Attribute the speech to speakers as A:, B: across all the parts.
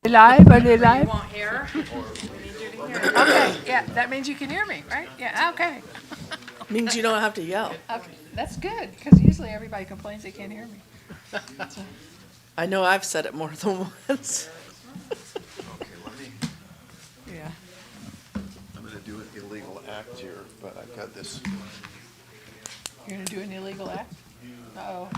A: Live? Are they
B: You
A: live?
B: won't hear? We need you to hear. Okay, yeah, that means you can hear me, right? Yeah, okay.
C: Means you don't have to yell.
B: Okay, that's good, because usually everybody complains they can't hear me.
C: I know I've said it more than once.
D: Okay, let me,
B: Yeah.
D: I'm gonna do an illegal act here, but I've got this.
B: You're gonna do an illegal act? Uh-oh.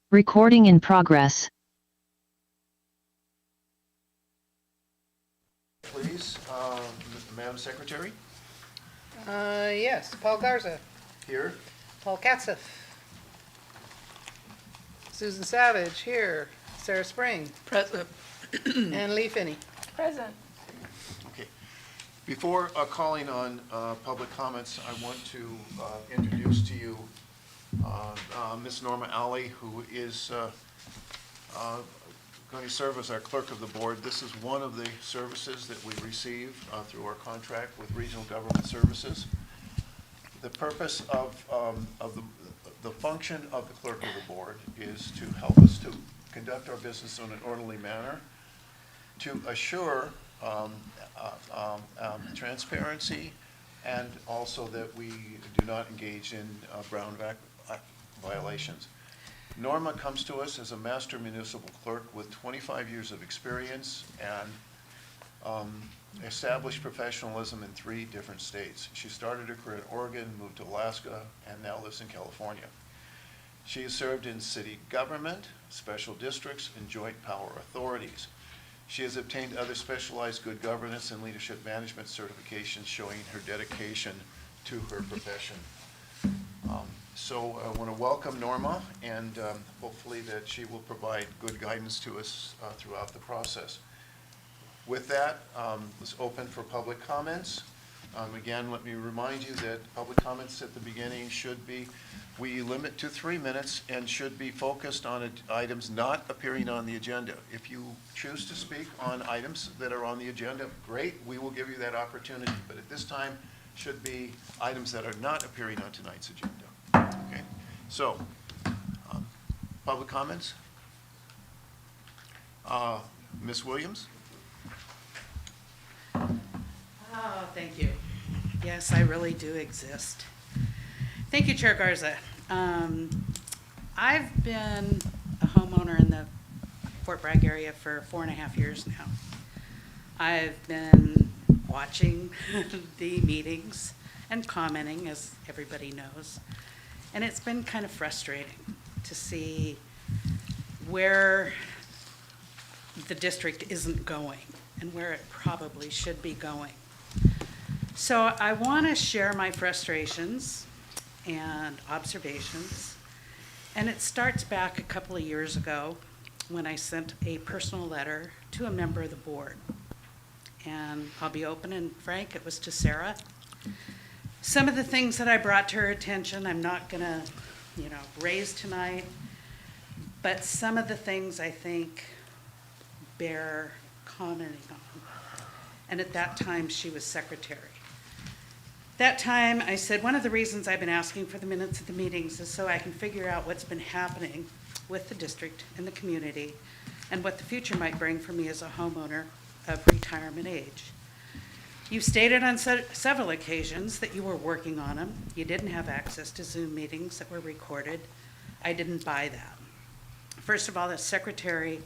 E: Recording in progress.
D: Please, Madam Secretary,
B: Yes, Paul Garza,
D: here.
B: Paul Katzif, Susan Savage, here, Sarah Spring,
C: Present.
B: and Lee Finney. Present.
D: Okay. Before calling on public comments, I want to introduce to you Miss Norma Alley, who is going to serve as our clerk of the board. This is one of the services that we receive through our contract with Regional Government Services. The purpose of the function of the clerk of the board is to help us to conduct our business in an orderly manner, to assure transparency, and also that we do not engage in Brown Act violations. Norma comes to us as a master municipal clerk with 25 years of experience and established professionalism in 3 different states. She started her career in Oregon, moved to Alaska, and now lives in California. She has served in city government, special districts, and joint power authorities. She has obtained other specialized good governance and leadership management certifications showing her dedication to her profession. So I want to welcome Norma, and hopefully that she will provide good guidance to us throughout the process. With that, let's open for public comments. Again, let me remind you that public comments at the beginning should be, we limit to 3 minutes and should be focused on items not appearing on the agenda. If you choose to speak on items that are on the agenda, great, we will give you that opportunity. But at this time, should be items that are not appearing on tonight's agenda. Okay, so, public comments? Ms. Williams?
F: Oh, thank you. Yes, I really do exist. Thank you, Chair Garza. I've been a homeowner in the Fort Bragg area for 4.5 years now. I've been watching the meetings and commenting, as everybody knows, and it's been kind of frustrating to see where the district isn't going and where it probably should be going. So I want to share my frustrations and observations, and it starts back a couple of years ago when I sent a personal letter to a member of the board. And I'll be open and frank, it was to Sarah. Some of the things that I brought to her attention, I'm not going to, raise tonight, but some of the things I think bear commenting on. And at that time, she was secretary. That time, I said, one of the reasons I've been asking for the minutes of the meetings is so I can figure out what's been happening with the district and the community and what the future might bring for me as a homeowner of retirement age. You've stated on several occasions that you were working on them. You didn't have access to Zoom meetings that were recorded. I didn't buy that. First of all, as secretary,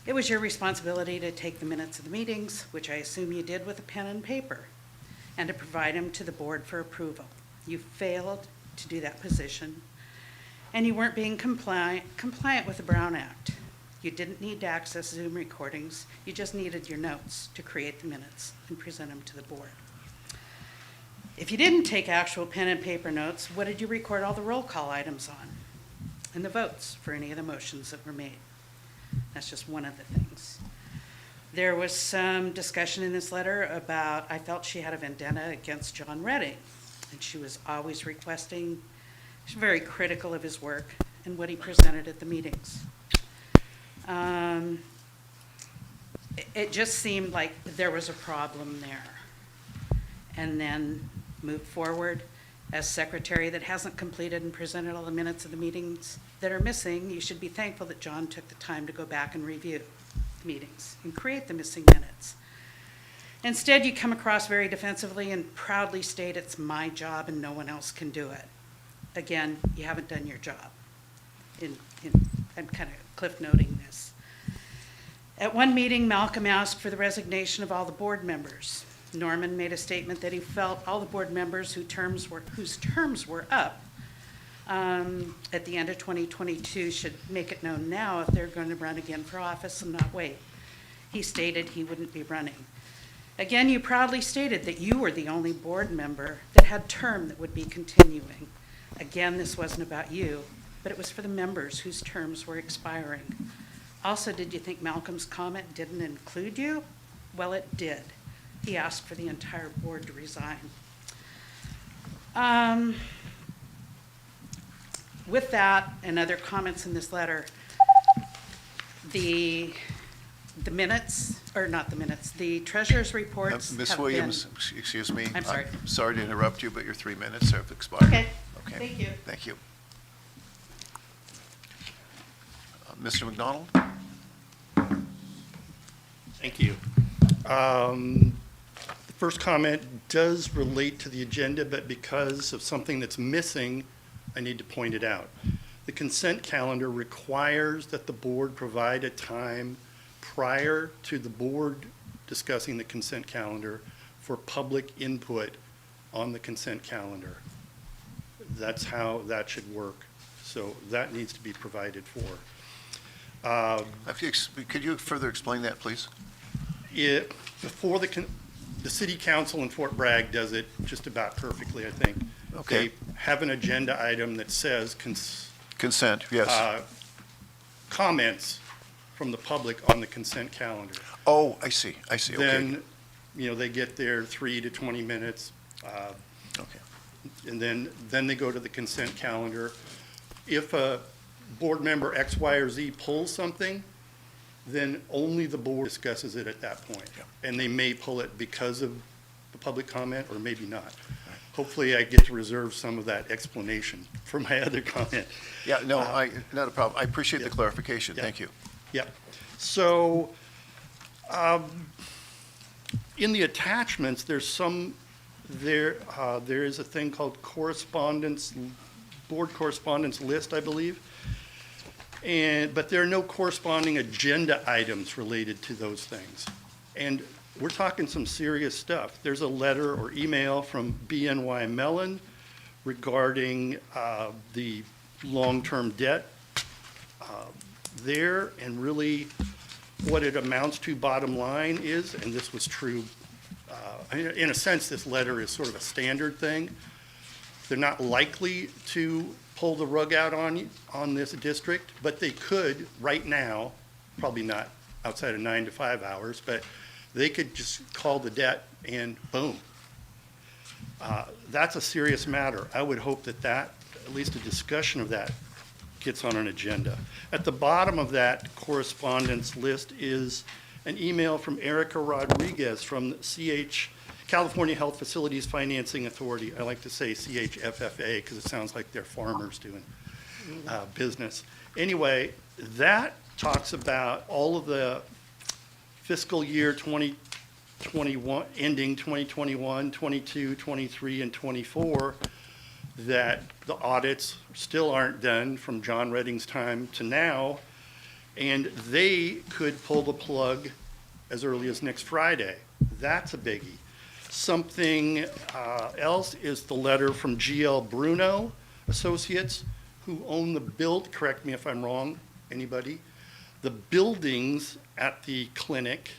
F: it was your responsibility to take the minutes of the meetings, which I assume you did with a pen and paper, and to provide them to the board for approval. You failed to do that position. and you weren't being compliant with the Brown Act. You didn't need to access Zoom recordings. You just needed your notes to create the minutes and present them to the board. If you didn't take actual pen and paper notes, what did you record all the roll call items on? And the votes for any of the motions that were made. That's just one of the things. There was some discussion in this letter about, I felt she had a vendetta against John Redding, and she was always requesting, she's very critical of his work and what he presented at the meetings. It just seemed like there was a problem there. And then moved forward. As secretary that hasn't completed and presented all the minutes of the meetings that are missing, you should be thankful that John took the time to go back and review the meetings and create the missing minutes. Instead, you come across very defensively and proudly state it's my job and no one else can do it. Again, you haven't done your job. I'm kind of cliff noting this. At one meeting, Malcolm asked for the resignation of all the board members. Norman made a statement that he felt all the board members whose terms were up at the end of 2022 should make it known now if they're going to run again for office and not wait. He stated he wouldn't be running. Again, you proudly stated that you were the only board member that had term that would be continuing. Again, this wasn't about you, but it was for the members whose terms were expiring. Also, did you think Malcolm's comment didn't include you? Well, it did. He asked for the entire board to resign. With that and other comments in this letter, the minutes, or not the minutes, the treasurer's reports have been.
D: Ms. Williams, excuse me.
F: I'm sorry.
D: Sorry to interrupt you, but your 3 minutes have expired.
F: Okay, thank you.
D: Thank you. Mr. McDonald?
A: Thank you. The first comment does relate to the agenda, but because of something that's missing, I need to point it out. The consent calendar requires that the board provide a time prior to the board discussing the consent calendar for public input on the consent calendar. That's how that should work. So that needs to be provided for.
D: Could you further explain that, please?
A: Before the city council in Fort Bragg does it just about perfectly, I think.
D: Okay.
A: They have an agenda item that says
D: Consent, yes.
A: comments from the public on the consent calendar.
D: Oh, I see, okay.
A: Then, they get their 3 to 20 minutes,
D: Okay.
A: and then they go to the consent calendar. If a board member X, Y, or Z pulls something, then only the board discusses it at that point.
D: Yeah.
A: And they may pull it because of the public comment, or maybe not. Hopefully, I get to reserve some of that explanation for my other comment.
D: Yeah, no, not a problem. I appreciate the
A: yeah.
D: clarification.
A: Yeah.
D: Thank you.
A: Yeah. So, in the attachments, there is a thing called board correspondence list, I believe. But there are no corresponding agenda items related to those things. And we're talking some serious stuff. There's a letter or email from BNY Mellon regarding the long-term debt there, and really what it amounts to, bottom line is, and this was true, in a sense, this letter is sort of a standard thing. They're not likely to pull the rug out on this district, but they could right now, probably not outside of 9 to 5 hours, but they could just call the debt and boom. That's a serious matter. I would hope that at least a discussion of that gets on an agenda. At the bottom of that correspondence list is an email from Erica Rodriguez from the California Health Facilities Financing Authority. I like to say CHFFA because it sounds like they're farmers doing business. Anyway, that talks about all of the fiscal year 2021, ending 2021, 22, 23, and 24, that the audits still aren't done from John Redding's time to now, and they could pull the plug as early as next Friday. That's a biggie. Something else is the letter from GL Bruno Associates, who own the correct me if I'm wrong, anybody, the buildings at the clinic.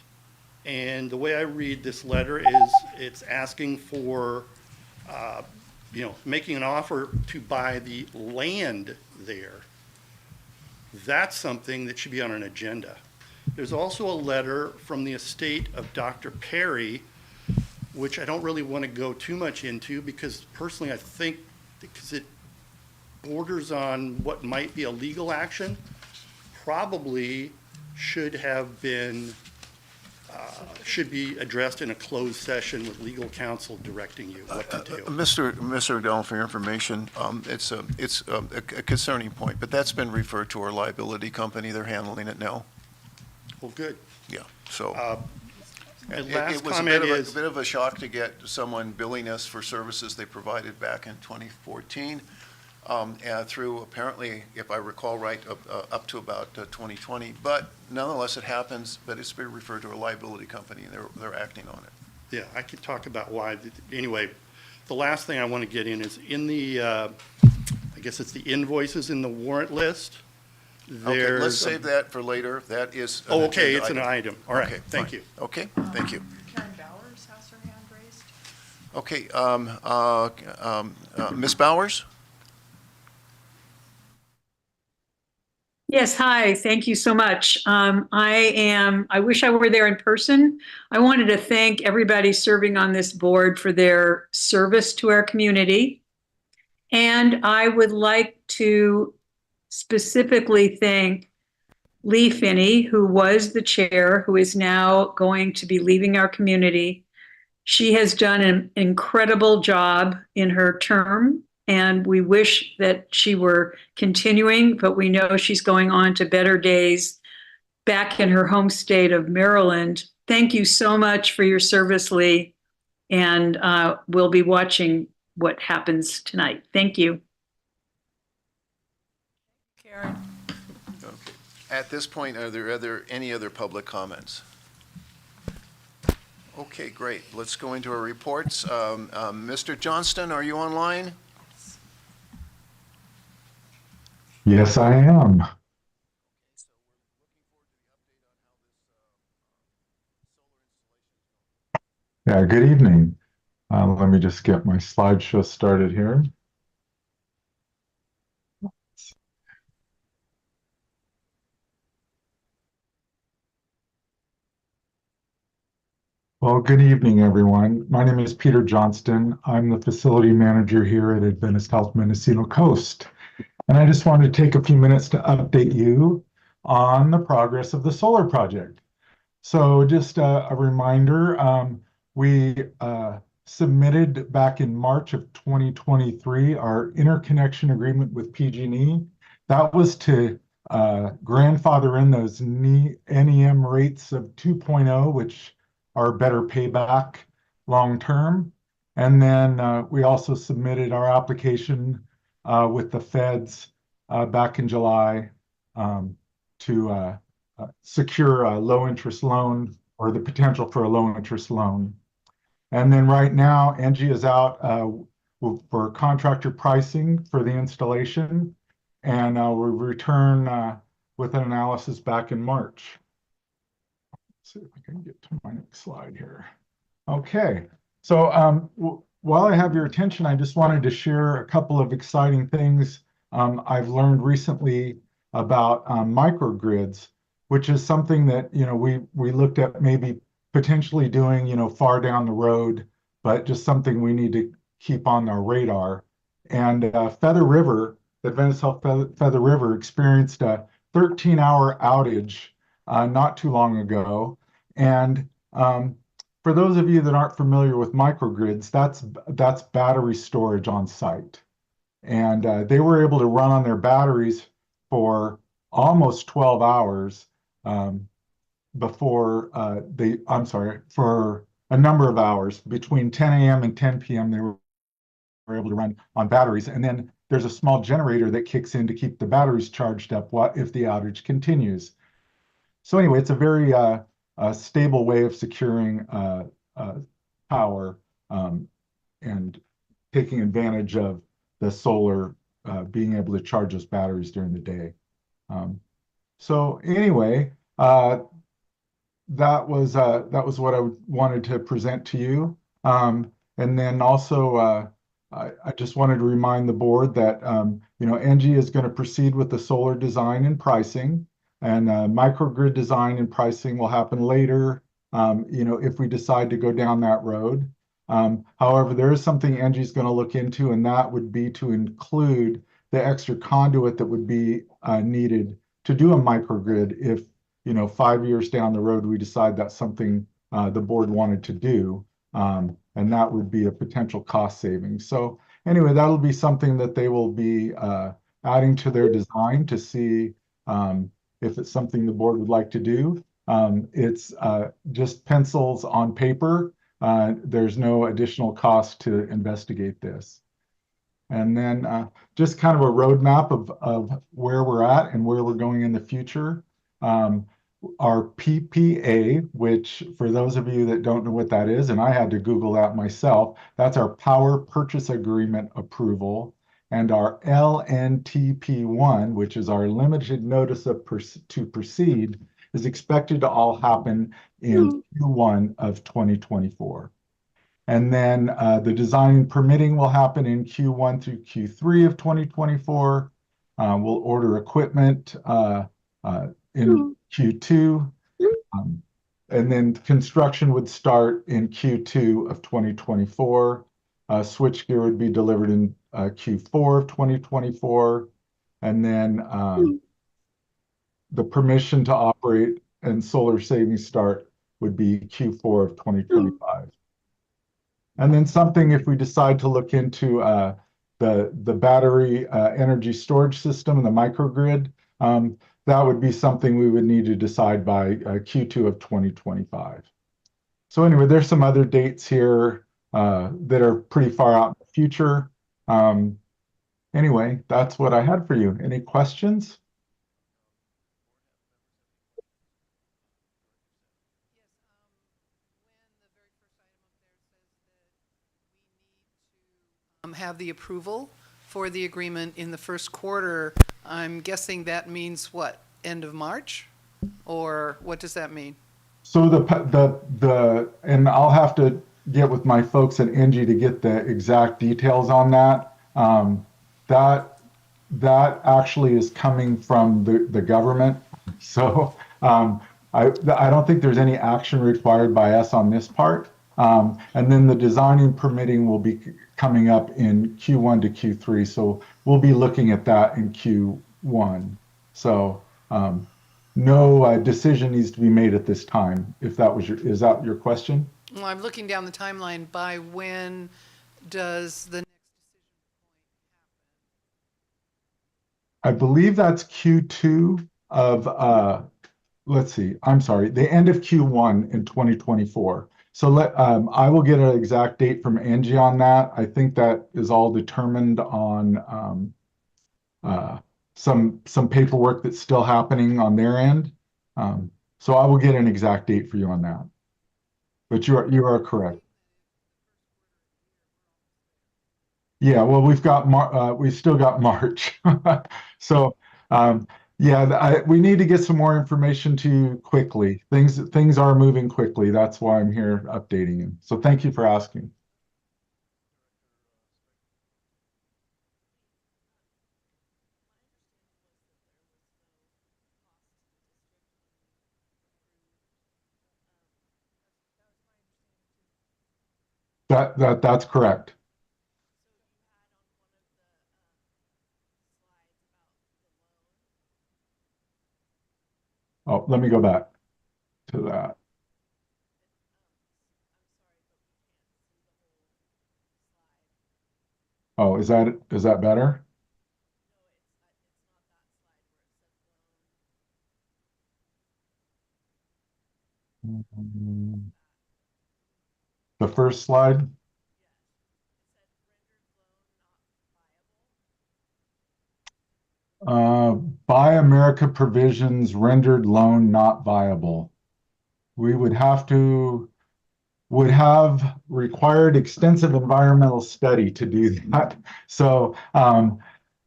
A: And the way I read this letter is it's asking for, making an offer to buy the land there. That's something that should be on an agenda. There's also a letter from the estate of Dr. Perry, which I don't really want to go too much into because personally I think because it borders on what might be a legal action, probably should be addressed in a closed session with legal counsel directing you what to do.
D: Mr. O'Donnell, for your information, it's a concerning point, but that's been referred to our liability company. They're handling it now.
A: Well, good.
D: Yeah, so.
A: My
D: It
A: last
D: was
A: comment
D: a
A: is,
D: bit of a shock to get someone billing us for services they provided back in 2014 through apparently, if I recall right, up to about 2020. But nonetheless, it happens, but it's been referred to a liability company, and they're acting on it.
A: yeah, I could talk about why. Anyway, the last thing I want to get in is in the, I guess it's the invoices in the warrant list.
D: Okay, let's
A: There's
D: save that for later. That is. an
A: Oh, okay,
D: agenda
A: it's an item. All right,
D: Okay,
A: thank
D: fine.
A: you.
D: Okay, thank you.
B: Karen Bowers has her hand raised.
D: Okay, Ms. Bowers?
G: Yes, hi, thank you so much. I wish I were there in person. I wanted to thank everybody serving on this board for their service to our community. And I would like to specifically thank Lee Finney, who was the chair, who is now going to be leaving our community. She has done an incredible job in her term, and we wish that she were continuing, but we know she's going on to better days back in her home state of Maryland. Thank you so much for your service, Lee, and we'll be watching what happens tonight. Thank you.
B: Karen.
D: Okay. At this point, are there any other public comments? Okay, great. Let's go into our reports. Mr. Johnston, are you online?
H: Yes, I am. Yeah, good evening. Let me just get my slideshow started here. Well, good evening, everyone. My name is Peter Johnston. I'm the facility manager here at Adventist Health Mendocino Coast. And I just wanted to take a few minutes to update you on the progress of the solar project. So just a reminder, we submitted back in March of 2023 our interconnection agreement with PG&E. That was to grandfather in those NEM rates of 2.0, which are better payback long term. And then we also submitted our application with the feds back in July to secure a low interest loan or the potential for a low interest loan. And then right now, Engie is out for contractor pricing for the installation, and we'll return with an analysis back in March. Let's see if I can get to my next slide here. Okay, so while I have your attention, I just wanted to share a couple of exciting things I've learned recently about microgrids, which is something that we looked at maybe potentially doing far down the road, but just something we need to keep on our radar. And Feather River, Adventist Health Feather River, experienced a 13-hour outage not too long ago. And for those of you that aren't familiar with microgrids, that's battery storage on site. And they were able to run on their batteries for almost 12 hours for a number of hours. Between 10 a.m. and 10 p.m. they were able to run on batteries. And then there's a small generator that kicks in to keep the batteries charged up if the outage continues. So anyway, it's a very stable way of securing power and taking advantage of the solar being able to charge those batteries during the day. So anyway, that was what I wanted to present to you. And then also, I just wanted to remind the board that Engie is going to proceed with the solar design and pricing, and microgrid design and pricing will happen later. If we decide to go down that road. However, there is something Engie is going to look into, and that would be to include the extra conduit that would be needed to do a microgrid if 5 years down the road, we decide that's something the board wanted to do, and that would be a potential cost saving. So anyway, that'll be something that they will be adding to their design to see if it's something the board would like to do. It's just pencils on paper. There's no additional cost to investigate this. And then just kind of a roadmap of where we're at and where we're going in the future. Our PPA, which for those of you that don't know what that is, and I had to Google that myself, that's our Power Purchase Agreement approval. And our LNTP1, which is our Limited Notice to Proceed, is expected to all happen in Q1 of 2024. And then the design and permitting will happen in Q1 through Q3 of 2024. We'll order equipment in Q2. And then construction would start in Q2 of 2024. Switchgear would be delivered in Q4 of 2024. And then the permission to operate and solar savings start would be Q4 of 2025. And then something, if we decide to look into the battery energy storage system and the microgrid, that would be something we would need to decide by Q2 of 2025. So anyway, there's some other dates here that are pretty far out in the future. Anyway, that's what I had for you. Any questions?
B: Have the approval for the agreement in the first quarter. I'm guessing that means what, end of March? Or what does that mean?
H: So and I'll have to get with my folks at Engie to get the exact details on that. That actually is coming from the government. So I don't think there's any action required by us on this part. And then the designing permitting will be coming up in Q1 to Q3. So we'll be looking at that in Q1. So no decision needs to be made at this time. If that was is that your question?
B: Well, I'm looking down the timeline. By when does the next
H: I believe that's Q2 of, let's see, I'm sorry, the end of Q1 in 2024. So I will get an exact date from Engie on that. I think that is all determined on some paperwork that's still happening on their end. So I will get an exact date for you on that. But you are correct. Yeah, well, we've still got March. So yeah, we need to get some more information to you quickly. Things are moving quickly. That's why I'm here updating you. So thank you for asking. That's correct. Oh, let me go back to that. Oh, is that better? The first slide. Buy America provisions rendered loan not viable. We would have required extensive environmental study to do that. So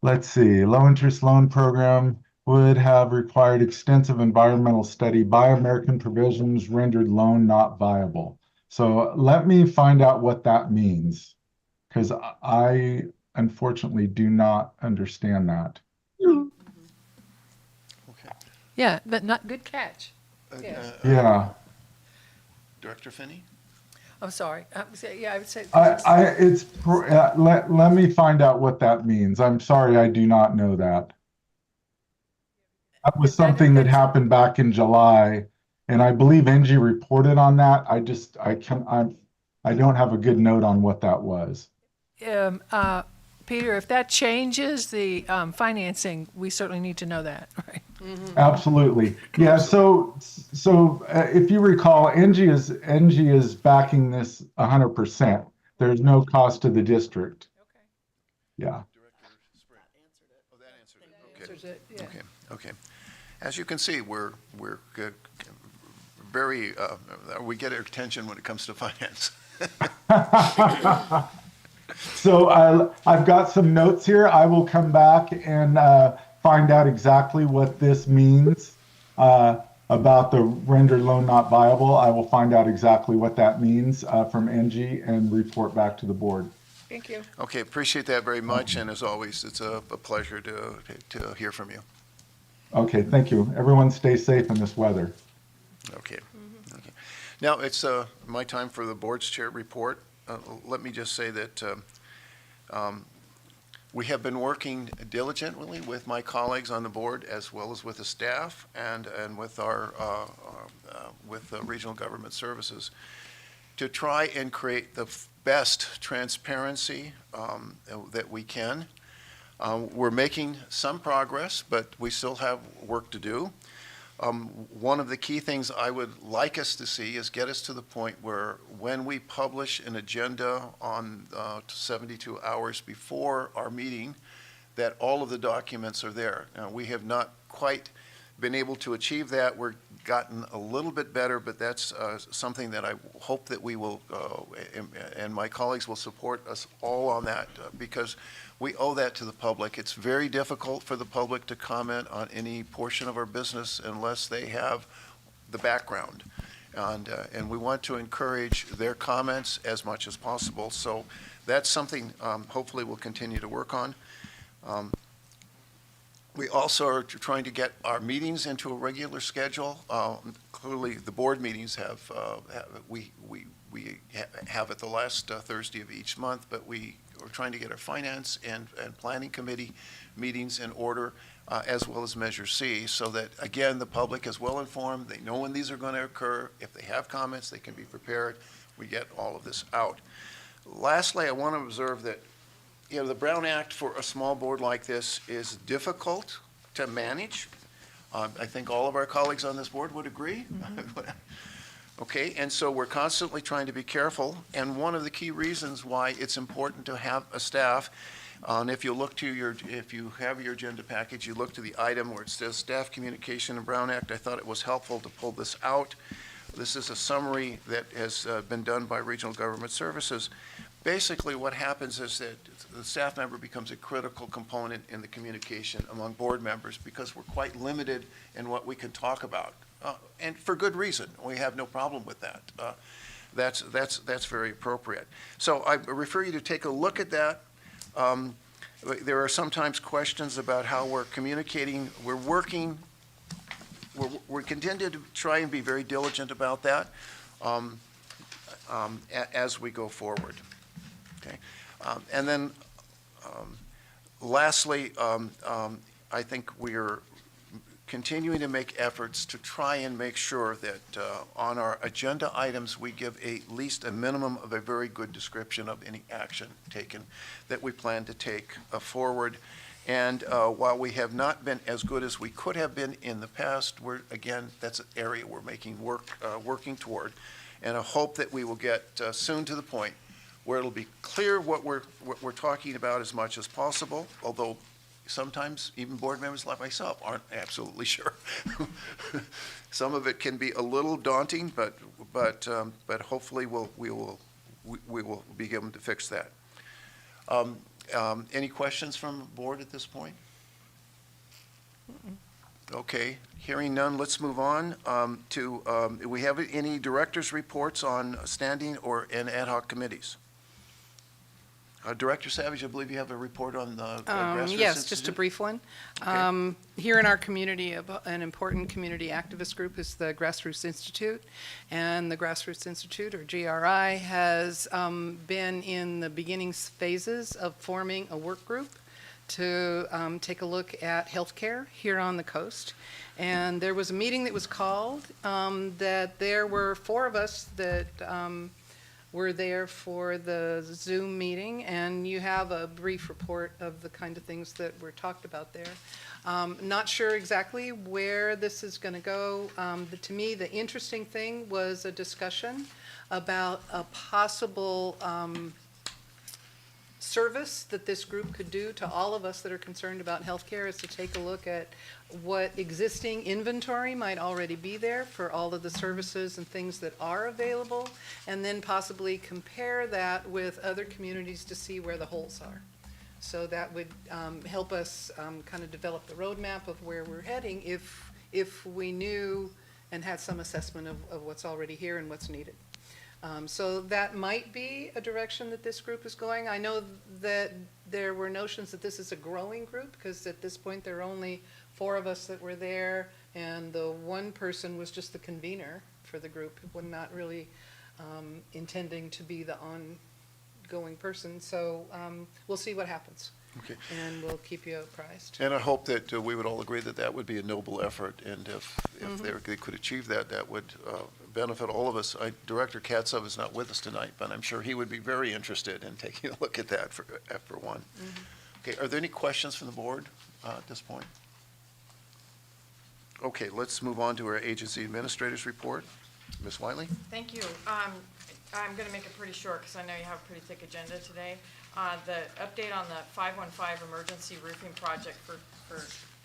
H: let's see, low interest loan program would have required extensive environmental study by American provisions rendered loan not viable. So let me find out what that means, because I unfortunately do not understand that.
D: Okay.
B: Yeah, but not, good catch.
D: Uh,
B: Yeah.
D: uh,
H: Yeah,
D: Director Finney?
B: I'm sorry. Yeah, I would say.
H: let me find out what that means. I'm sorry, I do not know that. That was something that happened back in July, and I believe Angie reported on that. I don't have a good note on what that was.
I: Peter, if that changes the financing, we certainly need to know that, right?
H: Absolutely. Yeah, if you recall, Angie is backing this 100%. There's no cost to the district. Yeah.
D: Director Spring? Oh, that answered it.
B: Answers it, yeah.
D: Okay, okay. As you can see, we're very, we get our attention when it comes to finance.
H: So I've got some notes here. I will come back and find out exactly what this means about the rendered loan not viable. I will find out exactly what that means from Angie and report back to the board.
B: Thank you.
D: Okay, appreciate that very much, and as always, it's a pleasure to hear from you.
H: Okay, thank you. Everyone stay safe in this weather.
D: Okay. Okay. Now, it's my time for the board's chair report. Let me just say that we have been working diligently with my colleagues on the board, as well as with the staff and with our with regional government services, to try and create the best transparency that we can. We're making some progress, but we still have work to do. One of the key things I would like us to see is get us to the point where when we publish an agenda on 72 hours before our meeting, that all of the documents are there. Now, we have not quite been able to achieve that. We're gotten a little bit better, but that's something that I hope that we will, and my colleagues will support us all on that, because we owe that to the public. It's very difficult for the public to comment on any portion of our business unless they have the background. And we want to encourage their comments as much as possible. So that's something hopefully we'll continue to work on. We also are trying to get our meetings into a regular schedule. Clearly, the board meetings we have it the last Thursday of each month, but we're trying to get our finance and planning committee meetings in order, as well as Measure C, so that, again, the public is well informed. They know when these are going to occur. If they have comments, they can be prepared. We get all of this out. Lastly, I want to observe that the Brown Act for a small board like this is difficult to manage. I think all of our colleagues on this board would agree. Okay, and so we're constantly trying to be careful, and one of the key reasons why it's important to have a staff, and if you have your agenda package, you look to the item where it says staff communication and Brown Act. I thought it was helpful to pull this out. This is a summary that has been done by Regional Government Services. Basically, what happens is that the staff member becomes a critical component in the communication among board members because we're quite limited in what we can talk about. And for good reason. We have no problem with that. That's very appropriate. So I refer you to take a look at that. There are sometimes questions about how we're communicating. We're working, we're continuing to try and be very diligent about that as we go forward. Okay. And then lastly, I think we are continuing to make efforts to try and make sure that on our agenda items, we give at least a minimum of a very good description of any action taken that we plan to take forward. And while we have not been as good as we could have been in the past, again, that's an area we're working toward. And I hope that we will get soon to the point where it'll be clear what we're talking about as much as possible, although sometimes even board members like myself aren't absolutely sure. Some of it can be a little daunting, but hopefully we will be able to fix that. Any questions from the board at this point? Okay, hearing none, let's move on to, do we have any directors' reports on standing or in ad hoc committees? Director Savage, I believe you have a report on the Grassroots
B: Yes, just a
D: Institute?
B: brief one.
D: Okay.
B: Here in our community, an important community activist group is the Grassroots Institute. And the Grassroots Institute, or GRI, has been in the beginning phases of forming a work group to take a look at healthcare here on the coast. And there was a meeting that was called, that there were 4 of us that were there for the Zoom meeting, and you have a brief report of the kind of things that were talked about there. Not sure exactly where this is going to go. To me, the interesting thing was a discussion about a possible service that this group could do to all of us that are concerned about healthcare, is to take a look at what existing inventory might already be there for all of the services and things that are available, and then possibly compare that with other communities to see where the holes are. So that would help us kind of develop the roadmap of where we're heading if we knew and had some assessment of what's already here and what's needed. So that might be a direction that this group is going. I know that there were notions that this is a growing group, because at this point there are only 4 of us that were there, and the one person was just the convener for the group, was not really intending to be the ongoing person. So we'll see what happens.
D: Okay.
B: And we'll keep you apprised.
D: And I hope that we would all agree that that would be a noble effort, and if they could achieve that, that would benefit all of us. Director Katzov is not with us tonight, but I'm sure he would be very interested in taking a look at that for one. Okay, are there any questions from the board at this point? Okay, let's move on to our agency administrators report. Ms. Whiteley?
C: Thank you. I'm going to make it pretty short because I know you have a pretty thick agenda today. The update on the 515 emergency roofing project for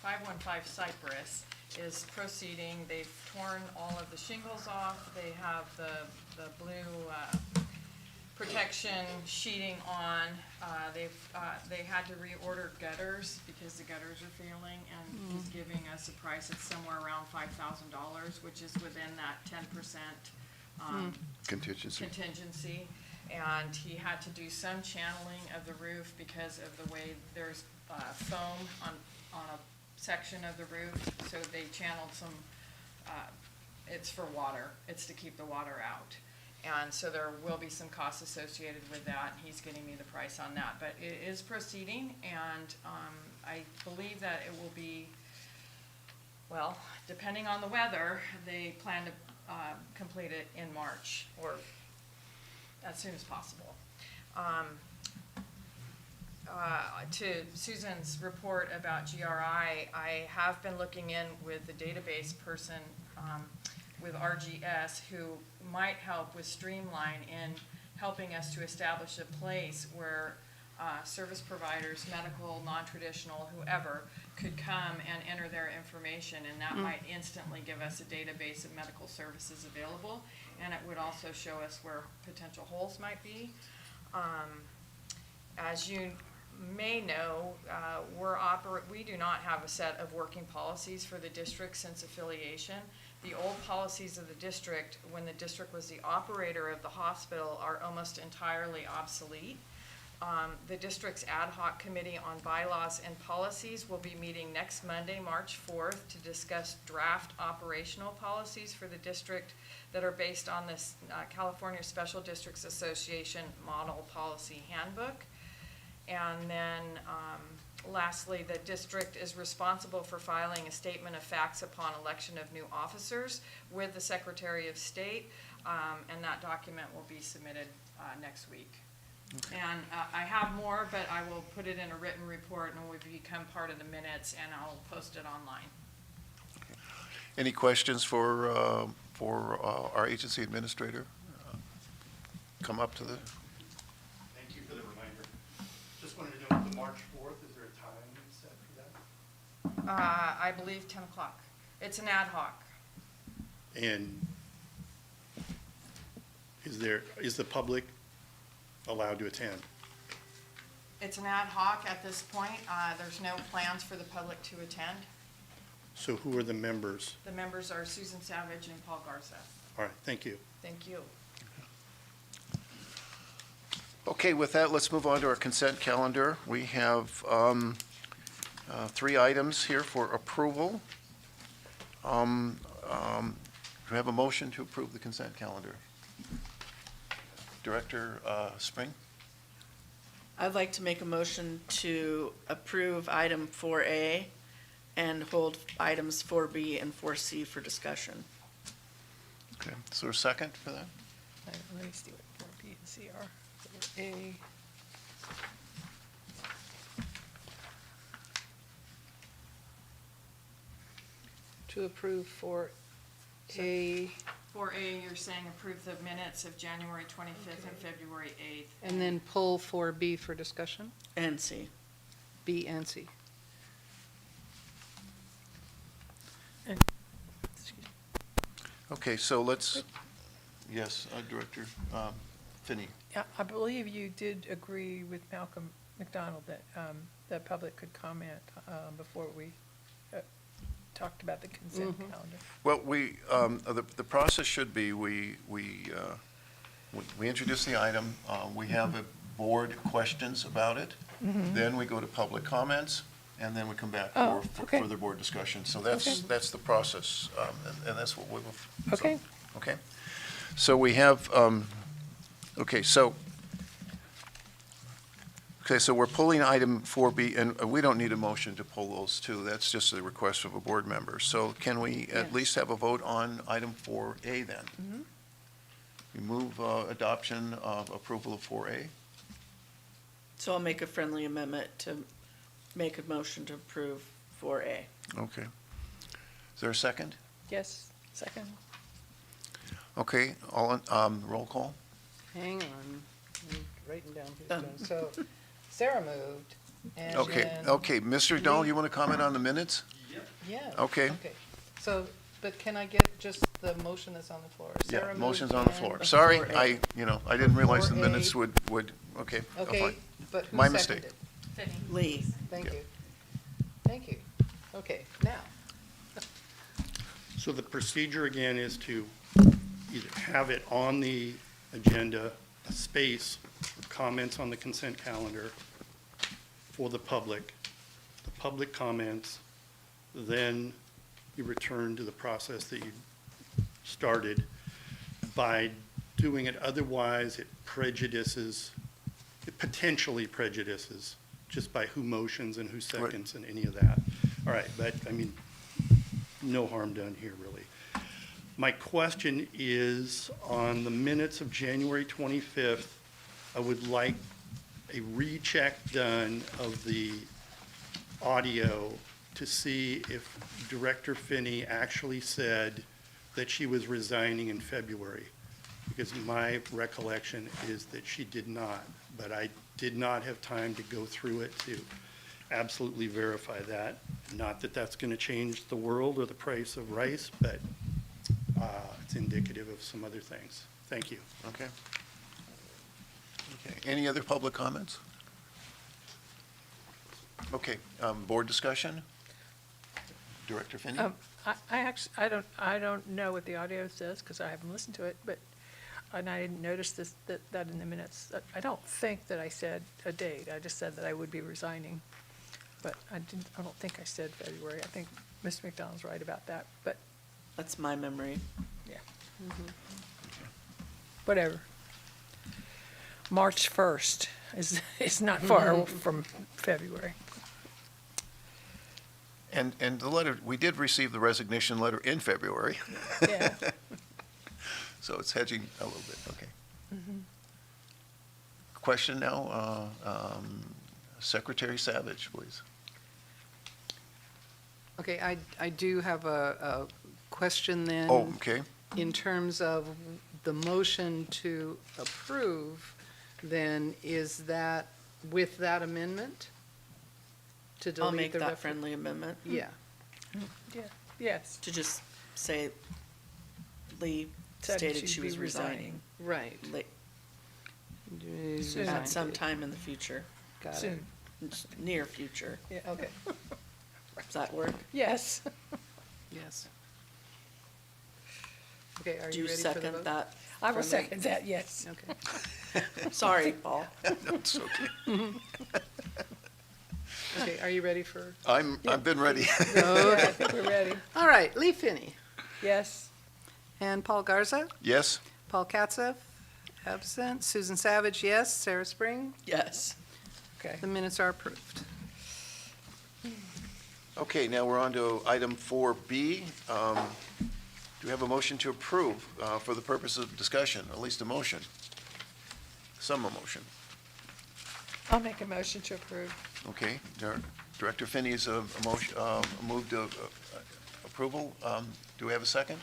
C: 515 Cypress is proceeding. They've torn all of the shingles off. They have the blue protection sheeting on. They had to reorder gutters because the gutters are failing, and he's giving us a price that's somewhere around $5,000, which is within that 10% contingency. And he had to do some channeling of the roof because of the way there's foam on a section of the roof. So they channeled some, it's for water. It's to keep the water out. And so there will be some costs associated with that. He's getting me the price on that. But it is proceeding, and I believe that it will be, well, depending on the weather, they plan to complete it in March, or as soon as possible. To Susan's report about GRI, I have been looking in with the database person with RGS, who might help with Streamline in helping us to establish a place where service providers, medical, non-traditional, whoever, could come and enter their information, and that might instantly give us a database of medical services available, and it would also show us where potential holes might be. As you may know, we do not have a set of working policies for the district since affiliation. The old policies of the district, when the district was the operator of the hospital, are almost entirely obsolete. The district's ad hoc committee on bylaws and policies will be meeting next Monday, March 4th, to discuss draft operational policies for the district that are based on this California Special Districts Association Model Policy Handbook. And then lastly, the district is responsible for filing a statement of facts upon election of new officers with the Secretary of State, and that document will be submitted next week. Okay. And I have more, but I will put it in a written report, and it will become part of the minutes, and I'll post it online.
D: Okay. Any questions for our agency administrator? Come up to the...
A: Thank you for the reminder. Just wanted to know, the March 4th, is there a time set for that?
C: I believe 10 o'clock. It's an ad hoc.
A: And is the public allowed to attend?
C: It's an ad hoc at this point. There's no plans for the public to attend.
A: So who are the members?
C: The members are Susan Savage and Paul Garza.
A: All right, thank you.
C: Thank you.
D: Okay, with that, let's move on to our consent calendar. We have 3 items here for approval. Do we have a motion to approve the consent calendar? Director Spring?
J: I'd like to make a motion to approve item 4A and hold items 4B and 4C for discussion.
D: Okay, is there a second for that?
I: Let me see what 4B and C are. A.
B: To approve for A,
C: 4A, you're saying approve the minutes of January 25th and February 8th.
B: and then pull for B for discussion,
J: And C.
B: B and C.
D: Okay, so let's, yes, Director Finney.
I: Yeah, I believe you did agree with Malcolm McDonald that the public could comment before we talked about the consent calendar.
D: Well, the process should be, we introduce the item, we have a board questions about it, then we go to public comments, and then we come back
I: Oh,
D: for
I: okay.
D: further board discussion. So
I: Okay.
D: that's the process, and that's what we will. so-
I: Okay.
D: Okay. So we have, okay, so we're pulling item 4B, and we don't need a motion to pull those two. That's just a request of a board member. So can we at
J: Yes.
D: least have a vote on item 4A then? We move adoption of approval of 4A.
J: So I'll make a friendly amendment to make a motion to approve 4A.
D: Okay. Is there a second?
I: Yes, second.
D: Okay, roll call?
B: Hang on, I'm writing down who's done. So Sarah moved, and
D: Okay,
B: then.
D: okay. Mr. Dahl, you want to comment on the minutes?
B: Yeah.
D: Okay.
B: Okay, so, but can I get just the motion that's on the floor?
D: Yeah,
B: Sarah
D: motion's
B: moved
D: on the
B: and-
D: floor. Sorry,
J: 4A.
D: I didn't realize the
B: 4A.
D: minutes would, okay.
B: Okay,
D: fine.
B: but who
D: My
B: seconded?
D: mistake.
C: Finney.
J: Lee.
B: Thank
D: Yeah.
B: you. Thank you. Okay, now,
A: So the procedure again is to either have it on the agenda, a space for comments on the consent calendar for the public comments, then you return to the process that you started. By doing it otherwise, it potentially prejudices just by who motions and who seconds and any of that. All right, but I mean, no harm done here, really. My question is, on the minutes of January 25th, I would like a recheck done of the audio to see if Director Finney actually said that she was resigning in February. Because my recollection is that she did not, but I did not have time to go through it to absolutely verify that. Not that that's going to change the world or the price of rice, but it's indicative of some other things. Thank you.
D: Okay. Okay, any other public comments? Okay, board discussion? Director Finney?
I: I don't know what the audio says because I haven't listened to it, and I didn't notice that in the minutes. I don't think that I said a date. I just said that I would be resigning. But I don't think I said February. I think Mr. McDonald's right about that, but
J: That's my memory.
I: yeah. Whatever. March 1st is not far from February.
D: And the letter, we did receive the resignation letter in February,
I: Yeah.
D: so it's hedging a little bit, okay. Question now, Secretary Savage, please.
B: okay, I do have a question then.
D: Oh, okay,
B: In terms of the motion to approve, then is that with that amendment? To
J: I'll
B: delete
J: make
B: the
J: that
B: refer-
J: friendly amendment
B: Yeah,
I: Yeah, yes.
J: to just say Lee
I: Said
J: stated
I: she'd
J: she
I: be
J: was resigning
B: right.
J: late
I: Soon.
J: at some time in the future.
B: Got it.
I: soon.
J: Near future.
I: Yeah, okay.
J: Does that work?
I: Yes.
B: Yes. Okay, are
J: Do
B: you
J: you
B: ready for the
J: second
B: vote?
J: that?
I: I will
J: from the-
I: second that, yes.
B: Okay.
J: Sorry, Paul.
D: No, it's okay.
B: Okay, are you ready for?
D: I've been ready.
I: Yeah, I think we're ready.
B: All right, Lee Finney
I: Yes.
B: and Paul Garza,
D: Yes?
B: Paul Katzev, absent, Susan Savage, yes, Sarah Spring.
J: Yes.
I: Okay.
B: The minutes are approved.
D: Okay, now we're on to item 4B. Do we have a motion to approve for the purpose of discussion, at least a motion? Some emotion.
I: I'll make a motion to approve.
D: Okay, Director Finney's motion, moved to approval. Do we have a second?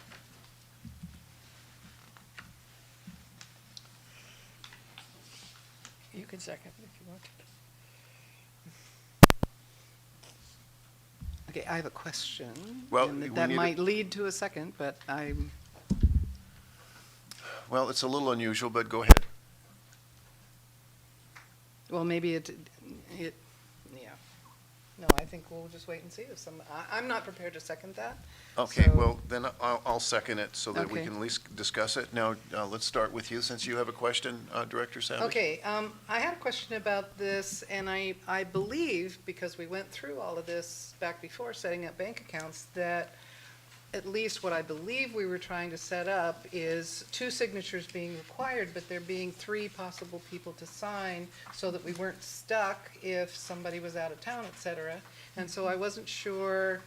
I: You can second if you want.
B: Okay, I have a question.
D: Well,
B: and
D: we
B: that
D: need
B: might lead to a second, but I'm,
D: Well, it's a little unusual, but go ahead.
B: well, maybe it, yeah. No, I think we'll just wait and see if I'm not prepared to second that.
D: Okay,
B: So-
D: well, then I'll second it so that we
B: Okay.
D: can at least discuss it. Now, let's start with you, since you have a question, Director Savage.
B: Okay, I had a question about this, and I believe, because we went through all of this back before setting up bank accounts, that at least what I believe we were trying to set up is 2 signatures being required, but there being 3 possible people to sign, so that we weren't stuck if somebody was out of town, et cetera. And so I wasn't sure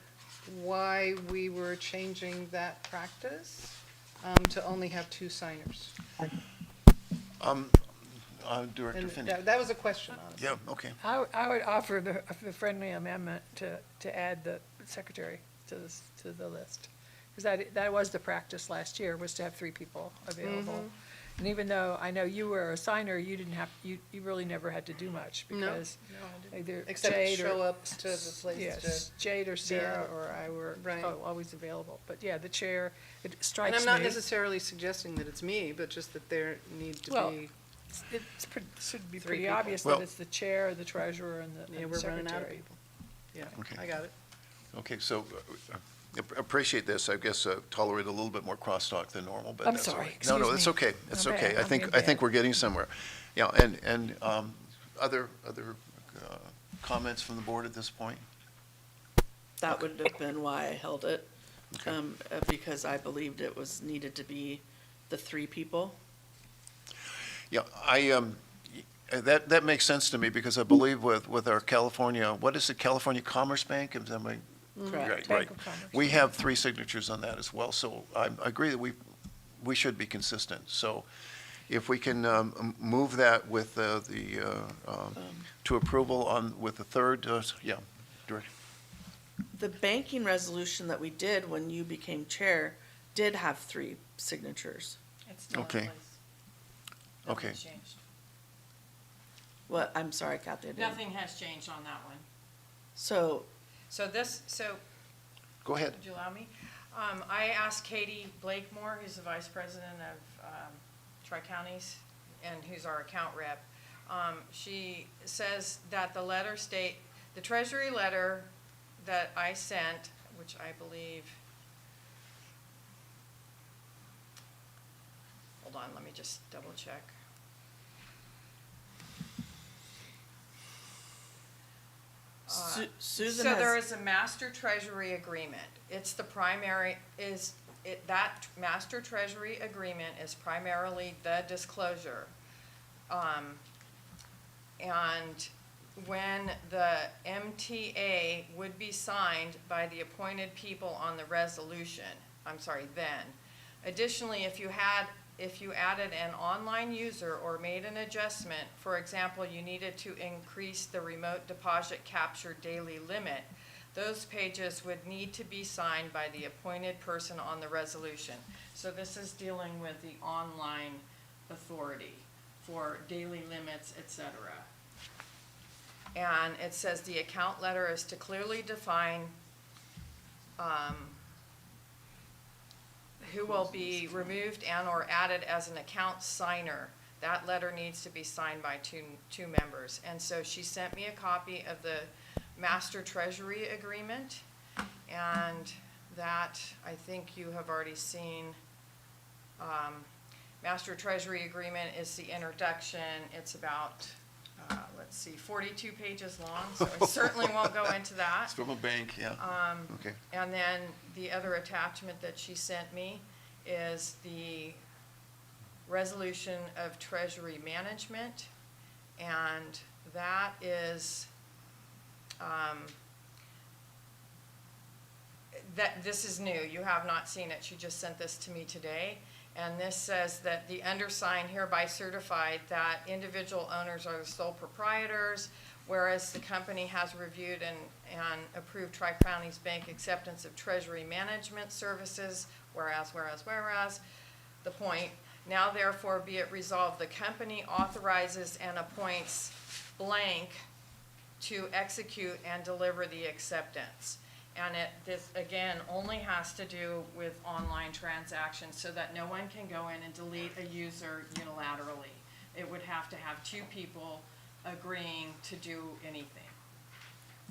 B: why we were changing that practice to only have 2 signers.
D: Director
B: And
D: Finney.
B: that was a question, honestly.
D: Yeah, okay.
I: I would offer the friendly amendment to add the secretary to the list. Because that was the practice last year, was to have 3 people available. And even though I know you were a signer, you didn't have, you really never had to do much
B: No.
I: because either
B: Except
I: Jade
B: show
I: or,
B: up to the place
I: yes, Jade or Sarah
B: Yeah.
I: or I were
B: Right.
I: always available. But yeah, the chair, it
B: And
I: strikes
B: I'm not
I: me.
B: necessarily suggesting that it's me, but just that there need to
I: Well,
B: be,
I: Should be
B: 3
I: pretty
B: people.
I: obvious
D: Well-
I: that it's the chair, the treasurer, and the
B: yeah,
I: and
B: we're
I: the
B: running out of
I: secretary.
B: people. Yeah,
D: Okay.
B: I got it.
D: Okay, so appreciate this. I guess tolerate a little bit more crosstalk than normal, but
I: I'm
D: that's all
I: sorry,
D: right. No,
I: excuse
D: it's
I: me.
D: okay. It's
I: I'm
D: okay.
I: bad. I'm
D: I think
I: bad.
D: we're getting somewhere. Yeah, and other comments from the board at this point?
J: That would have been why I held it,
D: Okay.
J: because I believed it was needed to be the 3 people.
D: Yeah, that makes sense to me, because I believe with our California, what is it, California Commerce Bank? Is that my-
J: Correct.
D: Right,
I: Bank
D: right.
I: of Commerce.
D: We have 3 signatures on that as well, so I agree that we should be consistent. So if we can move that with to approval with the third, yeah, Director.
J: The banking resolution that we did when you became chair did have 3 signatures.
C: It's still in
D: Okay.
C: place.
D: Okay.
C: Nothing's changed.
J: What, I'm sorry, Kathy, I didn't.
C: Nothing has changed on that one.
J: So,
C: So
D: Go ahead.
C: would you allow me? I asked Katie Blakemore, who's the vice president of Tri-Counties and who's our account rep. She says that the treasury letter that I sent, which I believe, hold on, let me just double check.
J: Susan
C: So there
J: has,
C: is a master treasury agreement. It's the primary, that master treasury agreement is primarily the disclosure. And when the MTA would be signed by the appointed people on the resolution, then. Additionally, if you added an online user or made an adjustment, for example, you needed to increase the remote deposit capture daily limit, those pages would need to be signed by the appointed person on the resolution. So this is dealing with the online authority for daily limits, et cetera. And it says the account letter is to clearly define who will be removed and or added as an account signer. that letter needs to be signed by two members. And so she sent me a copy of the Master Treasury Agreement, and that I think you have already seen. Master Treasury Agreement is the introduction. It's about, let's see, 42 pages long, so I certainly won't go into that.
D: It's from a bank, yeah. Okay.
C: And then the other attachment that she sent me is the resolution of Treasury Management, and that is, this is new. You have not seen it. She just sent this to me today. And this says that the undersigned hereby certified that individual owners are the sole proprietors, whereas the company has reviewed and approved Tri-Counties Bank acceptance of treasury management services, whereas, the point, now therefore be it resolved, the company authorizes and appoints blank to execute and deliver the acceptance. And this, again, only has to do with online transactions so that no one can go in and delete a user unilaterally. It would have to have two people agreeing to do anything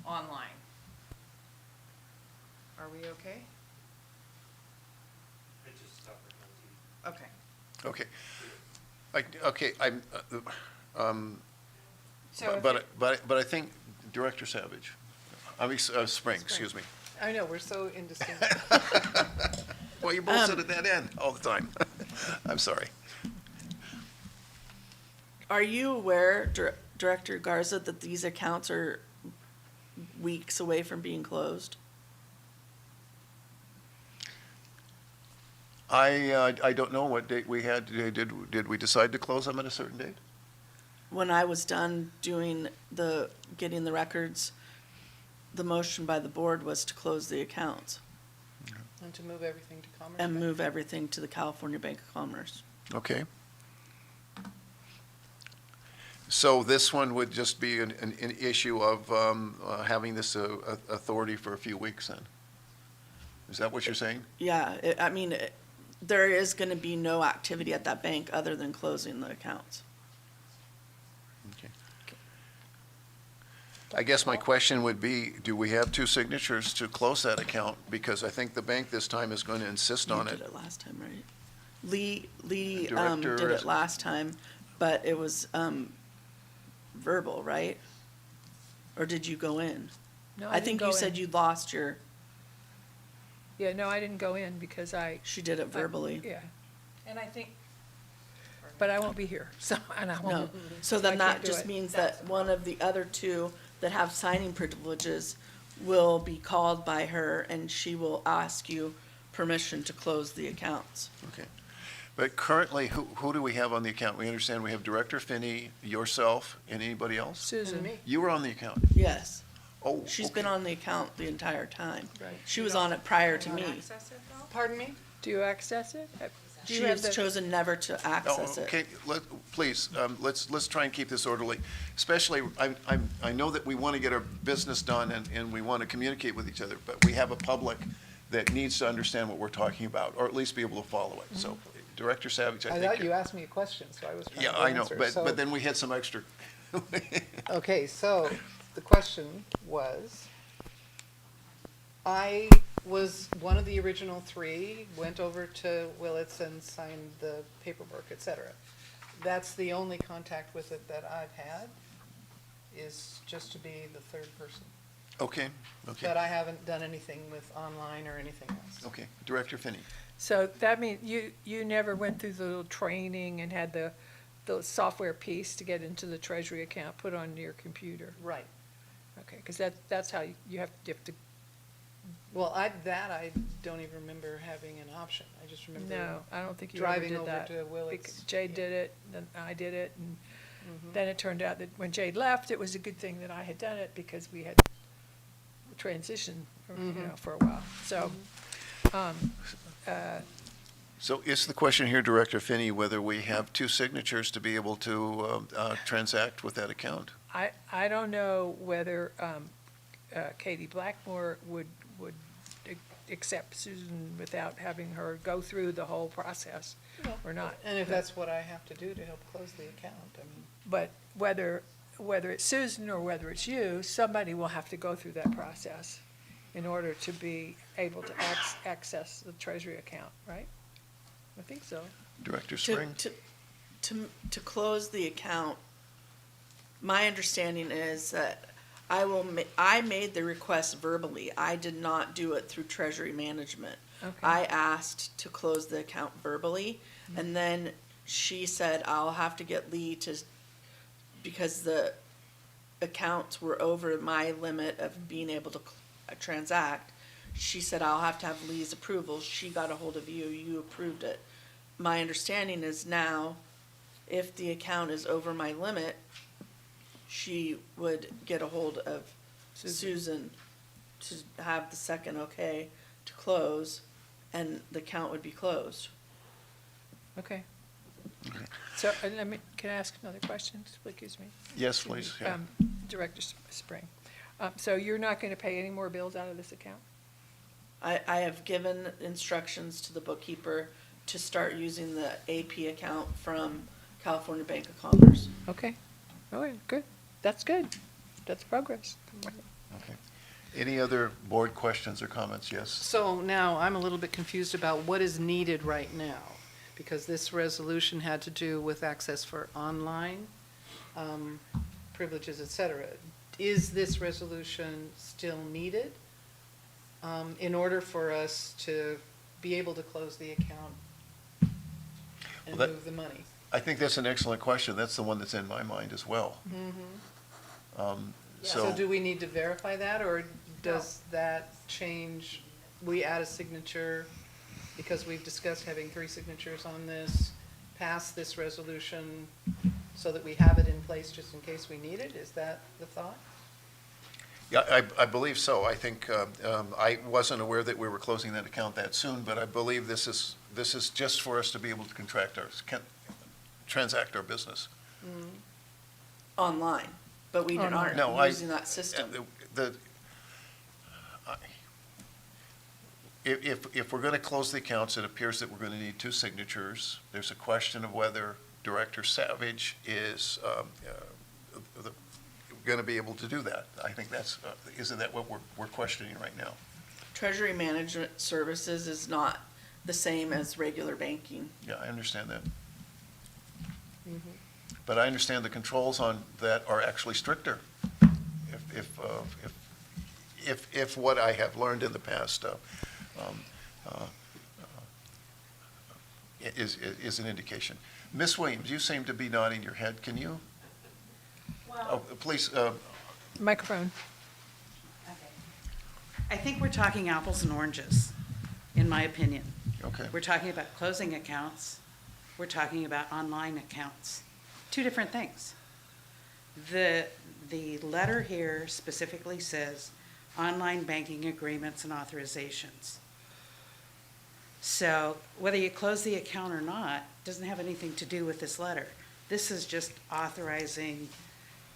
C: online. Are we okay? Okay.
D: Okay.
C: So if
D: But I think Director Savage, Spring, excuse me.
B: I know, we're so indistinct.
D: Well, you both sit at that end all the time. I'm sorry.
J: Are you aware, Director Garza, that these accounts are weeks away from being closed?
D: I don't know what date we had. Did we decide to close them at a certain date?
J: When I was done getting the records, the motion by the board was to close the accounts
B: And to move everything to Commerce
J: and
B: Bank.
J: move everything to the California Bank of Commerce.
D: Okay. So this one would just be an issue of having this authority for a few weeks then? Is that what you're saying?
J: Yeah, there is going to be no activity at that bank other than closing the accounts.
D: Okay. I guess my question would be, do we have two signatures to close that account? Because I think the bank this time is going to insist on
J: You
D: it.
J: did it last time, right? Lee
D: Director
J: did
D: is-
J: it last time, but it was verbal, right? Or did you go in?
I: No,
J: I
I: didn't
J: think
I: go
J: you
I: in.
J: said you lost your,
I: Yeah, no, I didn't go in because
J: she did it verbally.
I: yeah,
C: And I think,
I: but I won't be here, so, and I
J: No,
I: won't.
J: so
I: I
J: then
I: can't
J: that
I: do
J: just
I: it.
J: means that one of the other two that have signing privileges will be called by her and she will ask you permission to close the accounts.
D: Okay. But currently, who do we have on the account? We understand we have Director Finney, yourself, and anybody else?
I: Susan.
B: me.
D: You were on the account?
J: Yes,
D: Oh,
J: she's been
D: okay.
J: on the account the entire time.
I: Right.
J: She was on it prior to
C: can you
J: me.
C: access it though?
B: Pardon me?
I: Do you access it? Do you
J: She
I: have
J: has
I: the-
J: chosen never to
D: Oh,
J: access it.
D: okay, please, let's try and keep this orderly. Especially, I know that we want to get our business done and we want to communicate with each other, but we have a public that needs to understand what we're talking about, or at least be able to follow it. So Director Savage, I
B: I
D: think.
B: thought you asked me a question, so I was trying
D: Yeah,
B: to
D: I know,
B: answer.
D: but
B: So-
D: then we had some extra.
B: Okay, so the question was, I was one of the original three, went over to Willits and signed the paperwork, et cetera. That's the only contact with it that I've had, is just to be the third person.
D: Okay, okay,
B: But I haven't done anything with online or anything else.
D: okay. Director Finney.
I: So that means you never went through the little training and had the software piece to get into the treasury account put on your computer?
B: Right.
I: Okay, because that's how you have to,
B: Well, I don't even remember having an option. I just remember.
I: no, I don't think you ever
B: Driving
I: did
B: over
I: that.
B: to Willits.
I: Because Jade did it, then I did it, and
B: Mm-hmm.
I: then it turned out that when Jade left, it was a good thing that I had done it because we had transitioned, for a while. So,
D: So is the question here, Director Finney, whether we have two signatures to be able to transact with that account?
I: I don't know whether Katie Blackmore would accept Susan without having her go through the whole process or not.
B: And if that's what I have to do to help close the account, I mean.
I: But whether it's Susan or whether it's you, somebody will have to go through that process in order to be able to access the treasury account, right? I think so.
D: Director
J: To,
D: Spring?
J: to close the account, my understanding is that I made the request verbally. I did not do it through treasury management.
I: Okay.
J: I asked to close the account verbally, and then she said, I'll have to get Lee to, because the accounts were over my limit of being able to transact. She said, I'll have to have Lee's approval. She got a hold of you, you approved it. My understanding is now, if the account is over my limit, she would get a hold of Susan to have the second okay to close, and the account would be closed.
I: Okay. So, let me, can I ask another question? Excuse me.
D: Yes, please. Yeah.
I: Director Spring. So you're not going to pay any more bills out of this account?
J: I have given instructions to the bookkeeper to start using the AP account from California Bank of Commerce.
I: Okay. All right, good. That's good. That's progress.
D: Okay. Any other board questions or comments? Yes?
B: So now I'm a little bit confused about what is needed right now, because this resolution had to do with access for online privileges, et cetera. Is this resolution still needed in order for us to be able to close the account and
D: Well, that-
B: move the money?
D: I think that's an excellent question. That's the one that's in my mind as well.
B: So do we need to verify that, or does that change? We add a signature because we've discussed having 3 signatures on this, pass this resolution so that we have it in place just in case we need it? Is that the thought?
D: Yeah, I believe so. I think, I wasn't aware that we were closing that account that soon, but I believe this is just for us to be able to transact our business.
J: Online, but we aren't
D: No,
J: using that system.
D: If we're going to close the accounts, it appears that we're going to need 2 signatures. There's a question of whether Director Savage is going to be able to do that. I think that's, isn't that what we're questioning right now?
J: Treasury management services is not the same as regular banking.
D: Yeah, I understand that. But I understand the controls on that are actually stricter. If what I have learned in the past is an indication. Ms. Williams, you seem to be nodding your head. Can you? Oh, please.
I: Microphone.
F: I think we're talking apples and oranges, in my opinion.
D: Okay.
F: We're talking about closing accounts. We're talking about online accounts. 2 different things. The letter here specifically says online banking agreements and authorizations. So whether you close the account or not doesn't have anything to do with this letter. This is just authorizing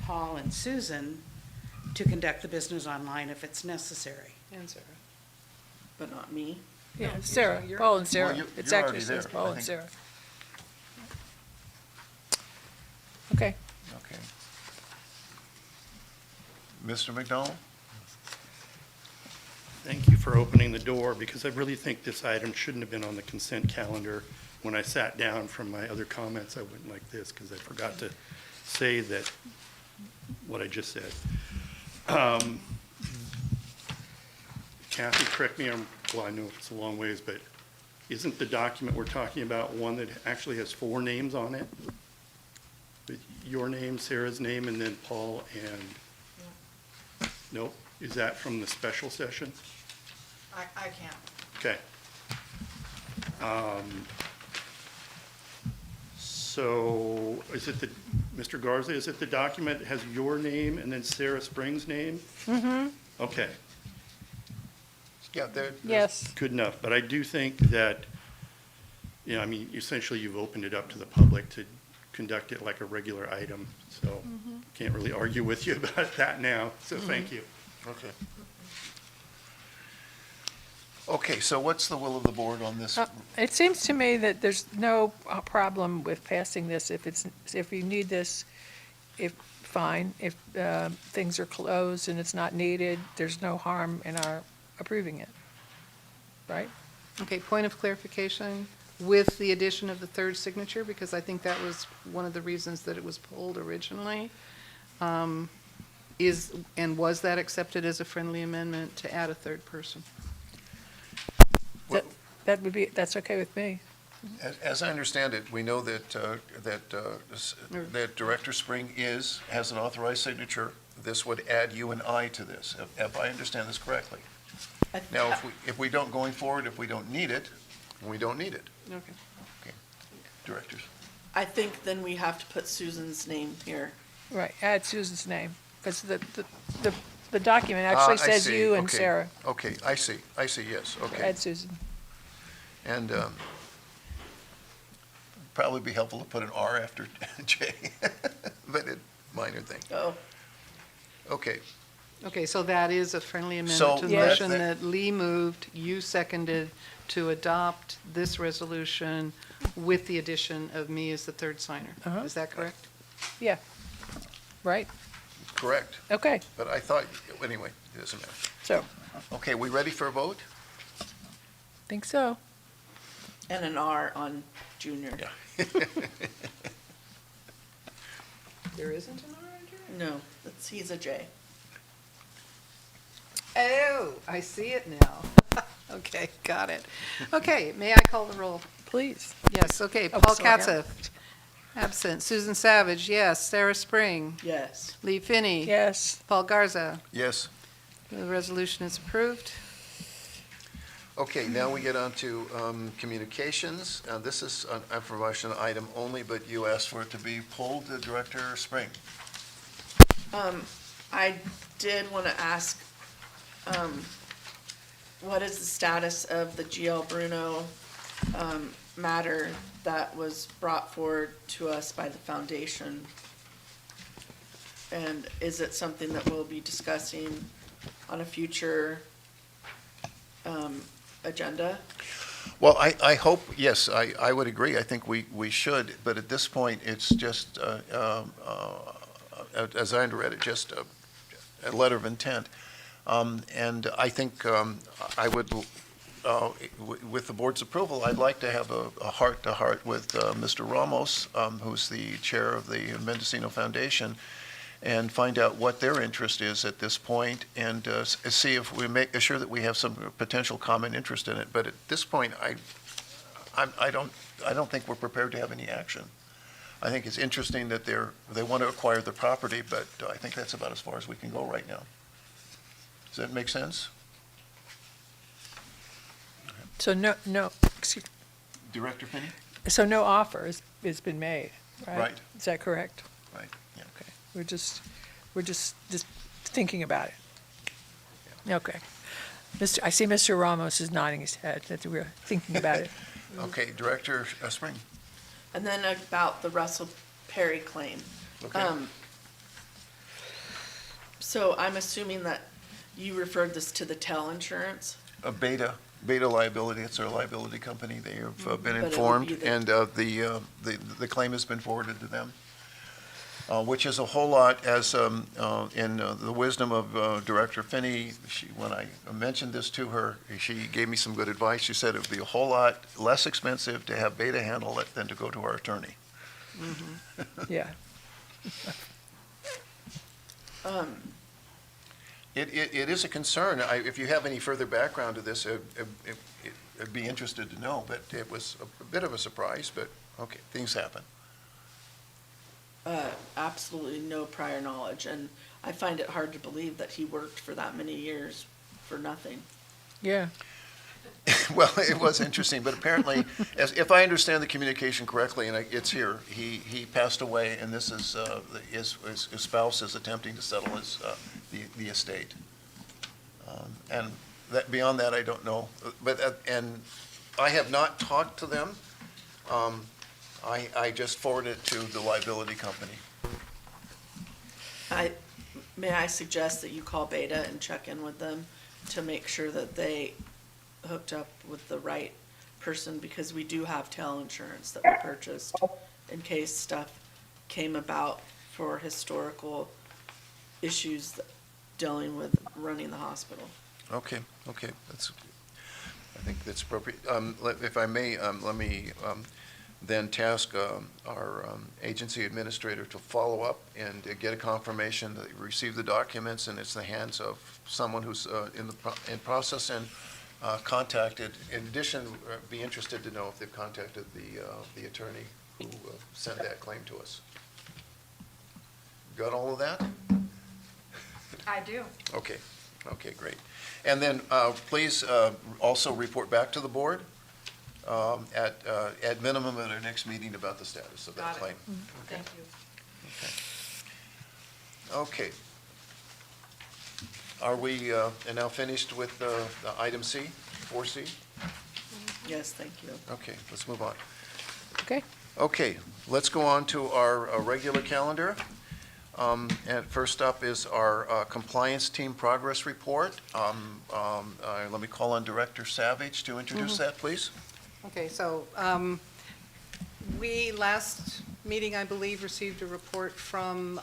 F: Paul and Susan to conduct the business online if it's necessary.
B: And Sarah.
J: But not me.
I: Yeah, Sarah, Paul and Sarah.
D: Well,
I: It
D: you're
I: actually
D: already
I: says
D: there,
I: Paul
D: I
I: and
D: think.
I: Sarah. Okay.
D: Okay. Mr. McDonald?
A: Thank you for opening the door, because I really think this item shouldn't have been on the consent calendar. When I sat down from my other comments, I went like this, because I forgot to say that, what I just said. Kathy, correct me, well, I know it's a long ways, but isn't the document we're talking about one that actually has 4 names on it? With your name, Sarah's name, and then Paul and, nope, is that from the special session?
C: I can't.
A: Okay. So is it Mr. Garza, is it the document that has your name and then Sarah Spring's name? Mm-hmm. Okay,
D: Yeah,
I: Yes.
A: good enough. But I do think that, I mean, essentially you've opened it up to the public to conduct it like a regular item. So can't really argue with you about that now. So thank you.
D: Okay. Okay, so what's the will of the board on this?
I: It seems to me that there's no problem with passing this if you need this, fine. If things are closed and it's not needed, there's no harm in our approving it, right?
B: Okay, point of clarification, with the addition of the third signature, because I think that was one of the reasons that it was pulled originally. Was that accepted as a friendly amendment to add a third person?
I: That's okay with me.
D: As I understand it, we know that Director Spring has an authorized signature. This would add you and I to this, if I understand this correctly. Now, if we don't, going forward, if we don't need it, we don't need it.
B: Okay.
D: Okay, directors.
J: I think then we have to put Susan's name here.
I: Right, add Susan's name, because the document actually
D: I
I: says
D: see.
I: you and
D: Okay.
I: Sarah.
D: Okay, I see, yes, okay.
I: Add Susan.
D: And probably be helpful to put an R after J, but minor thing.
J: Oh,
D: Okay,
B: Okay, so that is a friendly
D: So
B: amendment to the
I: Yes.
B: motion that Lee moved, you seconded to adopt this resolution with the addition of me as the third signer.
I: Uh-huh.
B: Is that correct?
I: Yeah, right,
D: correct.
I: okay,
D: But I thought, anyway, it doesn't matter.
I: so,
D: Okay, we ready for a vote?
I: think so.
J: and an R on Junior.
D: Yeah.
B: There isn't an R?
J: No, he's a J.
B: Oh, I see it now. Okay, got it. Okay, may I call the roll?
I: Please.
B: Yes, okay.
I: Oh,
B: Paul
I: sorry.
B: Katzif, absent. Susan Savage, yes. Sarah Spring,
J: Yes.
B: Lee Finney.
I: Yes,
B: Paul Garza.
D: Yes.
B: The resolution is approved.
D: Okay, now we get on to communications. This is an information item only, but you asked for it to be pulled, Director Spring.
J: I did want to ask, what is the status of the GL Bruno matter that was brought forward to us by the foundation? And is it something that we'll be discussing on a future agenda?
D: Well, I hope, yes, I would agree. I think we should, but at this point, it's just, as I read it, just a letter of intent. And I think I would, with the board's approval, I'd like to have a heart-to-heart with Mr. Ramos, who's the chair of the Mendocino Foundation, and find out what their interest is at this point, and see if we make sure that we have some potential common interest in it. But at this point, I don't think we're prepared to have any action. I think it's interesting that they want to acquire the property, but I think that's about as far as we can go right now. Does that make sense?
I: so no, excuse,
D: Director Finney?
I: so no offer has been made, right?
D: Right.
I: Is that correct?
D: Right, yeah.
I: Okay, we're just thinking about it. Okay. I see Mr. Ramos is nodding his head, that we're thinking about it.
D: Okay, Director Spring.
J: And then about the Russell Perry claim.
D: Okay.
J: So I'm assuming that you referred this to the TEL insurance?
D: Beta Liability, it's our liability company. They have been
J: But it would
D: informed,
J: be the-
D: and the claim has been forwarded to them, which is a whole lot, as in the wisdom of Director Finney, when I mentioned this to her, she gave me some good advice. She said it would be a whole lot less expensive to have Beta handle it than to go to our attorney.
I: Yeah,
D: It is a concern. If you have any further background to this, I'd be interested to know, but it was a bit of a surprise, but okay, things happen.
J: Absolutely no prior knowledge, and I find it hard to believe that he worked for that many years for nothing.
I: yeah,
D: Well, it was interesting, but apparently, if I understand the communication correctly, and it's here, he passed away, and this is, his spouse is attempting to settle the estate. And that, beyond that, I don't know, but, and I have not talked to them. I just forwarded it to the liability company.
J: May I suggest that you call Beta and check in with them to make sure that they hooked up with the right person, because we do have tail insurance that we purchased in case stuff came about for historical issues dealing with running the hospital.
D: Okay, that's, I think that's appropriate. If I may, let me then task our agency administrator to follow up and get a confirmation that you received the documents and it's in the hands of someone who's in process and contacted. In addition, be interested to know if they've contacted the attorney who sent that claim to us. Got all of that?
C: I do.
D: Okay, great. And then please also report back to the board at minimum at our next meeting about the status of that
C: Got it.
D: claim.
C: Thank you.
D: Okay. Are we now finished with the item C, 4C?
J: Yes, thank you.
D: Okay, let's move on.
I: Okay.
D: Okay, let's go on to our regular calendar. And first up is our compliance team progress report. Let me call on Director Savage to introduce that, please.
B: Okay, so we, last meeting, I believe, received a report from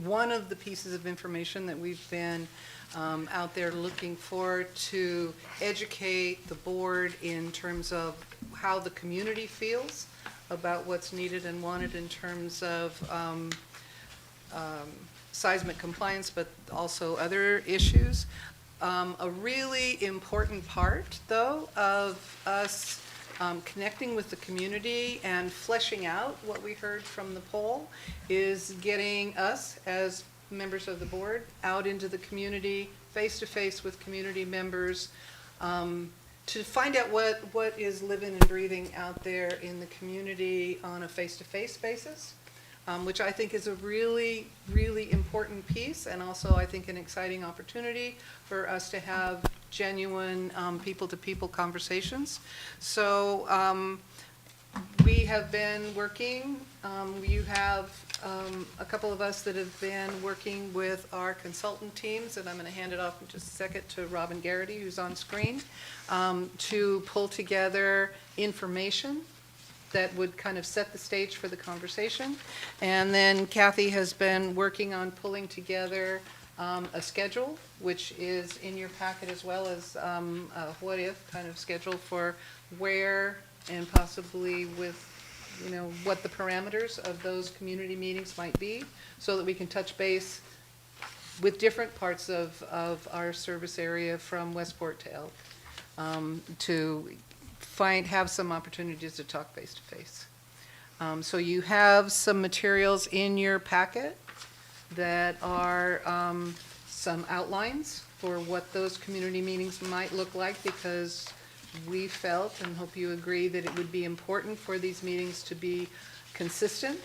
B: one of the pieces of information that we've been out there looking for to educate the board in terms of how the community feels about what's needed and wanted in terms of seismic compliance, but also other issues. A really important part, though, of us connecting with the community and fleshing out what we heard from the poll is getting us, as members of the board, out into the community, face-to-face with community members, to find out what is living and breathing out there in the community on a face-to-face basis. Which I think is a really, really important piece, and also I think an exciting opportunity for us to have genuine people-to-people conversations. So we have been working, you have a couple of us that have been working with our consultant teams, and I'm going to hand it off in just a second to Robin Garrity, who's on screen, to pull together information that would kind of set the stage for the conversation. And then Kathy has been working on pulling together a schedule, which is in your packet, as well as a what-if kind of schedule for where and possibly with, what the parameters of those community meetings might be, so that we can touch base with different parts of our service area from Westport to Elk, to have some opportunities to talk face-to-face. So you have some materials in your packet that are some outlines for what those community meetings might look like, because we felt, and hope you agree, that it would be important for these meetings to be consistent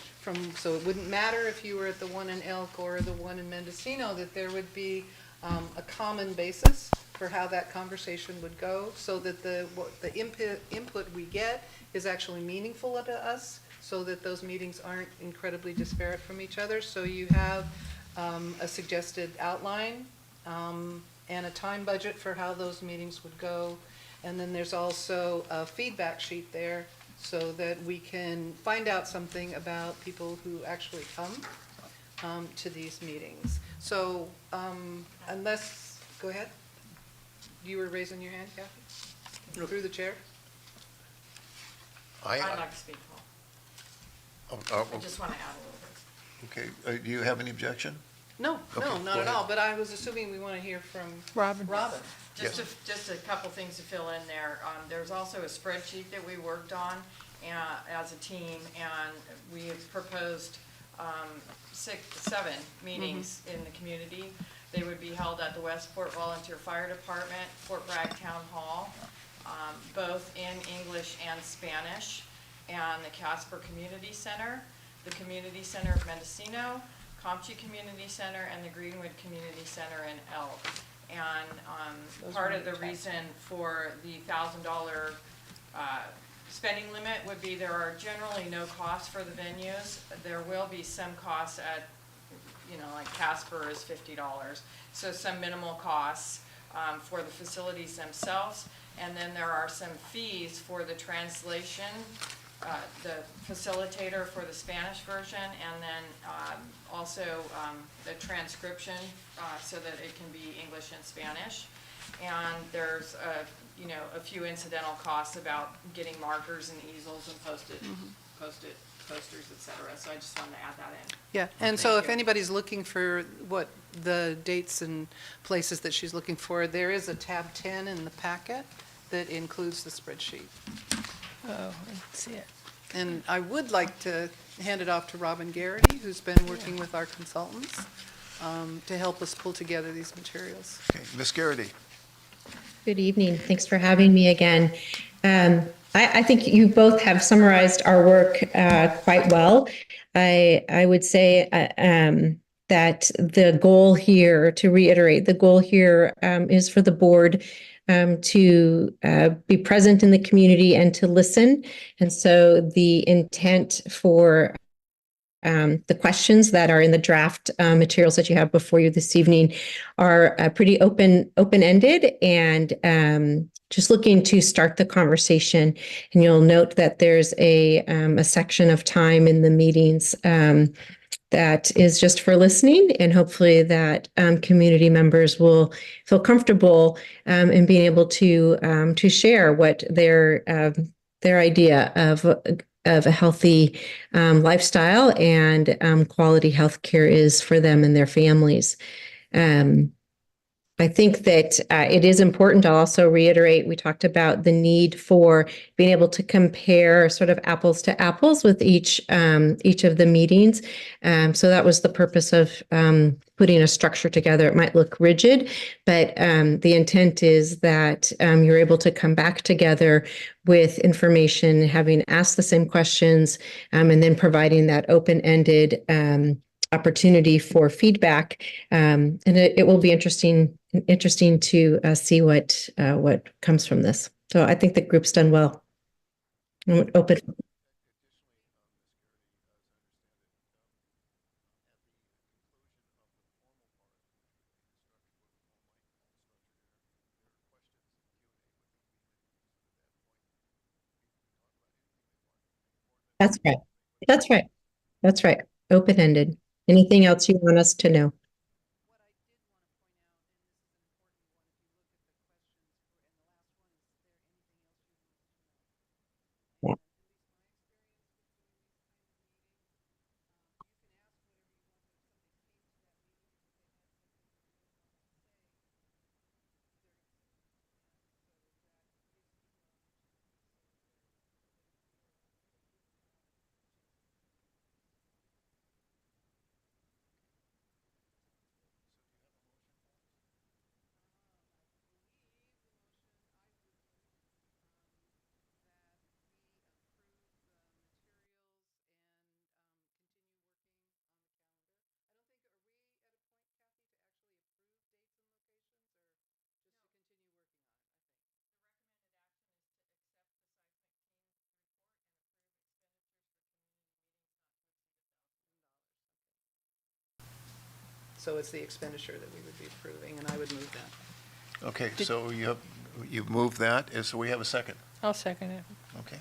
B: so it wouldn't matter if you were at the one in Elk or the one in Mendocino, that there would be a common basis for how that conversation would go, so that the input we get is actually meaningful to us, so that those meetings aren't incredibly disparate from each other. So you have a suggested outline and a time budget for how those meetings would go. And then there's also a feedback sheet there so that we can find out something about people who actually come to these meetings. So go ahead. You were raising your hand, Kathy? Through the chair?
C: I'd like to speak, Paul. I just want to add a little bit.
D: Okay, do you have any objection?
B: No,
D: Okay,
B: not
D: go
B: at
D: ahead.
B: all, but I was assuming we want to hear from
I: Robin.
B: Robin.
C: Just a couple things to fill in there. There's also a spreadsheet that we worked on as a team, and we have proposed 7 meetings in the community. They would be held at the Westport Volunteer Fire Department, Fort Bragg Town Hall, both in English and Spanish, and the Casper Community Center, the Community Center of Mendocino, Comchi Community Center, and the Greenwood Community Center in Elk. And part of the reason for the $1,000 spending limit would be there are generally no costs for the venues. There will be some costs at, like Casper is $50. So some minimal costs for the facilities themselves. And then there are some fees for the translation, the facilitator for the Spanish version, and then also the transcription so that it can be English and Spanish. And there's a few incidental costs about getting markers and easels and posters, et cetera. So I just wanted to add that in.
B: Yeah, and so
C: Thank
B: if
C: you.
B: anybody's looking for what the dates and places that she's looking for, there is a tab 10 in the packet that includes the spreadsheet.
I: Oh, I didn't see it.
B: And I would like to hand it off to Robin Garrity, who's been working with our consultants to help us pull together these materials.
D: Okay, Ms. Garrity.
K: Good evening. Thanks for having me again. I think you both have summarized our work quite well. I would say that the goal here, to reiterate, the goal here is for the board to be present in the community and to listen. And so the intent for the questions that are in the draft materials that you have before you this evening are pretty open-ended and just looking to start the conversation. And you'll note that there's a section of time in the meetings that is just for listening, and hopefully that community members will feel comfortable in being able to share what their idea of a healthy lifestyle and quality health care is for them and their families. I think that it is important to also reiterate, we talked about the need for being able to compare sort of apples to apples with each of the meetings. So that was the purpose of putting a structure together. It might look rigid, but the intent is that you're able to come back together with information, having asked the same questions, and then providing that open-ended opportunity for feedback. And it will be interesting to see what comes from this. So I think the group's done well. I'm open. That's right. That's right. That's right. Open-ended. Anything else you want us to know? Yeah.
B: So it's the expenditure that we would be approving, and I would move that.
D: Okay, so you've moved that, so we have a second.
I: I'll second it.
D: Okay.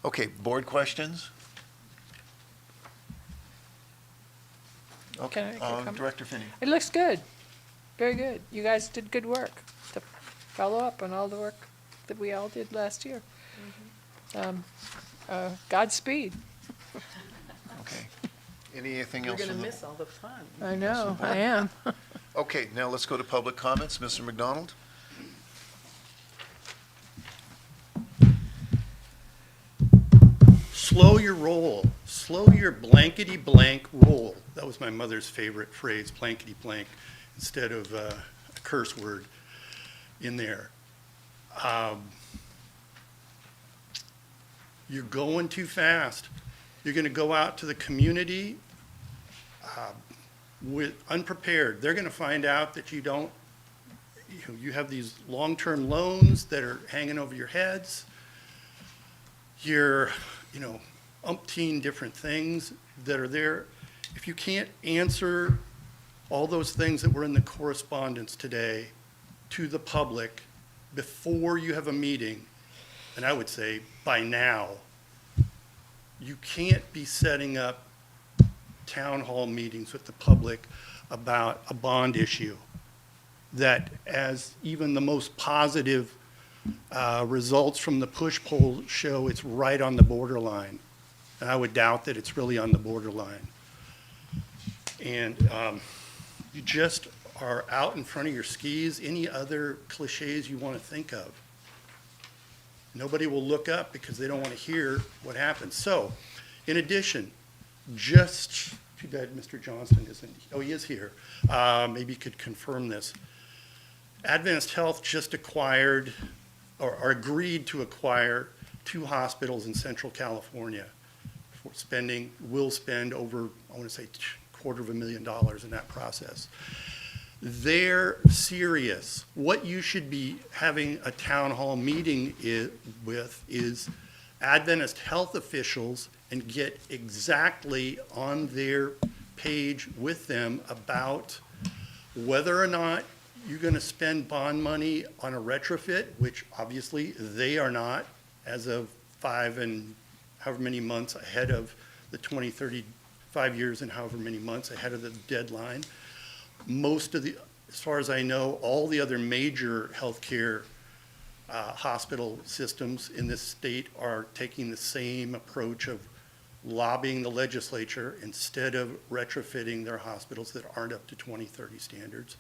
D: Okay, board questions? Okay,
I: Can I comment?
D: Director Finney.
I: It looks good. Very good. You guys did good work to follow up on all the work that we all did last year. Godspeed.
D: Okay. Anything
B: We're
D: else?
B: going to
D: from the-
B: miss all the fun.
I: I know, I am.
D: Okay, now let's go to public comments. Mr. McDonald?
A: Slow your roll. Slow your blankety blank roll. That was my mother's favorite phrase, blankety blank, instead of a curse word in there. You're going too fast. You're going to go out to the community with unprepared. They're going to find out that you don't, you have these long-term loans that are hanging over your heads. You're, umpteen different things that are there. If you can't answer all those things that were in the correspondence today to the public, before you have a meeting, and I would say by now, you can't be setting up town hall meetings with the public about a bond issue that, as even the most positive results from the push poll show, it's right on the borderline. And I would doubt that it's really on the borderline. And you just are out in front of your skis. Any other cliches you want to think of? Nobody will look up because they don't want to hear what happens. So, in addition, just too bad Mr. Johnston isn't, oh, he is here. Maybe you could confirm this. Adventist Health just acquired, or agreed to acquire, 2 hospitals in Central California. Will spend over, I want to say, $250,000 in that process. They're serious. What you should be having a town hall meeting with is Adventist Health officials and get exactly on their page with them about whether or not you're going to spend bond money on a retrofit, which obviously they are not, as of 5 and however many months ahead of the 2035 years and however many months ahead of the deadline. Most of the, as far as I know, all the other major healthcare hospital systems in this state are taking the same approach of lobbying the legislature instead of retrofitting their hospitals that aren't up to 2030 standards.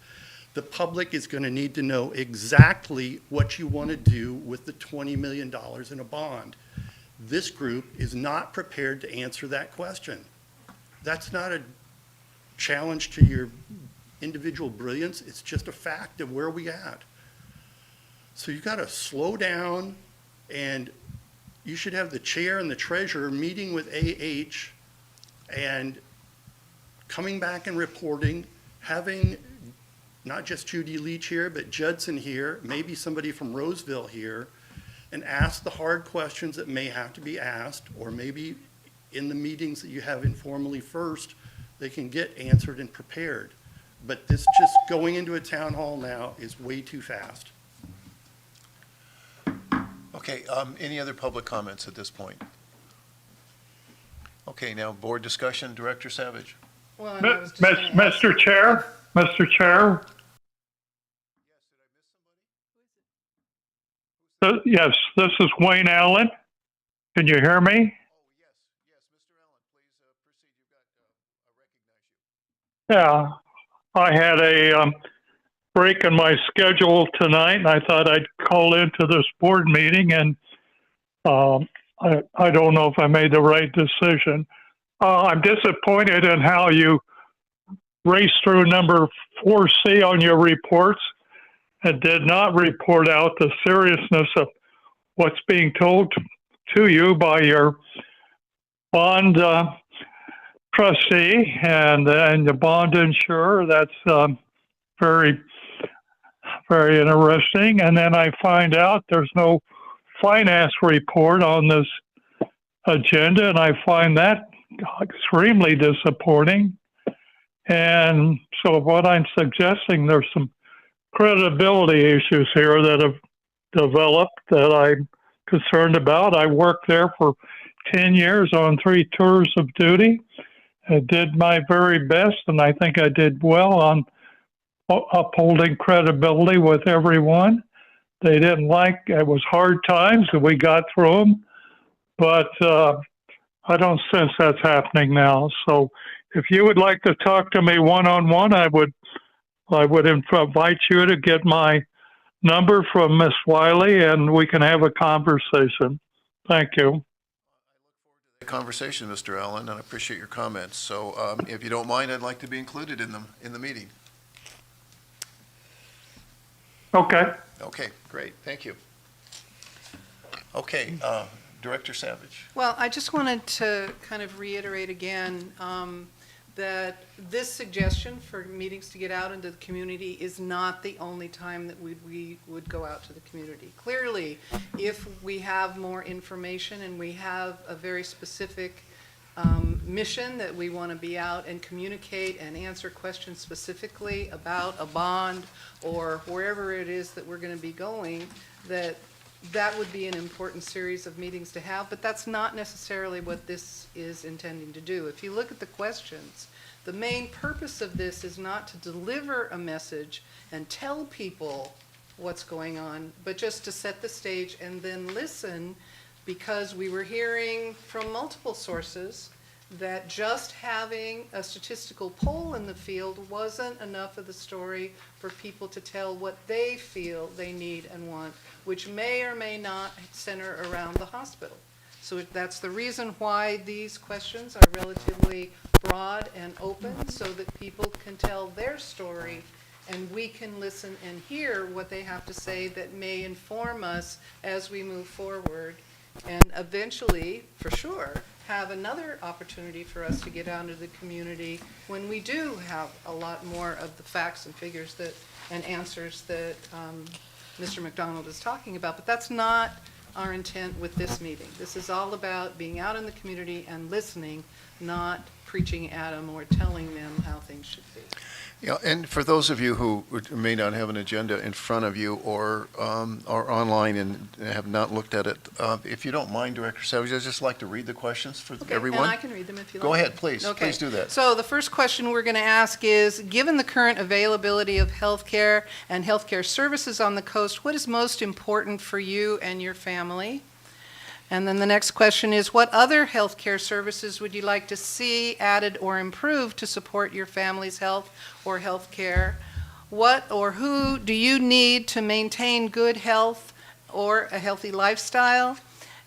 A: The public is going to need to know exactly what you want to do with the $20 million in a bond. This group is not prepared to answer that question. That's not a challenge to your individual brilliance. It's just a fact of where we at. So you've got to slow down, and you should have the chair and the treasurer meeting with AH and coming back and reporting, having not just Judy Leach here, but Judson here, maybe somebody from Roseville here, and ask the hard questions that may have to be asked, or maybe in the meetings that you have informally first, they can get answered and prepared. But this just going into a town hall now is way too fast.
D: Okay, any other public comments at this point? Okay, now board discussion, Director Savage.
B: Well, and I was just gonna ask-
L: Mr. Chair, Mr. Chair. Yes, this is Wayne Allen. Can you hear me?
D: Oh, yes, Mr. Allen, please proceed. You've got, I recognize you.
L: Yeah, I had a break in my schedule tonight, and I thought I'd call into this board meeting, and I don't know if I made the right decision. I'm disappointed in how you raced through number 4C on your reports and did not report out the seriousness of what's being told to you by your bond trustee and the bond insurer. That's very, very interesting. And then I find out there's no finance report on this agenda, and I find that extremely disappointing. And so what I'm suggesting, there's some credibility issues here that have developed that I'm concerned about. I worked there for 10 years on 3 tours of duty. I did my very best, and I think I did well on upholding credibility with everyone. They didn't like, it was hard times, and we got through them, but I don't sense that's happening now. So if you would like to talk to me one-on-one, I would invite you to get my number from Miss Wiley, and we can have a conversation. Thank you.
D: The conversation, Mr. Allen, and I appreciate your comments. So if you don't mind, I'd like to be included in the meeting.
L: Okay.
D: Okay, great, thank you. Okay, Director Savage.
B: Well, I just wanted to kind of reiterate again that this suggestion for meetings to get out into the community is not the only time that we would go out to the community. Clearly, if we have more information and we have a very specific mission that we want to be out and communicate and answer questions specifically about a bond or wherever it is that we're going to be going, that would be an important series of meetings to have, but that's not necessarily what this is intending to do. If you look at the questions, the main purpose of this is not to deliver a message and tell people what's going on, but just to set the stage and then listen, because we were hearing from multiple sources that just having a statistical poll in the field wasn't enough of the story for people to tell what they feel they need and want, which may or may not center around the hospital. So that's the reason why these questions are relatively broad and open, so that people can tell their story and we can listen and hear what they have to say that may inform us as we move forward, and eventually, for sure, have another opportunity for us to get out into the community when we do have a lot more of the facts and figures that, and answers that Mr. McDonald is talking about. But that's not our intent with this meeting. This is all about being out in the community and listening, not preaching at them or telling them how things should be.
D: Yeah, and for those of you who may not have an agenda in front of you or are online and have not looked at it, if you don't mind, Director Savage, I'd just like to read the questions for everyone.
B: And I can read them if you like.
D: Go ahead, please.
B: Okay.
D: Please do that.
B: So the first question we're going to ask is, given the current availability of healthcare and healthcare services on the coast, what is most important for you and your family? And then the next question is, what other healthcare services would you like to see added or improved to support your family's health or healthcare? What or who do you need to maintain good health or a healthy lifestyle?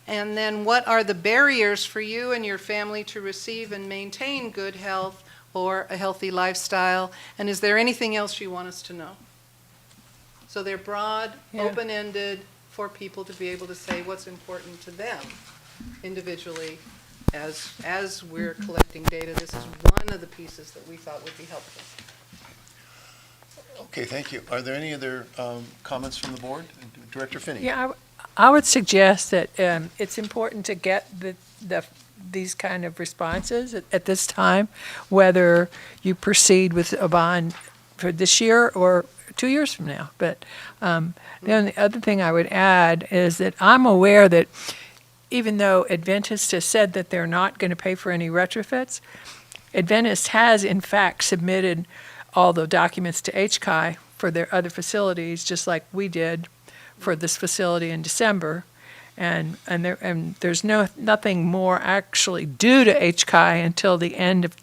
B: And then what are the barriers for you and your family to receive and maintain good health or a healthy lifestyle? And is there anything else you want us to know? So they're broad, open-ended, for people to be able to say what's important to them individually as we're collecting data. This is one of the pieces that we thought would be helpful.
D: Okay, thank you. Are there any other comments from the board? Director Finney?
I: Yeah, I would suggest that it's important to get these kind of responses at this time, whether you proceed with a bond for this year or 2 years from now. But then the other thing I would add is that I'm aware that even though Adventist has said that they're not going to pay for any retrofits, Adventist has in fact submitted all the documents to HCI for their other facilities, just like we did for this facility in December. And there's nothing more actually due to HCI until the end of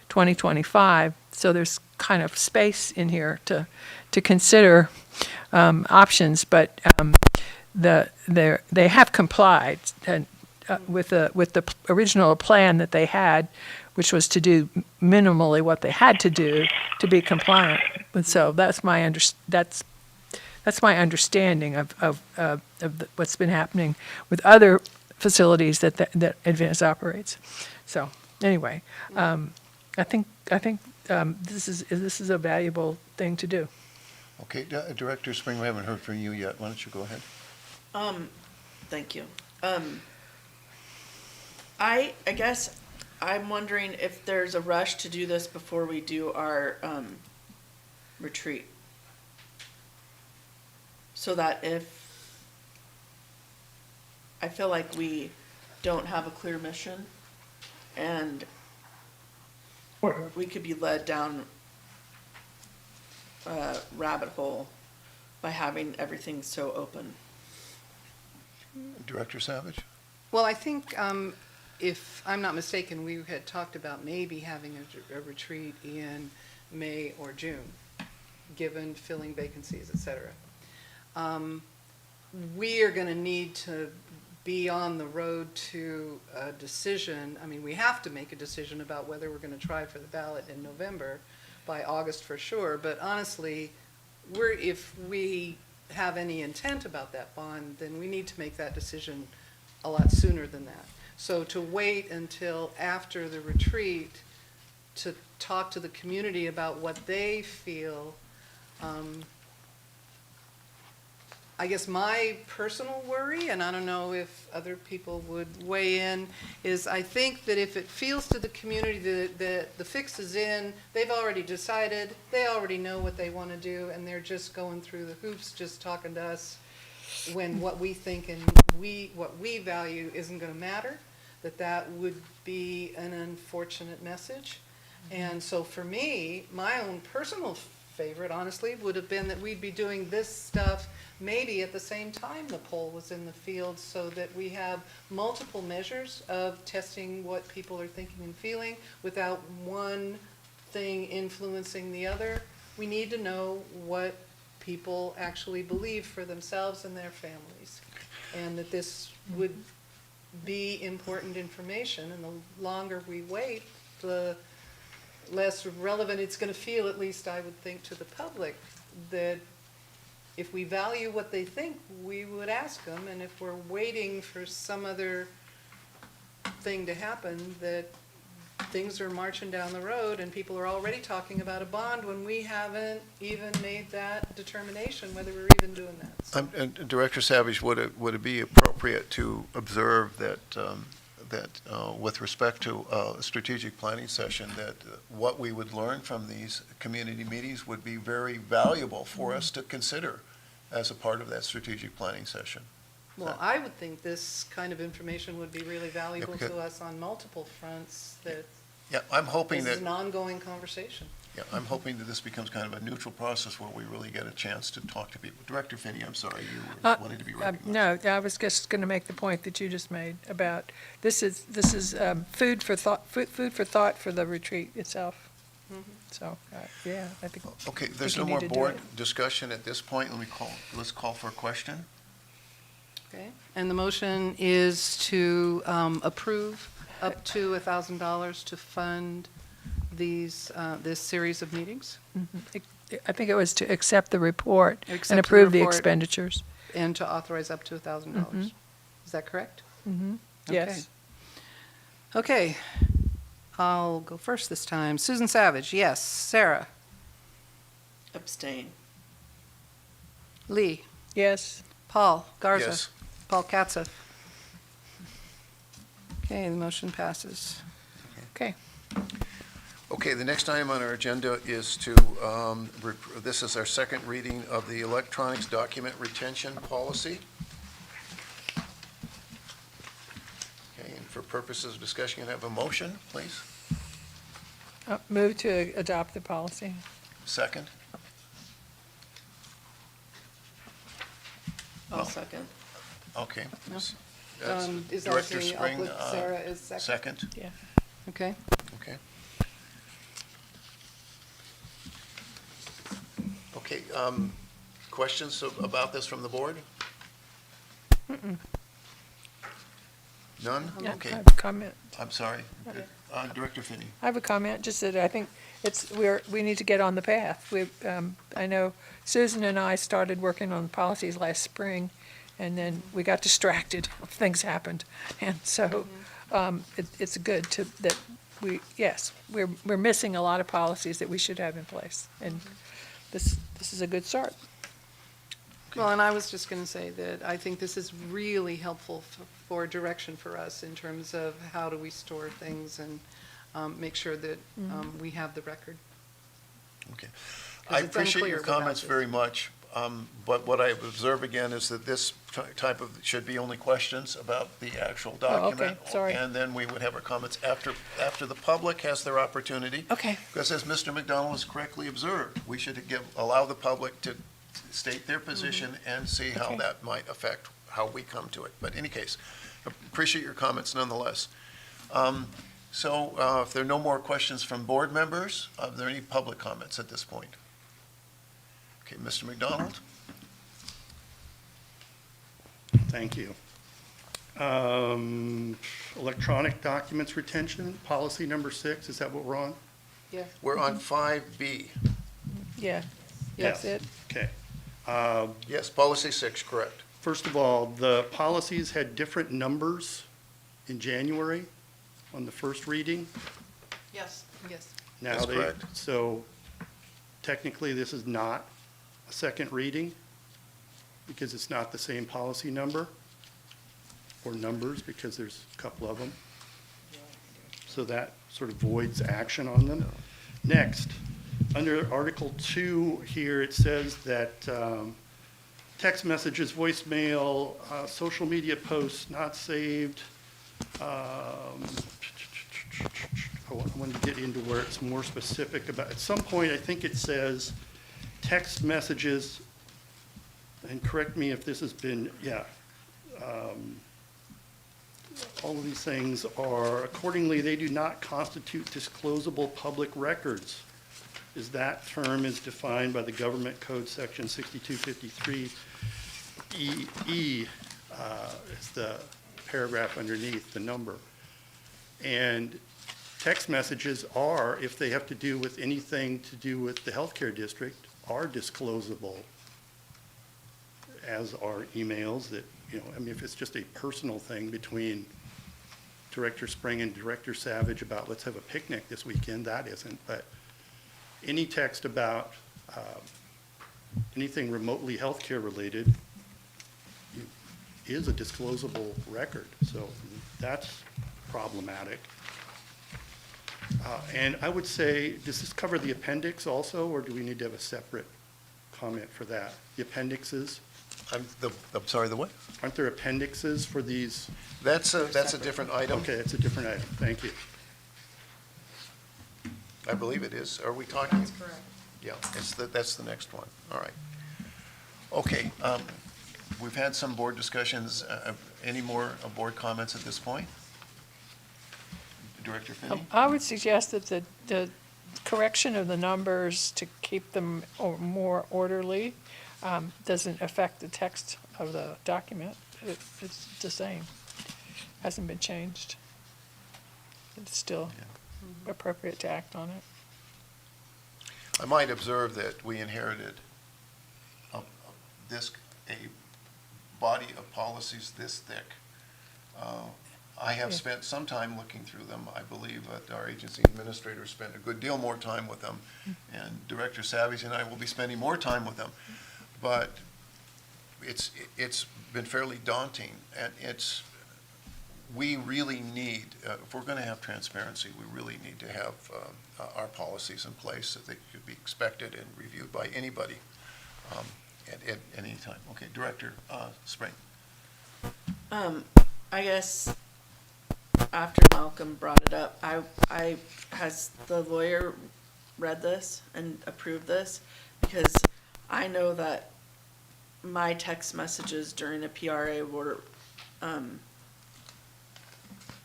I: 2025. So there's kind of space in here to consider options, but they have complied with the original plan that they had, which was to do minimally what they had to do to be compliant. And so that's my understanding of what's been happening with other facilities that Advance operates. So anyway, I think this is a valuable thing to do.
D: Okay, Director Spring, we haven't heard from you yet. Why don't you go ahead?
J: Thank you. I guess I'm wondering if there's a rush to do this before we do our retreat. So that if I feel like we don't have a clear mission and we could be led down a rabbit hole by having everything so open.
D: Director Savage?
B: Well, I think if I'm not mistaken, we had talked about maybe having a retreat in May or June, given filling vacancies, et cetera. We are going to need to be on the road to a decision. I mean, we have to make a decision about whether we're going to try for the ballot in November, by August for sure. But honestly, if we have any intent about that bond, then we need to make that decision a lot sooner than that. So to wait until after the retreat to talk to the community about what they feel, I guess my personal worry, and I don't know if other people would weigh in, is I think that if it feels to the community that the fix is in, they've already decided, they already know what they want to do, and they're just going through the hoops, just talking to us, when what we think and what we value isn't going to matter, that would be an unfortunate message. And so for me, my own personal favorite, honestly, would have been that we'd be doing this stuff maybe at the same time the poll was in the field, so that we have multiple measures of testing what people are thinking and feeling without one thing influencing the other. We need to know what people actually believe for themselves and their families, and that this would be important information, and the longer we wait, the less relevant it's going to feel, at least I would think, to the public, that if we value what they think, we would ask them, and if we're waiting for some other thing to happen, that things are marching down the road and people are already talking about a bond when we haven't even made that determination whether we're even doing that. So,
D: And Director Savage, would it be appropriate to observe that, with respect to a strategic planning session, that what we would learn from these community meetings would be very valuable for us to consider as a part of that strategic planning session?
B: well, I would think this kind of information would be really valuable
D: Yeah,
B: to us on multiple fronts, that
D: Yeah, I'm hoping
B: this is
D: that,
B: an ongoing conversation.
D: yeah, I'm hoping that this becomes kind of a neutral process where we really get a chance to talk to people. Director Finney, I'm sorry, you wanted to be recognized.
I: No, I was just going to make the point that you just made about, this is food for thought for the retreat itself. So, yeah, I think.
D: Okay, there's
I: you
D: no
I: need
D: more
I: to do
D: board
I: it.
D: discussion at this point. Let's call for a question.
B: Okay, and the motion is to approve up to $1,000 to fund this series of meetings,
I: I think it was to accept the report
B: Accept
I: and
B: the
I: approve the
B: report.
I: expenditures.
B: and to authorize up to $1,000. Is that correct?
I: Yes.
B: Okay, I'll go first this time. Susan Savage, yes. Sarah?
J: Abstain.
B: Lee?
I: Yes.
B: Paul Garza?
D: Yes.
B: Paul Katza? Okay, the motion passes.
I: Okay.
D: Okay, the next item on our agenda is this is our second reading of the electronics document retention policy. Okay, and for purposes of discussion, can I have a motion, please?
I: Move to adopt the policy.
D: Second?
J: I'll second.
D: Okay.
B: No.
D: That's
B: Is that
D: Director
B: okay? I'll
D: Spring,
B: put Sarah as second.
D: second?
I: Yeah.
B: Okay.
D: Okay. Okay, questions about this from the board? None?
I: Yeah, I
D: Okay,
I: have a comment.
D: I'm sorry. Director Finney.
I: I have a comment, just that I think we need to get on the path. I know Susan and I started working on policies last spring, and then we got distracted, things happened. And so, it's good that we're missing a lot of policies that we should have in place. And this is a good start.
B: Well, and I was just going to say that I think this is really helpful for direction for us in terms of how do we store things and make sure that we have the record.
D: Okay.
B: 'Cause
D: I
B: it's
D: appreciate
B: unclear
D: your
B: without
D: comments
B: this.
D: very much, but what I observe again is that this type of, should be only questions about the actual document.
I: Sorry.
D: And then we would have our comments after the public has their opportunity.
I: Okay.
D: Because as Mr. McDonald has correctly observed, we should allow the public to state their position and see how
I: Okay.
D: that might affect how we come to it. But in any case, appreciate your comments nonetheless. So if there are no more questions from board members, are there any public comments at this point? Okay, Mr. McDonald?
A: Thank you. Electronic documents retention, policy number 6, is that what we're on?
B: Yeah.
D: We're on 5B.
I: Yeah.
B: Yes.
I: That's it.
A: Okay.
D: Yes, policy 6, correct.
A: First of all, the policies had different numbers in January on the first reading.
B: Yes. Yes.
A: Now
D: That's correct.
A: So technically, this is not a second reading. because it's not the same policy number, or numbers, because there's a couple of them. So that sort of voids action on them. Next, under Article 2 here, it says that text messages, voicemail, social media posts not saved. I want to get into where it's more specific about, at some point, I think it says text messages, and correct me if this has been, all of these things are, accordingly, they do not constitute disclosable public records, as that term is defined by the Government Code Section 6253 E, is the paragraph underneath the number. And text messages are, if they have to do with anything to do with the healthcare district, are disclosable, as are emails that, I mean, if it's just a personal thing between Director Spring and Director Savage about let's have a picnic this weekend, that isn't. But any text about anything remotely healthcare related is a disclosable record. So that's problematic. And I would say, does this cover the appendix also, or do we need to have a separate comment for that? The appendixes?
D: I'm sorry, the what?
A: Aren't there appendixes for these?
D: That's a different item.
A: Okay, it's a different item. Thank you.
D: I believe it is. Are we talking?
C: That's correct.
D: Yeah, that's the next one. All right. Okay, we've had some board discussions. Any more board comments at this point? Director Finney?
I: I would suggest that the correction of the numbers to keep them more orderly doesn't affect the text of the document. It's the same. Hasn't been changed. It's still appropriate to act on it.
D: I might observe that we inherited a body of policies this thick. I have spent some time looking through them. I believe that our agency administrator spent a good deal more time with them, and Director Savage and I will be spending more time with them. But it's been fairly daunting, and we really need, if we're going to have transparency, we really need to have our policies in place so they could be expected and reviewed by anybody at any time. Okay, Director Spring.
J: I guess after Malcolm brought it up, has the lawyer read this and approved this? Because I know that my text messages during a PRA were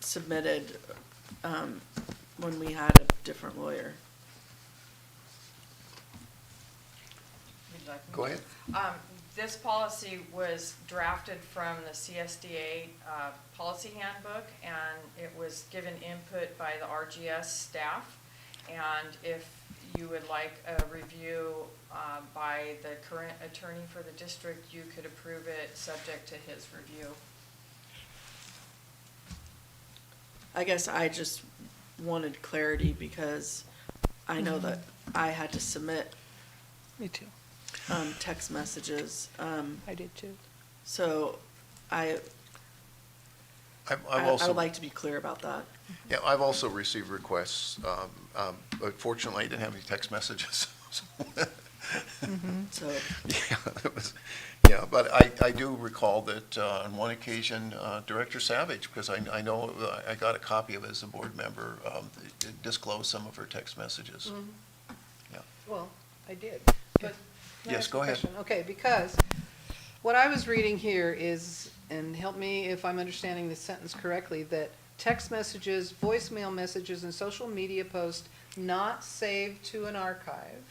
J: submitted when we had a different lawyer.
C: Would you like me to?
D: Go ahead.
C: This policy was drafted from the CSDA policy handbook, and it was given input by the RGS staff. And if you would like a review by the current attorney for the district, you could approve it subject to his review.
J: I guess I just wanted clarity because I know that I had to submit
I: Me too.
J: text messages.
I: I did too.
J: So I
D: also,
J: would like to be clear about that.
D: Yeah, I've also received requests, but fortunately, I didn't have any text messages.
J: So
D: Yeah, but I do recall that on one occasion, Director Savage, because I know I got a copy of it as a board member, disclosed some of her text messages. Yeah.
B: Well, I did, but. Can I
D: Yes,
B: ask
D: go
B: a
D: ahead.
B: question? Okay, because what I was reading here is, and help me if I'm understanding this sentence correctly, that text messages, voicemail messages, and social media posts not saved to an archive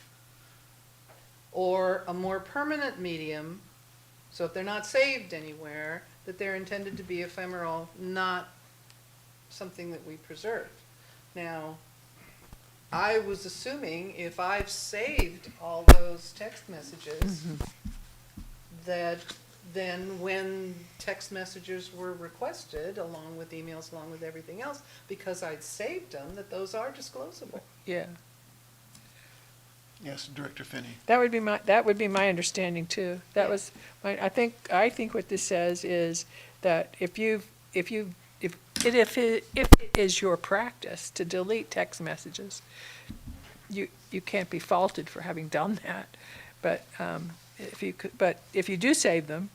B: or a more permanent medium, so if they're not saved anywhere, that they're intended to be ephemeral, not something that we preserve. Now, I was assuming if I've saved all those text messages, that then when text messages were requested, along with emails, along with everything else, because I'd saved them, that those are disclosable.
I: Yeah.
D: Yes, Director Finney.
I: That would be my understanding too. That was, I think what this says is that if it is your practice to delete text messages, you can't be faulted for having done that. But if you do save them,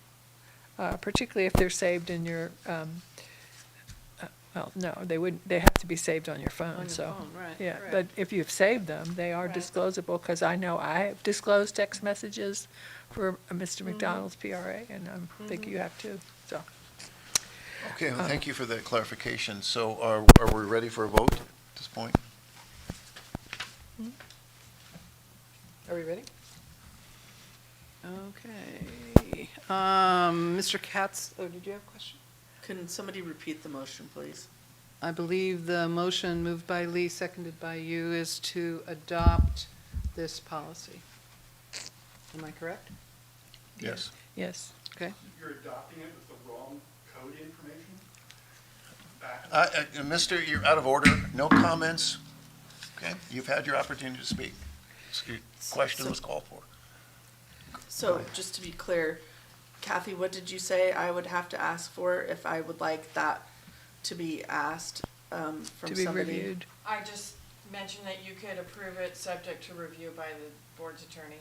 I: particularly if they're saved in your, well, no, they have to be saved on your phone,
B: On your
I: so.
B: phone, right,
I: Yeah,
B: correct.
I: but if you've saved them, they are
B: Right.
I: disclosable, because I know I have disclosed text messages for Mr.
B: Mm-hmm.
I: McDonald's PRA, and I think you have too, so.
D: Okay, well, thank you for that clarification. So are we ready for a vote at this point?
B: Are we ready? Okay. Mr. Katz, oh, did you have a question?
J: Can somebody repeat the motion, please?
B: I believe the motion moved by Lee, seconded by you, is to adopt this policy. Am I correct?
D: Yes.
I: Yes.
B: Okay.
A: You're adopting it with the wrong code information?
D: Mister, you're out of order. No comments. Okay, you've had your opportunity to speak. Your question was called for.
J: So, just to be clear, Kathy, what did you say I would have to ask for if I would like that to be asked from
I: To be
J: somebody?
I: reviewed.
C: I just mentioned that you could approve it subject to review by the board's attorney.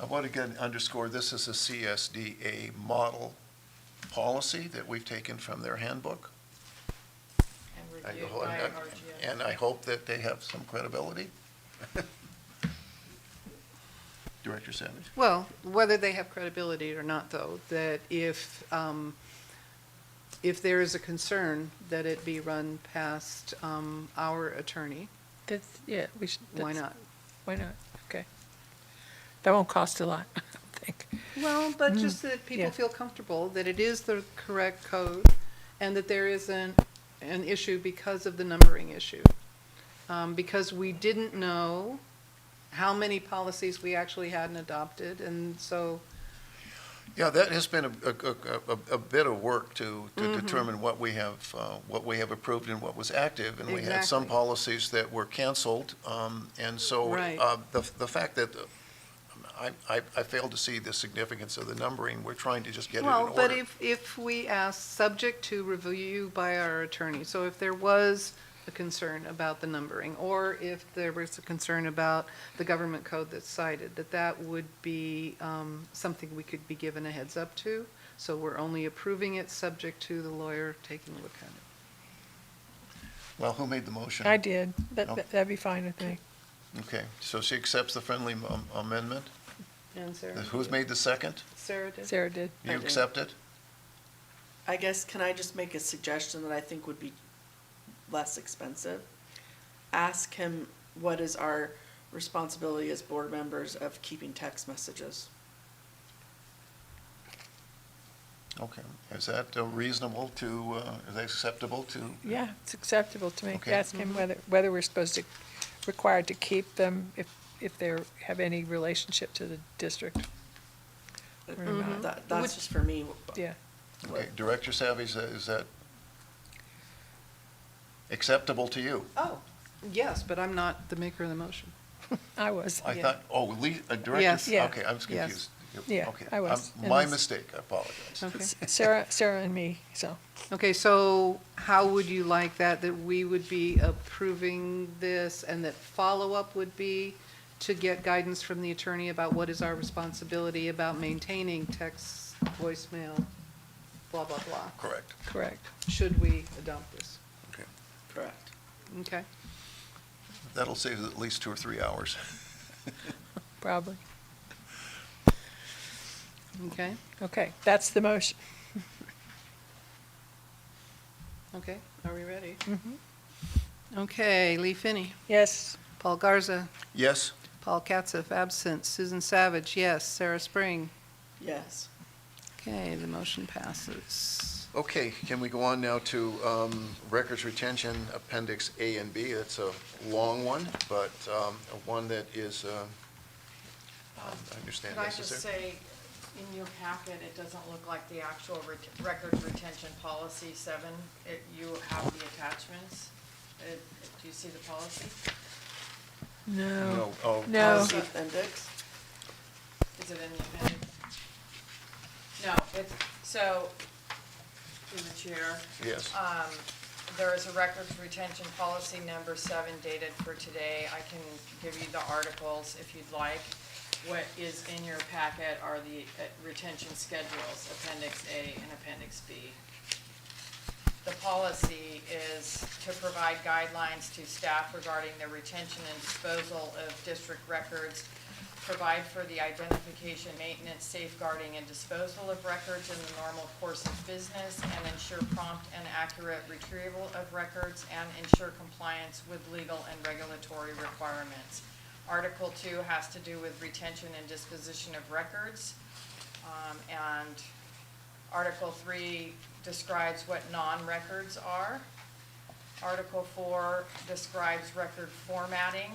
D: I want to again underscore, this is a CSDA model policy that we've taken from their handbook.
C: And
D: I
C: reviewed
D: ho-
C: by
D: and-
C: RGS.
D: And I hope that they have some credibility. Director Savage?
B: Well, whether they have credibility or not, though, that if there is a concern that it be run past our attorney,
I: That's, yeah, we should.
B: why
I: that's-
B: not?
I: Why not? Okay. That won't cost a lot, I don't think.
B: Well, but just that people
I: yeah.
B: feel comfortable that it is the correct code and that there isn't an issue because of the numbering issue. Because we didn't know how many policies we actually hadn't adopted, and so,
D: Yeah, that has been a bit of work to determine what we have approved and what was active. And we had some
B: Exactly.
D: policies that were canceled. And so
B: Right.
D: the fact that I failed to see the significance of the numbering, we're trying to just get it in
B: well,
D: order.
B: but if we ask, subject to review by our attorney, so if there was a concern about the numbering, or if there was a concern about the government code that's cited, that would be something we could be given a heads up to. So we're only approving it subject to the lawyer taking a look at it.
D: Well, who made the motion?
I: I did.
D: Oh.
I: That'd be fine with me.
D: Okay, so she accepts the friendly amendment?
B: And Sarah?
D: Who's made the second?
B: Sarah did?
I: Sarah did.
D: You
J: did.
D: accept it?
J: I guess, can I just make a suggestion that I think would be less expensive? Ask him what is our responsibility as board members of keeping text messages.
D: Okay, is that reasonable to, is that acceptable to?
I: Yeah, it's acceptable to me.
D: Okay.
I: Ask him whether we're supposed to, required to keep them if they have any relationship to the district. Or not.
J: That's just for me.
I: Yeah.
D: Okay, Director Savage, is that acceptable to you?
B: Oh, yes, but I'm not the maker of the motion.
I: I was.
D: I
B: Yeah.
D: thought, Director?
B: Yes.
I: Yeah.
D: Okay, I was
B: Yes.
D: confused.
I: Yeah,
D: Okay,
I: I was. And
D: my
I: this-
D: mistake, I apologize.
B: Okay.
I: Sarah and me, so.
B: Okay, so how would you like that we would be approving this and that follow-up would be to get guidance from the attorney about what is our responsibility about maintaining text, voicemail, blah, blah, blah?
D: Correct.
I: Correct.
B: Should we adopt this?
D: Okay,
J: Correct.
B: Okay.
D: that'll save us at least 2 or 3 hours.
I: Probably.
B: Okay,
I: Okay, that's the motion.
B: okay, are we ready? Okay, Lee Finney,
I: Yes.
B: Paul Garza,
D: Yes?
B: Paul Katzif, absent, Susan Savage, yes, Sarah Spring.
J: Yes.
B: Okay, the motion passes.
D: Okay, can we go on now to records retention, Appendix A and B? It's a long one, but one that is, I understand
C: Could I just
D: necessary.
C: say, in your packet, it doesn't look like the actual records retention policy 7. You have the attachments. Do you see the policy?
I: No.
D: Oh,
I: No.
J: Policy appendix.
C: Is it in the appendix? No, it's, so, through the chair,
D: yes.
C: there is a records retention policy number 7 dated for today. I can give you the articles if you'd like. What is in your packet are the retention schedules, Appendix A and Appendix B. The policy is to provide guidelines to staff regarding the retention and disposal of district records, provide for the identification, maintenance, safeguarding, and disposal of records in the normal course of business, and ensure prompt and accurate retrieval of records, and ensure compliance with legal and regulatory requirements. Article 2 has to do with retention and disposition of records, and Article 3 describes what non-records are. Article 4 describes record formatting,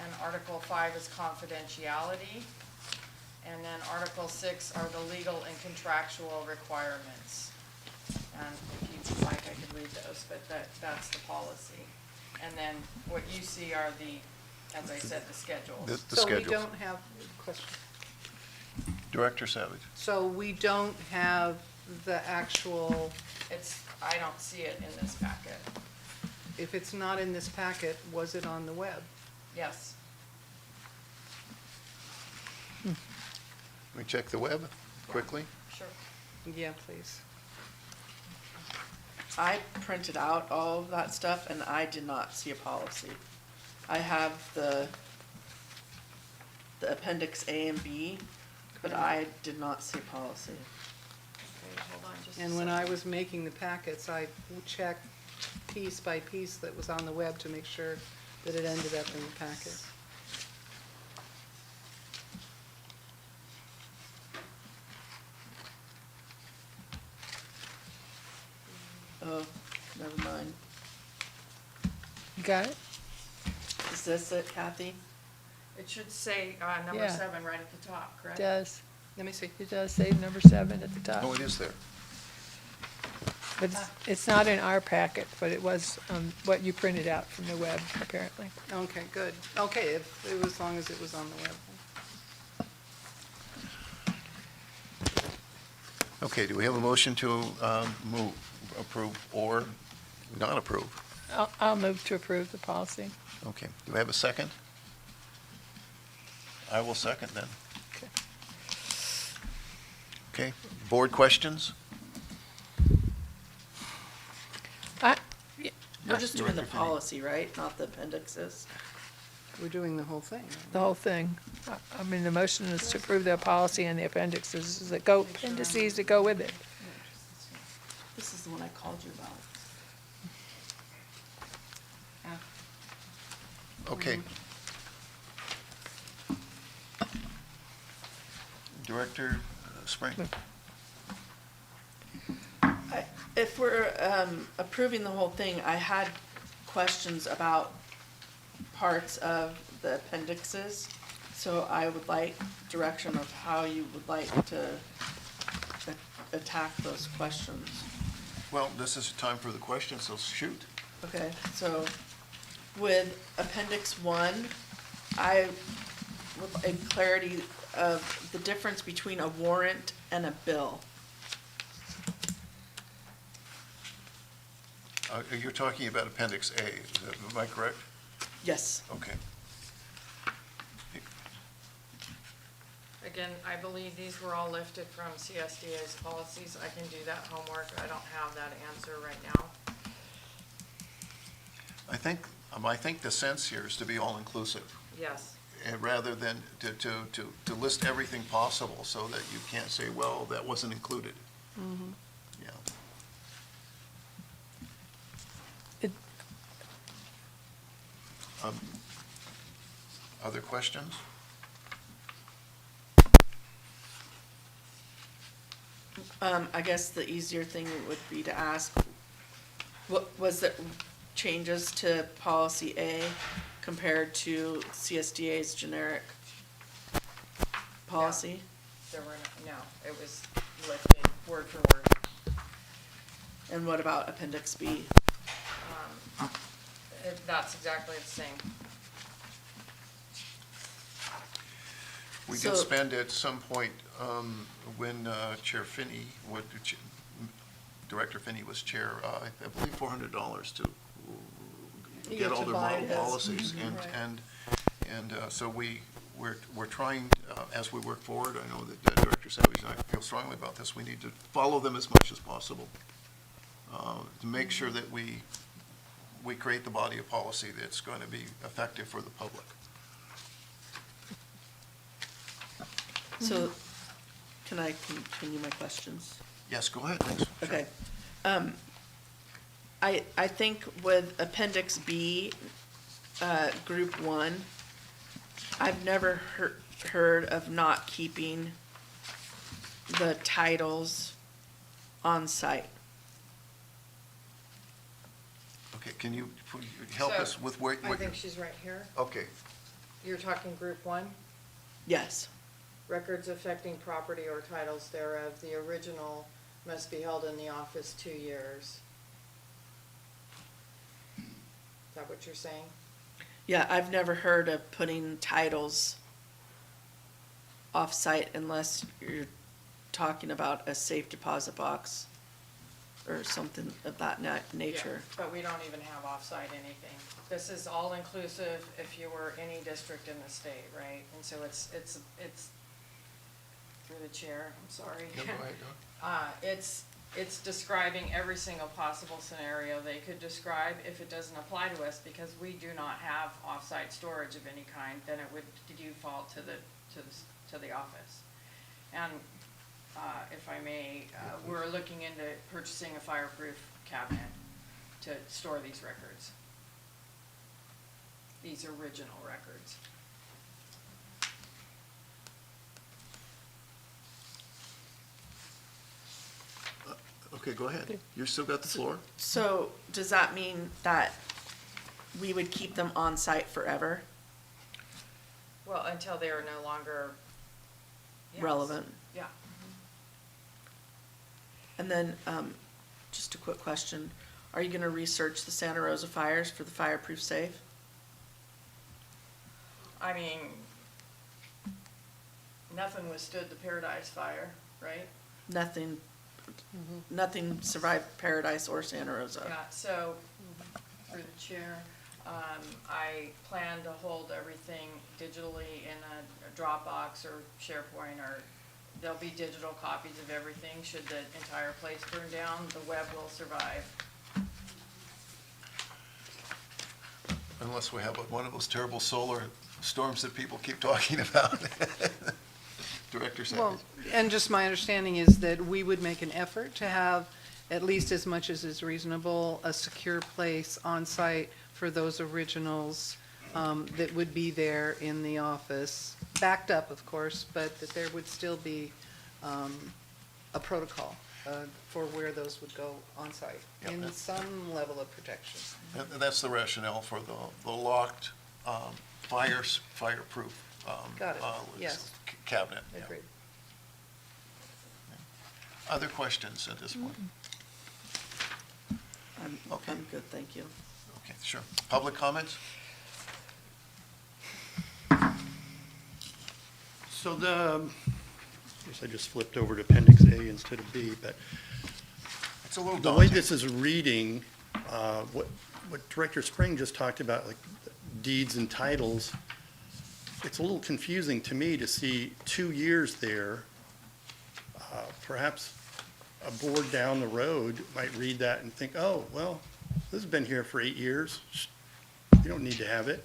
C: and Article 5 is confidentiality. And then Article 6 are the legal and contractual requirements. And if you'd like, I could read those, but that's the policy. And then what you see are the, as I said, the schedules.
D: The
B: So we
D: schedules.
B: don't have, question.
D: Director Savage.
B: So we don't have the actual,
C: I don't see it in this packet.
B: if it's not in this packet, was it on the web?
C: Yes.
D: We check the web quickly.
C: Sure.
B: Yeah, please.
J: I printed out all of that stuff and I did not see a policy. I have the appendix A and B, but I did not see a policy.
C: Okay, hold on just a
B: And when I
C: second.
B: was making the packets, I checked piece by piece that was on the web to make sure that it ended up in the packet.
J: Oh, never mind.
I: You got it?
J: Is this it, Kathy?
C: It should say number
I: Yeah.
C: 7 right at the top, correct?
I: It does.
B: Let me see.
I: It does say number 7 at the top.
D: Oh, it is there.
I: But it's not in our packet, but it was what you printed out from the web, apparently.
B: Okay, good. Okay, if it was, as long as it was on the web.
D: Okay, do we have a motion to move, approve, or not approve?
I: I'll move to approve the policy.
D: Okay, do we have a second? I will second then.
I: Okay.
D: Okay, board questions?
J: We're just doing the policy, right? Not the appendixes?
B: We're doing the whole thing.
I: The whole thing. I mean, the motion is to approve the policy and the appendices that go, appendices that go with it.
J: This is the one I called you about.
D: Okay. Director Spring?
J: If we're approving the whole thing, I had questions about parts of the appendixes, so I would like direction of how you would like to attack those questions.
D: Well, this is time for the questions, so shoot.
J: Okay, so with Appendix 1, I would like clarity of the difference between a warrant and a bill.
D: You're talking about Appendix A, am I correct?
J: Yes.
D: Okay.
C: Again, I believe these were all lifted from CSDA's policies. I can do that homework. I don't have that answer right now.
D: I think the sense here is to be all-inclusive,
C: Yes.
D: and rather than to list everything possible so that you can't say, well, that wasn't included. Yeah. Other questions?
J: I guess the easier thing would be to ask, what was it changes to policy A compared to CSDA's generic policy?
C: There were, no, it was lifted word for word.
J: And what about Appendix B?
C: That's exactly the same.
D: We
J: So-
D: did spend at some point, when Chair Finney, Director Finney was chair, I believe $400 to
B: Yeah,
D: get all
B: to
D: their
B: buy
D: model
B: this.
D: policies.
B: Right.
D: And so we're trying, as we work forward, I know that Director Savage and I feel strongly about this, we need to follow them as much as possible to make sure that we create the body of policy that's going to be effective for the public.
J: So, can I continue my questions?
D: Yes, go ahead, thanks. Sure.
J: Okay. I think with Appendix B, Group 1, I've never heard of not keeping the titles on site.
D: Okay, can you help
C: So,
D: us with where?
C: I think she's right here.
D: Okay,
C: You're talking group 1,
J: Yes.
C: records affecting property or titles thereof. The original must be held in the office 2 years. Is that what you're saying?
J: Yeah, I've never heard of putting titles off-site unless you're talking about a safe deposit box or something of that nature.
C: Yeah, but we don't even have off-site anything. This is all-inclusive if you were any district in the state, right? And so it's through the chair, I'm sorry.
D: Yeah, go ahead,
C: It's describing every single possible scenario they could describe. If it doesn't apply to us, because we do not have off-site storage of any kind, then it would default to the office. And if I may, we're looking into purchasing a fireproof cabinet to store these records, these original records.
D: okay, go ahead. You still got the floor?
J: So does that mean that we would keep them on site forever?
C: Well, until they are no longer. Yes.
J: Relevant?
C: Yeah.
J: And then, just a quick question. Are you gonna research the Santa Rosa fires for the fireproof safe?
C: I mean, nothing withstood the Paradise Fire, right?
J: Nothing, nothing survived Paradise or Santa Rosa.
C: Yeah, so, through the chair, I plan to hold everything digitally in a Dropbox or SharePoint, or there'll be digital copies of everything. Should the entire place burn down, the web will survive.
D: Unless we have one of those terrible solar storms that people keep talking about. Director Savage.
B: Well, and just my understanding is that we would make an effort to have, at least as much as is reasonable, a secure place on site for those originals that would be there in the office, backed up, of course, but that there would still be a protocol for where those would go on site
D: Yep.
B: in some level of protection.
D: And that's the rationale for the locked, fireproof.
B: Got it. Yes.
D: Cabinet. yeah.
B: Agreed.
D: Other questions at this point? Okay.
J: I'm good, thank you.
D: Okay, sure. Public comments?
A: So I guess I just flipped over to Appendix A instead of B, but
D: It's a little
A: the way
D: daunting.
A: this is reading, what Director Spring just talked about, like deeds and titles, it's a little confusing to me to see 2 years there. Perhaps a board down the road might read that and think, oh, well, this has been here for 8 years. You don't need to have it.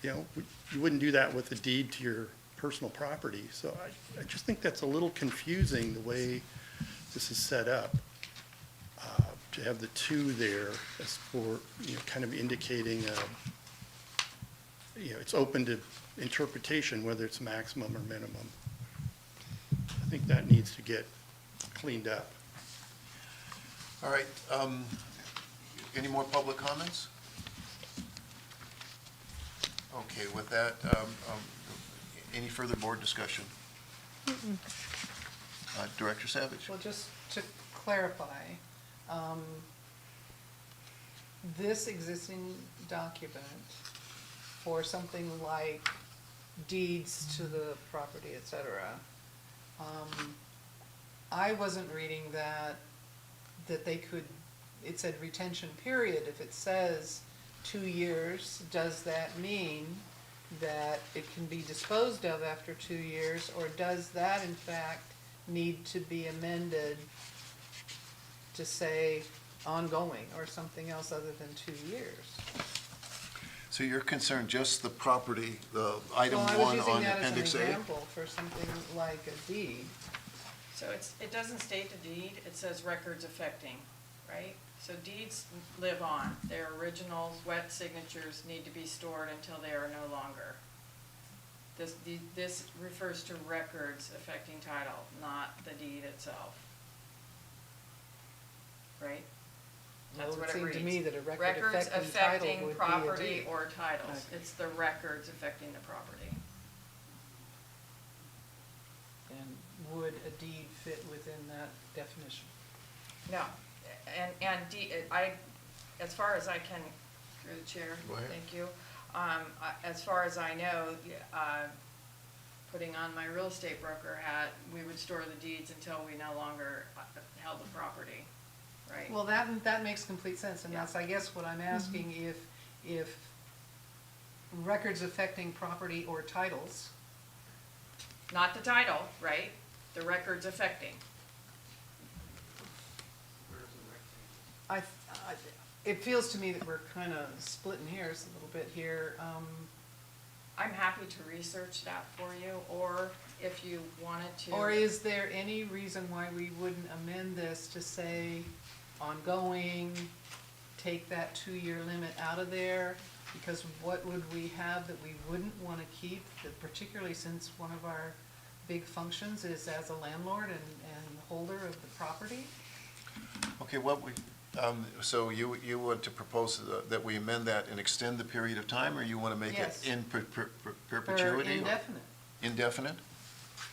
A: You know, you wouldn't do that with a deed to your personal property. So I just think that's a little confusing, the way this is set up. To have the 2 there as for, kind of indicating, it's open to interpretation, whether it's maximum or minimum. I think that needs to get cleaned up.
D: All right, any more public comments? Okay, with that, any further board discussion? Director Savage?
B: Well, just to clarify, this existing document for something like deeds to the property, et cetera, I wasn't reading that they could, it said retention period. If it says 2 years, does that mean that it can be disposed of after 2 years? Or does that in fact need to be amended to say ongoing or something else other than 2 years?
D: So you're concerned just the property, the item
B: Well, I was
D: one
B: using
D: on
B: that as an
D: Appendix A?
B: example for something like a deed.
C: So it doesn't state the deed, it says records affecting, right? So deeds live on. Their originals, wet signatures need to be stored until they are no longer. This refers to records affecting title, not the deed itself. Right? That's
B: Well,
C: what
B: it
C: it
B: seemed
C: reads.
B: to me that a record
C: Records
B: affecting title
C: affecting
B: would be a
C: property
B: deed.
C: or titles.
B: Okay.
C: It's the records affecting the property.
B: And would a deed fit within that definition?
C: No, as far as I can, through the chair,
D: Go ahead.
C: thank you. As far as I know, putting on my real estate broker hat, we would store the deeds until we no longer held the property, right?
B: Well, that makes complete sense, and
C: Yeah.
B: that's, I guess, what I'm asking, if records affecting property or titles,
C: Not the title, right? The records affecting.
B: it feels to me that we're kind of splitting hairs a little bit here.
C: I'm happy to research that for you, or if you wanted to.
B: Or is there any reason why we wouldn't amend this to say ongoing, take that 2-year limit out of there? Because what would we have that we wouldn't want to keep, that particularly since one of our big functions is as a landlord and holder of the property?
D: Okay, so you want to propose that we amend that and extend the period of time, or you want to make it
B: Yes.
D: in
B: Or
D: perpetuity?
B: indefinite?
D: Indefinite?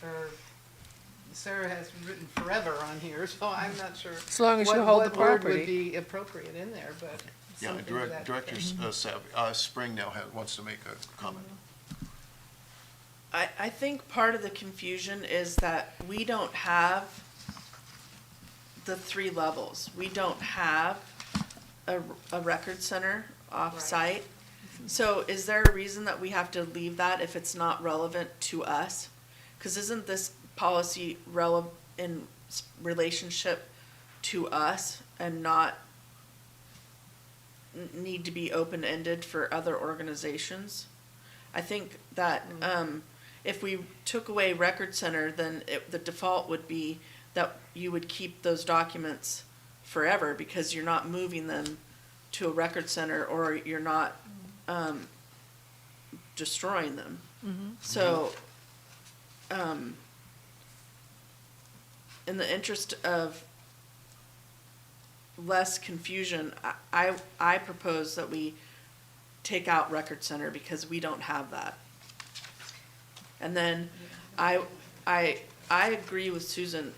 B: Or Sarah has written forever on here, so I'm not sure.
I: As long as you hold the
B: What word
I: property.
B: would be appropriate in there, but
D: Yeah,
B: something to that
D: Director
B: effect.
D: Spring now wants to make a comment.
J: I think part of the confusion is that we don't have the 3 levels. We don't have a record center off-site. So is there a reason that we have to leave that if it's not relevant to us? Because isn't this policy in relationship to us and not need to be open-ended for other organizations? I think that if we took away record center, then the default would be that you would keep those documents forever because you're not moving them to a record center or you're not destroying them. So, in the interest of less confusion, I propose that we take out record center because we don't have that. And then I agree with Susan.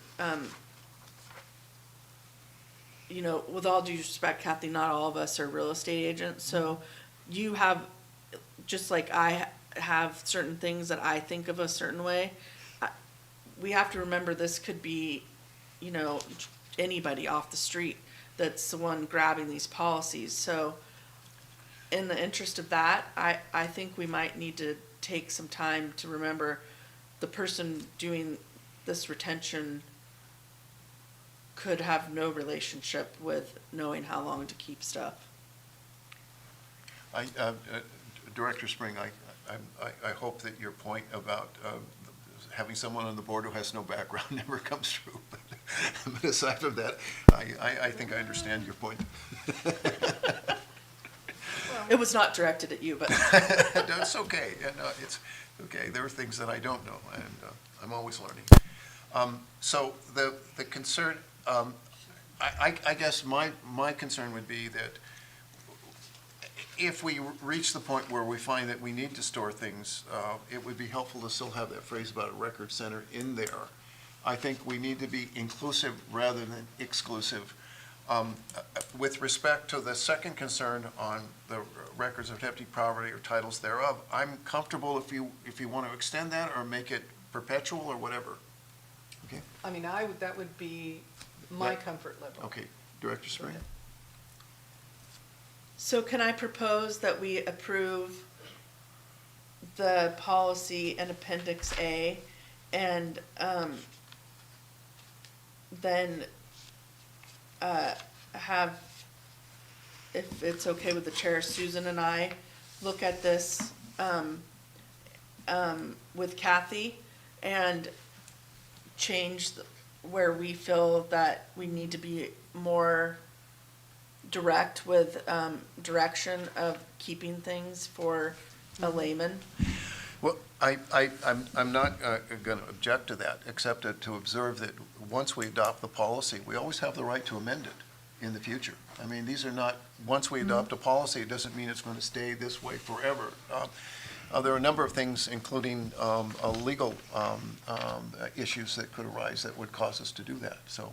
J: You know, with all due respect, Kathy, not all of us are real estate agents. So you have, just like I have certain things that I think of a certain way. We have to remember this could be, you know, anybody off the street that's the one grabbing these policies. So in the interest of that, I think we might need to take some time to remember the person doing this retention could have no relationship with knowing how long to keep stuff.
D: Director Spring, I hope that your point about having someone on the board who has no background never comes true. But aside from that, I think I understand your point.
J: It was not directed at you, but
D: That's okay. Yeah, no, it's okay. There are things that I don't know, and I'm always learning. So the concern, I guess my concern would be that if we reach the point where we find that we need to store things, it would be helpful to still have that phrase about a record center in there. I think we need to be inclusive rather than exclusive. With respect to the second concern on the records of hefty poverty or titles thereof, I'm comfortable if you want to extend that or make it perpetual or whatever. Okay,
B: I mean, that would be my
D: Right.
B: comfort level.
D: okay, Director Spring?
B: ahead.
J: So can I propose that we approve the policy in Appendix A and then have, if it's okay with the chair, Susan and I look at this with Kathy and change where we feel that we need to be more direct with direction of keeping things for a layman.
D: Well, I'm not going to object to that, except to observe that once we adopt the policy, we always have the right to amend it in the future. I mean, these are not, once we adopt a policy, it doesn't mean it's going to stay this way forever. There are a number of things, including legal issues that could arise that would cause us to do that. So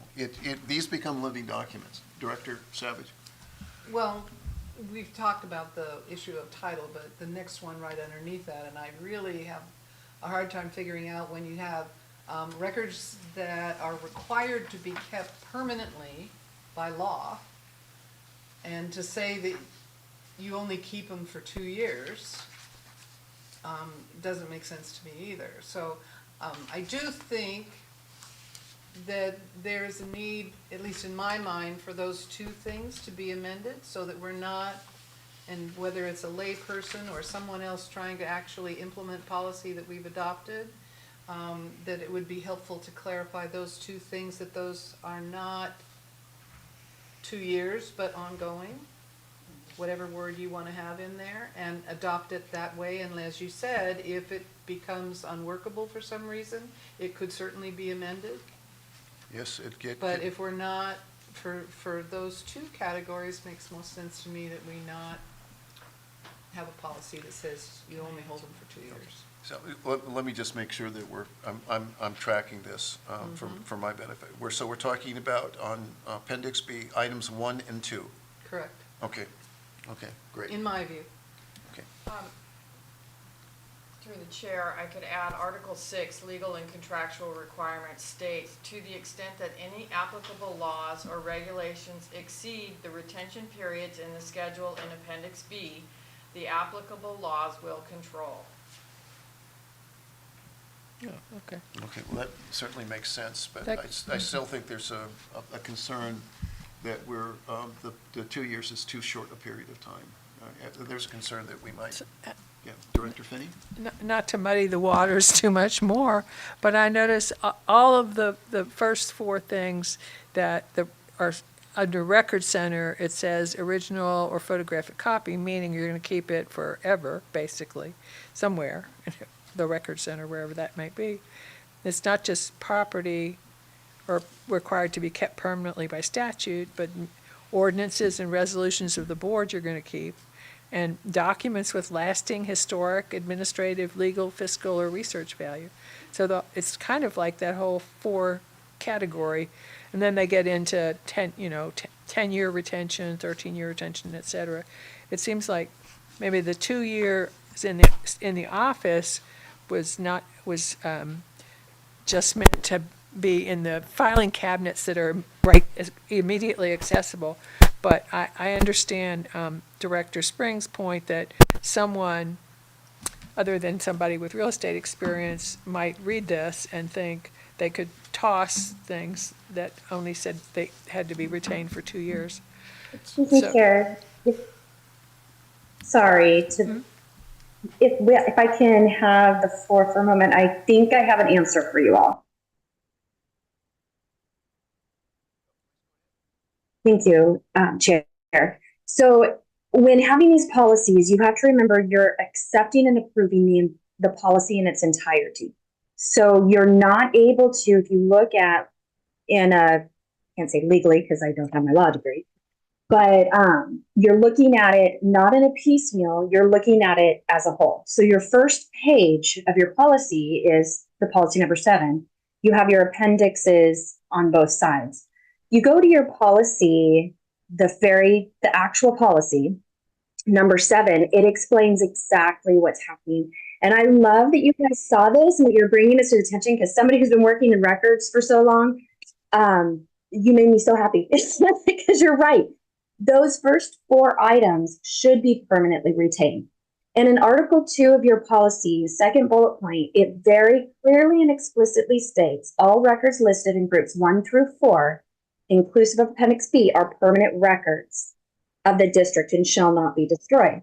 D: these become living documents. Director Savage?
B: Well, we've talked about the issue of title, but the next one right underneath that, and I really have a hard time figuring out when you have records that are required to be kept permanently by law, and to say that you only keep them for 2 years doesn't make sense to me either. So I do think that there's a need, at least in my mind, for those two things to be amended so that we're not, and whether it's a lay person or someone else trying to actually implement policy that we've adopted, that it would be helpful to clarify those two things, that those are not 2 years but ongoing, whatever word you want to have in there, and adopt it that way. And as you said, if it becomes unworkable for some reason, it could certainly be amended.
D: Yes,
B: But if we're not, for those two categories, makes most sense to me that we not have a policy that says you only hold them for 2 years.
D: So let me just make sure that I'm tracking this for my benefit. So we're talking about on Appendix B, items 1 and 2.
B: Correct,
D: Okay, great.
B: in my view.
D: Okay.
C: Through the chair, I could add Article 6, legal and contractual requirements states, to the extent that any applicable laws or regulations exceed the retention periods in the schedule in Appendix B, the applicable laws will control.
I: Oh, okay.
D: Okay, well, that certainly makes sense, but
I: That-
D: I still think there's a concern that the 2 years is too short a period of time. There's a concern that we might, yeah, Director Finney?
I: Not to muddy the waters too much more, but I notice all of the first four things that are under Record Center, it says original or photographic copy, meaning you're going to keep it forever, basically, somewhere, the Record Center, wherever that might be. It's not just property or required to be kept permanently by statute, but ordinances and resolutions of the board you're going to keep, and documents with lasting historic, administrative, legal, fiscal, or research value. So it's kind of like that whole 4 category, and then they get into 10-year retention, 13-year retention, et cetera. It seems like maybe the 2 years in the office was just meant to be in the filing cabinets that are immediately accessible. But I understand Director Spring's point that someone other than somebody with real estate experience might read this and think they could toss things that only said they had to be retained for 2 years.
M: Excuse me, Chair. Sorry, if I can have the floor for a moment, I think I have an answer for you all. Thank you, Chair. So when having these policies, you have to remember you're accepting and approving the policy in its entirety. So you're not able to, if you look at I can't say legally because I don't have my law degree, but you're looking at it not in a piecemeal, you're looking at it as a whole. So your first page of your policy is the policy number 7. You have your appendixes on both sides. you go to your policy, the actual policy, number 7, it explains exactly what's happening. And I love that you guys saw this and that you're bringing this to attention, because somebody who's been working in records for so long, you made me so happy. Because you're right. Those first 4 items should be permanently retained. And in Article 2 of your policy, second bullet point, it very clearly and explicitly states all records listed in groups 1 through 4, inclusive of Appendix B, are permanent records of the district and shall not be destroyed.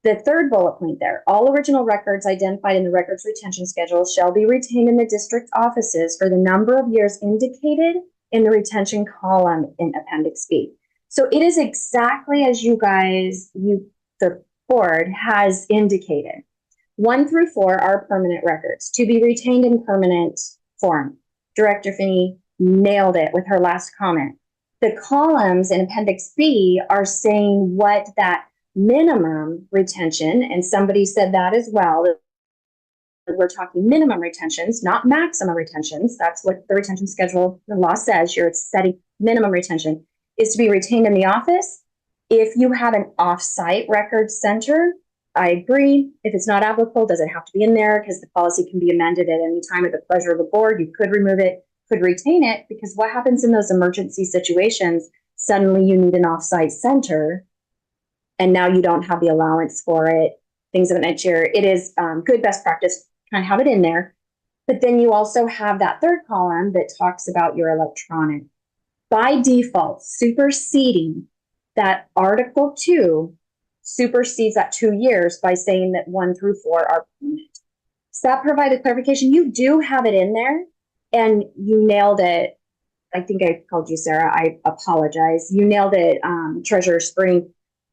M: The third bullet point there, all original records identified in the records retention schedule shall be retained in the district offices for the number of years indicated in the retention column in Appendix B. So it is exactly as the board has indicated. 1 through 4 are permanent records to be retained in permanent form. Director Finney nailed it with her last comment. The columns in Appendix B are saying what that minimum retention, and somebody said that as well. We're talking minimum retentions, not maximum retentions. That's what the retention schedule, the law says. You're setting minimum retention is to be retained in the office. If you have an off-site record center, I agree. If it's not applicable, does it have to be in there? Because the policy can be amended at any time at the pleasure of the board. You could remove it, could retain it, because what happens in those emergency situations? Suddenly you need an off-site center, and now you don't have the allowance for it, things of that nature. It is good best practice to kind of have it in there. But then you also have that third column that talks about your electronic. By default, superseding that Article 2 supersedes that 2 years by saying that 1 through 4 are permanent. Does that provide a clarification? You do have it in there, and you nailed it. I think I called you Sarah. I apologize. You nailed it, Treasurer Spring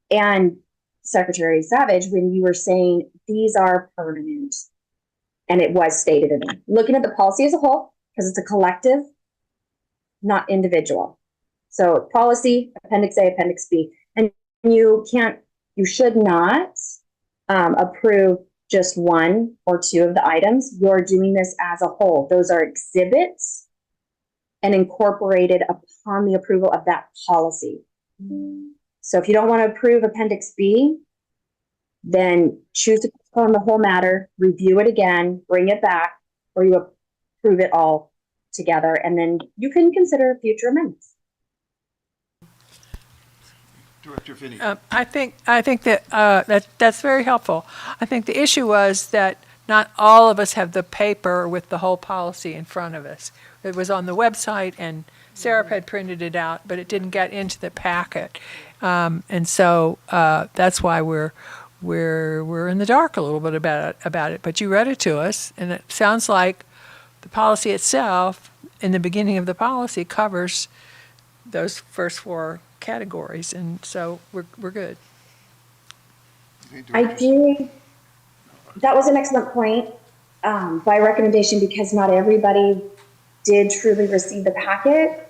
M: and Secretary Savage, when you were saying these are permanent. And it was stated in there. Looking at the policy as a whole, because it's a collective, not individual. So policy, Appendix A, Appendix B. And you should not approve just 1 or 2 of the items. You're doing this as a whole. Those are exhibits and incorporated upon the approval of that policy. So if you don't want to approve Appendix B, then choose to postpone the whole matter, review it again, bring it back, or you approve it all together, and then you can consider future amendments.
D: Director Finney.
I: I think that that's very helpful. I think the issue was that not all of us have the paper with the whole policy in front of us. It was on the website, and Sarah had printed it out, but it didn't get into the packet, and so that's why we're in the dark a little bit about it. But you read it to us, and it sounds like the policy itself, in the beginning of the policy, covers those first 4 categories, and so we're good.
M: I do. That was an excellent point by recommendation, because not everybody did truly receive the packet.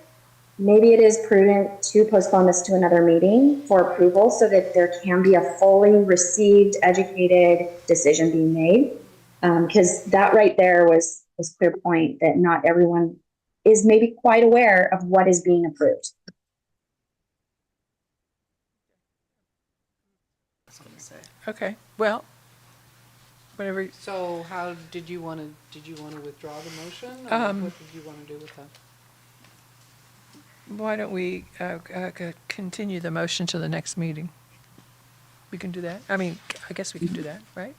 M: Maybe it is prudent to postpone this to another meeting for approval so that there can be a fully received, educated decision being made. Because that right there was clear point that not everyone is maybe quite aware of what is being approved.
I: Okay, well, whatever.
B: So how did you want to withdraw the motion? Or what did you want to do with that?
I: Why don't we continue the motion to the next meeting? We can do that. I mean, I guess we can do that, right?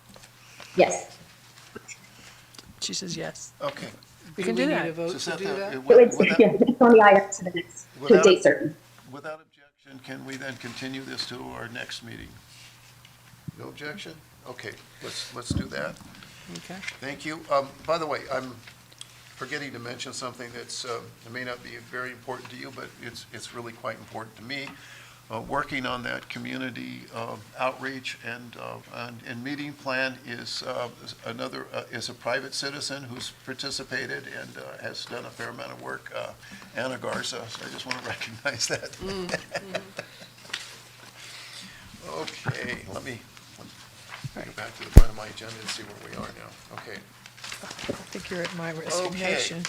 M: Yes.
I: She says yes.
D: Okay.
I: We can do
B: need
I: that.
B: a vote to do that?
M: It's on the item to the next, to a date certain.
D: Without objection, can we then continue this to our next meeting? No objection? Okay, let's do that.
I: Okay.
D: Thank you. By the way, I'm forgetting to mention something that's it may not be very important to you, but it's really quite important to me. Working on that community outreach and meeting plan is is a private citizen who's participated and has done a fair amount of work, Anna Garza. So I just want to recognize that. Okay, let me go back to the front of my agenda and see where we are now. Okay.
I: I think you're at my resignation.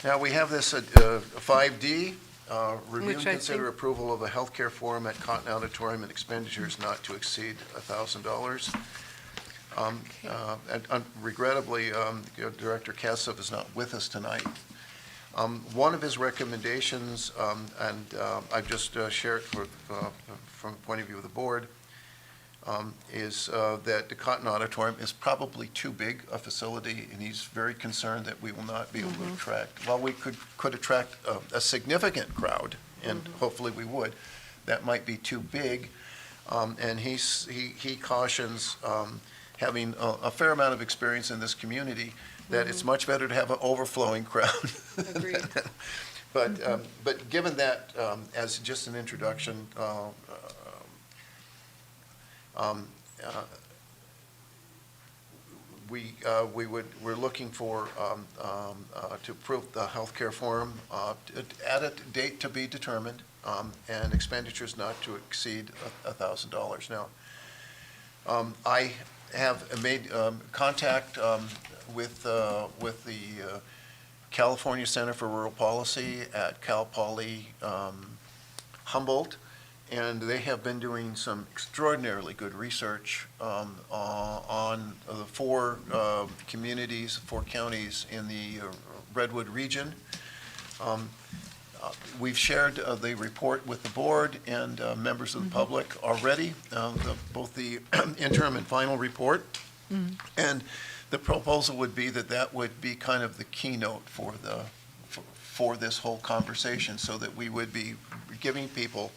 D: Now, we have this 5D, review and
B: Which I
D: consider
B: think-
D: approval of a healthcare forum at Cotton Auditorium and expenditures not to exceed $1,000. Regrettably, Director Kassow is not with us tonight. One of his recommendations, and I've just shared from the point of view of the board, is that the Cotton Auditorium is probably too big a facility, and he's very concerned that we will not be able to attract, while we could attract a significant crowd, and hopefully we would, that might be too big. And he cautions, having a fair amount of experience in this community, that it's much better to have an overflowing crowd.
B: Agreed.
D: But given that, as just an introduction, we're looking for, to approve the healthcare forum, at a date to be determined, and expenditures not to exceed $1,000. Now, I have made contact with the California Center for Rural Policy at Cal Poly Humboldt, and they have been doing some extraordinarily good research on the four communities, four counties in the Redwood region. We've shared the report with the board and members of the public already, both the interim and final report. And the proposal would be that would be kind of the keynote for this whole conversation, so that we would be giving people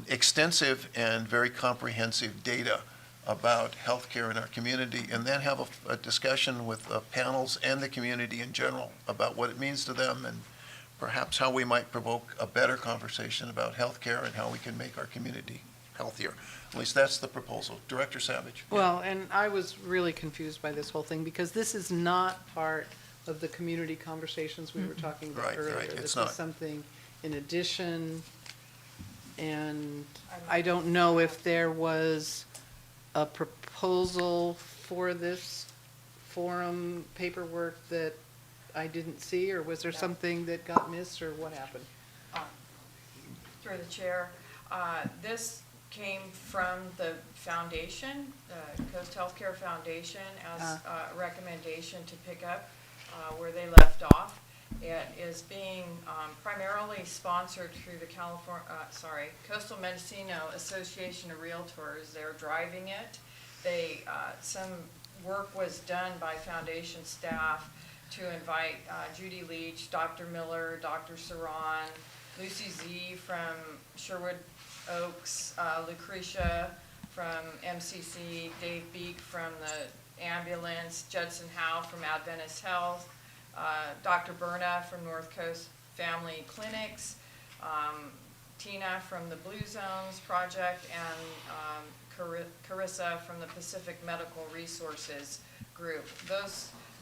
D: extensive and very comprehensive data about healthcare in our community, and then have a discussion with panels and the community in general about what it means to them, and perhaps how we might provoke a better conversation about healthcare and how we can make our community healthier. At least that's the proposal. Director Savage.
B: Well, and I was really confused by this whole thing, because this is not part of the community conversations we were talking about
D: Right,
B: earlier.
D: right, it's
B: This
D: not.
B: is something in addition, and I don't know if there was a proposal for this forum paperwork that I didn't see, or was there something that got missed, or what happened?
C: Through the chair, this came from the foundation, the Coast Healthcare Foundation, as a recommendation to pick up where they left off. It is being primarily sponsored through the Coastal Mendocino Association of Realtors. They're driving it. Some work was done by foundation staff to invite Judy Leach, Dr. Miller, Dr. Saran, Lucy Z from Sherwood Oaks, Lucretia from MCC, Dave Beek from the ambulance, Judson Howe from Adventist Health, Dr. Berna from North Coast Family Clinics, Tina from the Blue Zones Project, and Carissa from the Pacific Medical Resources Group.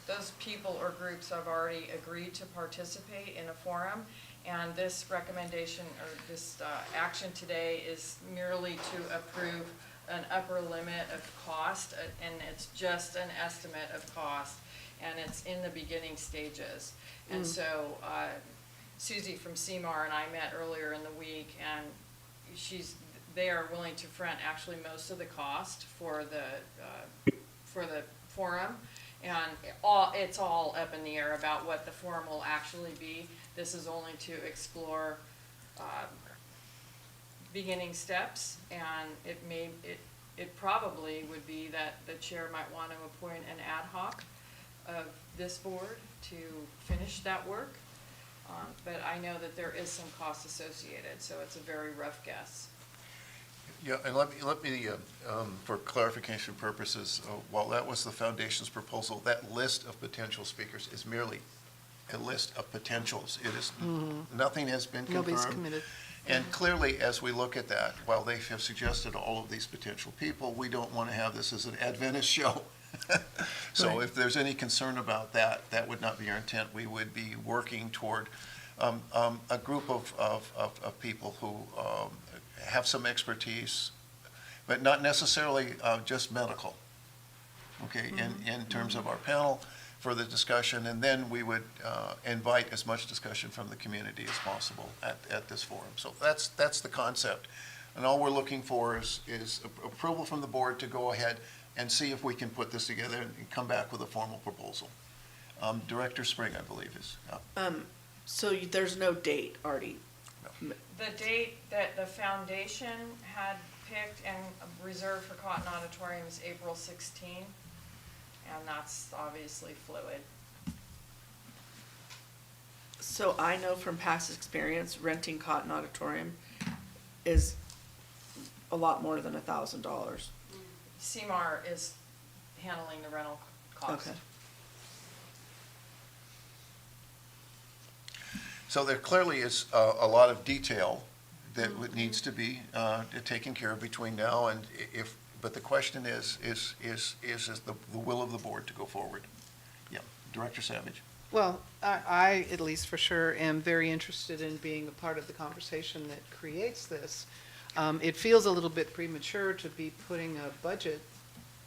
C: Those people or groups have already agreed to participate in a forum, and this recommendation, or this action today, is merely to approve an upper limit of cost, and it's just an estimate of cost, and it's in the beginning stages. And so Susie from CMAR and I met earlier in the week, and they are willing to front actually most of the cost for the forum. And it's all up in the air about what the forum will actually be. This is only to explore beginning steps, and it probably would be that the chair might want to appoint an ad hoc of this board to finish that work. But I know that there is some cost associated, so it's a very rough guess.
D: Yeah, and let me for clarification purposes, while that was the foundation's proposal, that list of potential speakers is merely a list of potentials. It is, nothing has been confirmed.
B: Nobody's committed.
D: And clearly, as we look at that, while they have suggested all of these potential people, we don't want to have this as an Adventist show. So
B: Right.
D: if there's any concern about that, that would not be our intent. We would be working toward a group of people who have some expertise, but not necessarily just medical. Okay, in terms of our panel, for the discussion, and then we would invite as much discussion from the community as possible at this forum. So that's the concept. And all we're looking for is approval from the board to go ahead and see if we can put this together and come back with a formal proposal. Director Spring, I believe, is up.
J: So there's no date, Artie?
C: The date that the foundation had picked and reserved for Cotton Auditorium is April 16, and that's obviously fluid.
J: So I know from past experience, renting Cotton Auditorium is a lot more than $1,000.
C: CMAR is handling the rental cost.
J: Okay.
D: So there clearly is a lot of detail that needs to be taken care of between now and but the question is the will of the board to go forward? Yeah, Director Savage.
B: Well, I, at least for sure, am very interested in being a part of the conversation that creates this. It feels a little bit premature to be putting a budget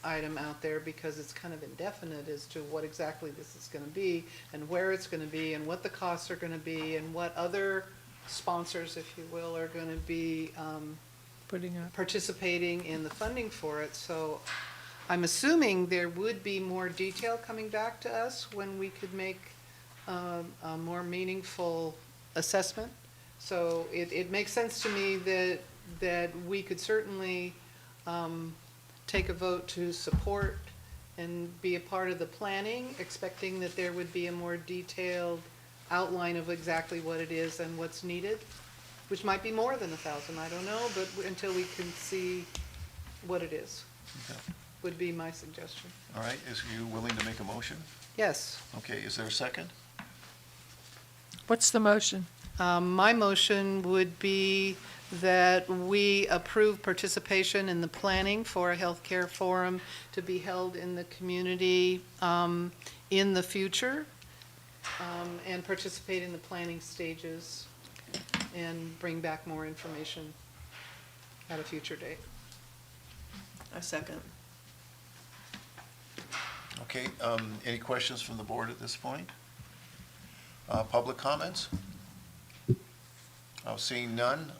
B: item out there because it's kind of indefinite as to what exactly this is going to be and where it's going to be and what the costs are going to be and what other sponsors, if you will, are going to be participating in the funding for it. So I'm assuming there would be more detail coming back to us when we could make a more meaningful assessment. So it makes sense to me that we could certainly take a vote to support and be a part of the planning, expecting that there would be a more detailed outline of exactly what it is and what's needed, which might be more than 1,000, I don't know, but until we can see what it is,
D: Okay.
B: would be my suggestion.
D: All right, is you willing to make a motion?
B: Yes.
D: Okay, is there a second?
I: What's the motion?
B: My motion would be that we approve participation in the planning for a healthcare forum to be held in the community in the future, and participate in the planning stages and bring back more information at a future date.
J: I second.
D: Okay, any questions from the board at this point? Public comments? Seeing none.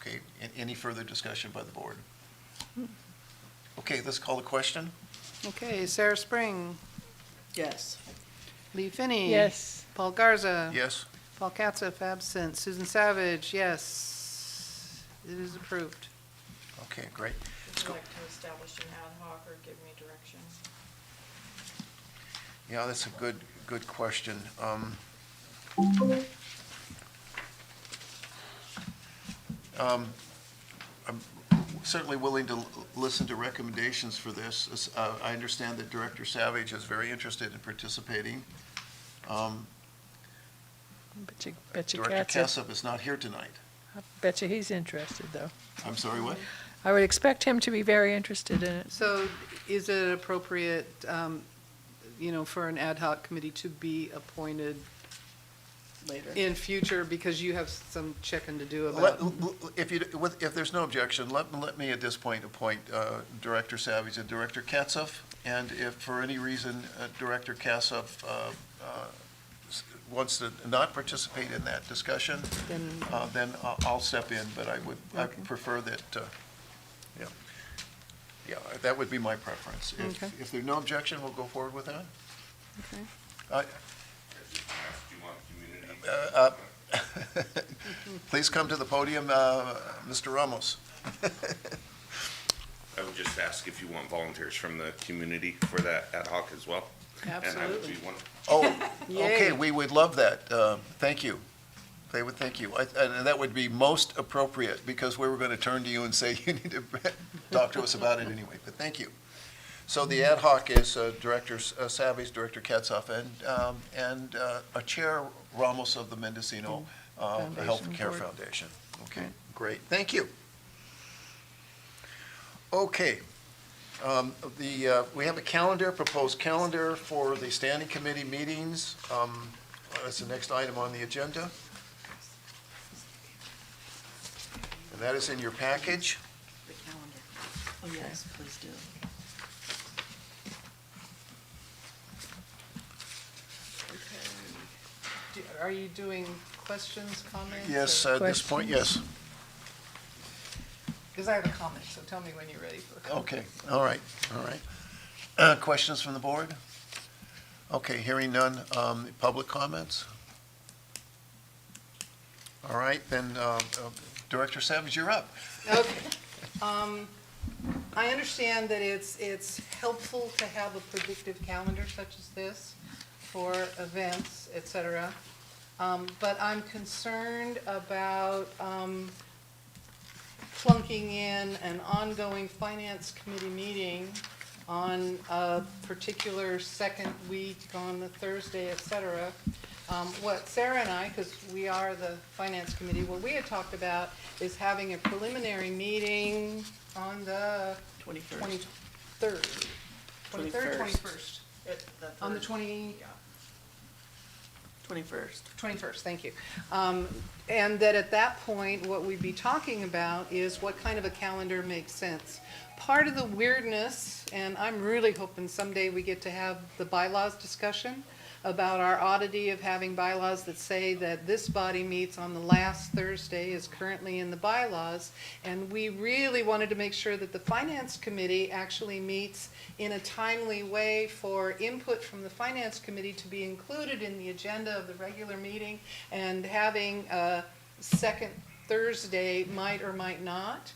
D: Okay, any further discussion by the board? Okay, let's call the question.
B: Okay, Sarah Spring,
J: Yes.
B: Lee Finney.
I: Yes.
B: Paul Garza.
D: Yes?
B: Paul Katzef, absent. Susan Savage, yes. It is approved.
D: Okay, great.
C: Would you like to establish an ad hoc or give me direction?
D: Yeah, that's a good question. I'm certainly willing to listen to recommendations for this. I understand that Director Savage is very interested in participating.
I: Bet you
D: Director
I: Katzef.
D: Kassup is not here tonight.
I: I bet you he's interested, though.
D: I'm sorry, what?
I: I would expect him to be very interested in it.
B: So is it appropriate, for an ad hoc committee to be appointed
J: Later.
B: in future because you have some checking to do about?
D: If there's no objection, let me at this point appoint Director Savage and Director Kassup. And if for any reason Director Kassup wants to not participate in that discussion, then I'll step in, but I prefer that, yeah, that would be my preference.
B: Okay.
D: If there's no objection, we'll go forward with that.
B: Okay.
D: Please come to the podium, Mr. Ramos.
N: I would just ask if you want volunteers from the community for that ad hoc as well. And I would
B: Absolutely.
N: be one.
D: Oh, okay,
B: Yay.
D: we would love that. Thank you. They would thank you. And that would be most appropriate because we were going to turn to you and say, you need to talk to us about it anyway, but thank you. So the ad hoc is Director Savage, Director Katzhoff, and a Chair Ramos of the Mendocino Health Care
B: Board.
D: Foundation. Okay, great. Thank you. Okay. We have a calendar, proposed calendar for the standing committee meetings. That's the next item on the agenda. And that is in your package.
J: The calendar. Oh, yes, please do.
B: Are you doing questions, comments?
D: Yes, at this point, yes.
B: Because I have a comment, so tell me when you're ready for a comment.
D: Okay, all right. Questions from the board? Okay, hearing none. Public comments? All right, then, Director Savage, you're up.
B: Okay. I understand that it's helpful to have a predictive calendar such as this for events, et cetera. But I'm concerned about plunking in an ongoing finance committee meeting on a particular second week on the Thursday, et cetera. What Sarah and I, because we are the finance committee, what we had talked about is having a preliminary meeting on the
J: 21st.
B: 23rd. 23rd, 21st? On the
J: 21st.
B: 21st, thank you. And that at that point, what we'd be talking about is what kind of a calendar makes sense. Part of the weirdness, and I'm really hoping someday we get to have the bylaws discussion about our oddity of having bylaws that say that this body meets on the last Thursday is currently in the bylaws. And we really wanted to make sure that the Finance Committee actually meets in a timely way for input from the Finance Committee to be included in the agenda of the regular meeting, and having a second Thursday might or might not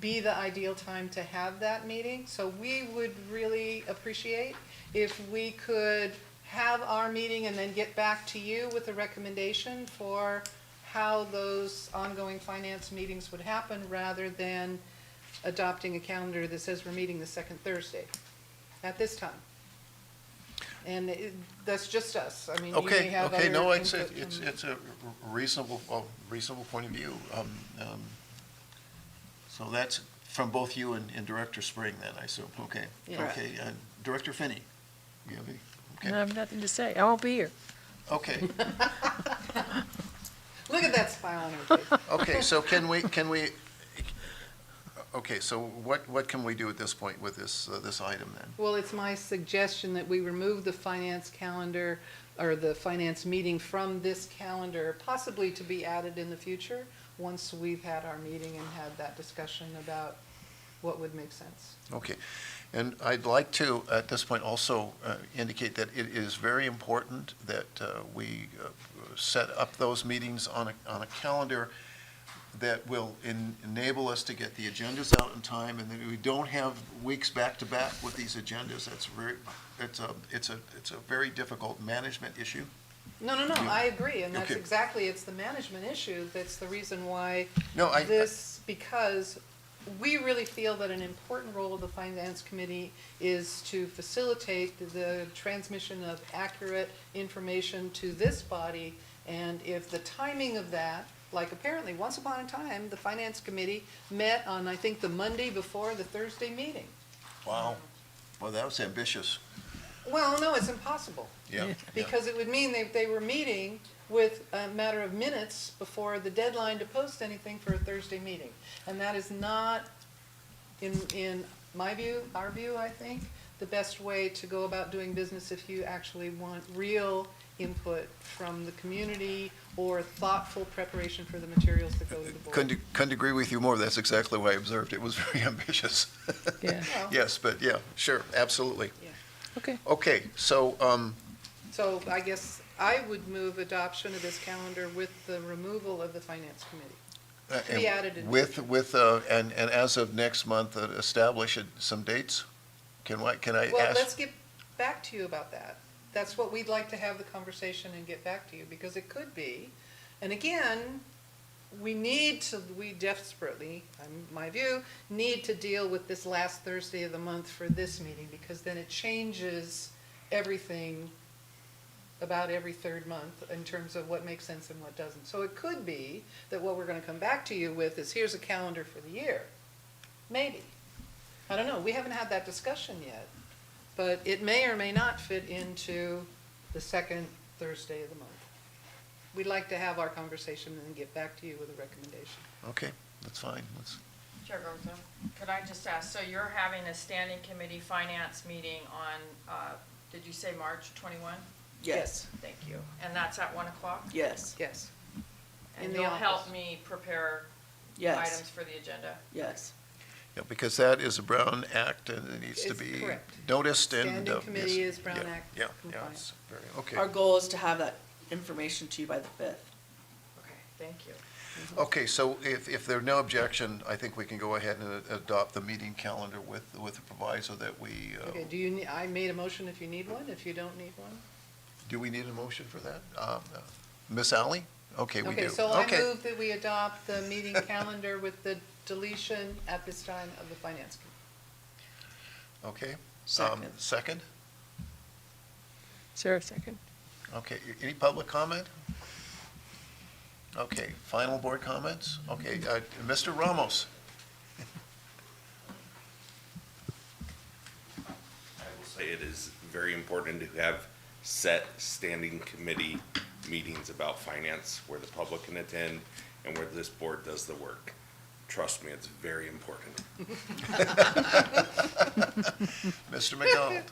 B: be the ideal time to have that meeting. So we would really appreciate if we could have our meeting and then get back to you with a recommendation for how those ongoing finance meetings would happen, rather than adopting a calendar that says we're meeting the second Thursday at this time. And that's just us. I mean, you may have other
D: No,
B: input
D: it's a reasonable point of view. So that's from both you and Director Spring then, I assume. Okay.
B: Yeah.
D: Okay, Director Finney, you have any?
I: I have nothing to say. I won't be here.
D: Okay.
B: Look at that smile on her face.
D: Okay, so okay, so what can we do at this point with this item then?
B: Well, it's my suggestion that we remove the finance calendar, or the finance meeting, from this calendar, possibly to be added in the future, once we've had our meeting and had that discussion about what would make sense.
D: Okay, and I'd like to, at this point, also indicate that it is very important that we set up those meetings on a calendar that will enable us to get the agendas out in time, and that we don't have weeks back to back with these agendas. It's a very difficult management issue.
B: No,
D: Yeah.
B: I agree, and that's
D: Okay.
B: exactly, it's the management issue. That's the reason why
D: No,
B: because we really feel that an important role of the Finance Committee is to facilitate the transmission of accurate information to this body. And if the timing of that, like apparently once upon a time, the Finance Committee met on, I think, the Monday before the Thursday meeting.
D: Wow, well, that was ambitious.
B: Well, no, it's impossible.
D: Yeah.
B: Because it would mean they were meeting with a matter of minutes before the deadline to post anything for a Thursday meeting. And that is not, in my view, our view, I think, the best way to go about doing business if you actually want real input from the community or thoughtful preparation for the materials that go to the board.
D: Couldn't agree with you more. That's exactly what I observed. It was very ambitious.
I: Yeah.
B: Well,
D: Yes, but yeah, sure, absolutely.
B: yeah.
I: Okay.
D: Okay, so,
B: So I guess I would move adoption of this calendar with the removal of the Finance Committee. To be added in.
D: and as of next month, establish some dates? Can I
B: Well,
D: ask?
B: let's get back to you about that. That's what we'd like to have the conversation and get back to you, because it could be. And again, we desperately, in my view, need to deal with this last Thursday of the month for this meeting, because then it changes everything about every third month in terms of what makes sense and what doesn't. So it could be that what we're going to come back to you with is, here's a calendar for the year. Maybe. I don't know. We haven't had that discussion yet. But it may or may not fit into the second Thursday of the month. We'd like to have our conversation and then get back to you with a recommendation.
D: Okay, that's fine.
C: Chair Garza, could I just ask, so you're having a standing committee finance meeting on, did you say March 21?
J: Yes,
C: Thank you. And that's at 1 o'clock?
J: yes,
B: Yes. In
C: And
B: the
C: you'll help
B: office.
C: me prepare
J: yes,
C: items for the agenda?
J: yes.
D: Yeah, because that is a Brown Act and it needs to
B: It's
D: be
B: correct.
D: noticed and.
B: Standing committee
D: yes,
B: is Brown
D: yeah,
B: Act
D: Yeah, yeah,
B: compliant.
D: it's very, okay.
J: Our goal is to have that information to you by the 5th.
C: Okay, thank you.
D: Okay, so if there are no objection, I think we can go ahead and adopt the meeting calendar with the proviso that we,
B: Okay, do you, I made a motion if you need one, if you don't need one?
D: do we need a motion for that? Miss Ally? Okay, we do.
B: Okay, so I
D: Okay.
B: move that we adopt the meeting calendar with the deletion at this time of the finance committee.
D: Okay.
J: Second.
D: Second?
I: Sarah, second.
D: Okay, any public comment? Okay, final board comments? Okay, Mr. Ramos?
N: I will say it is very important to have set standing committee meetings about finance where the public can attend and where this board does the work. Trust me, it's very important.
D: Mr. McDonald?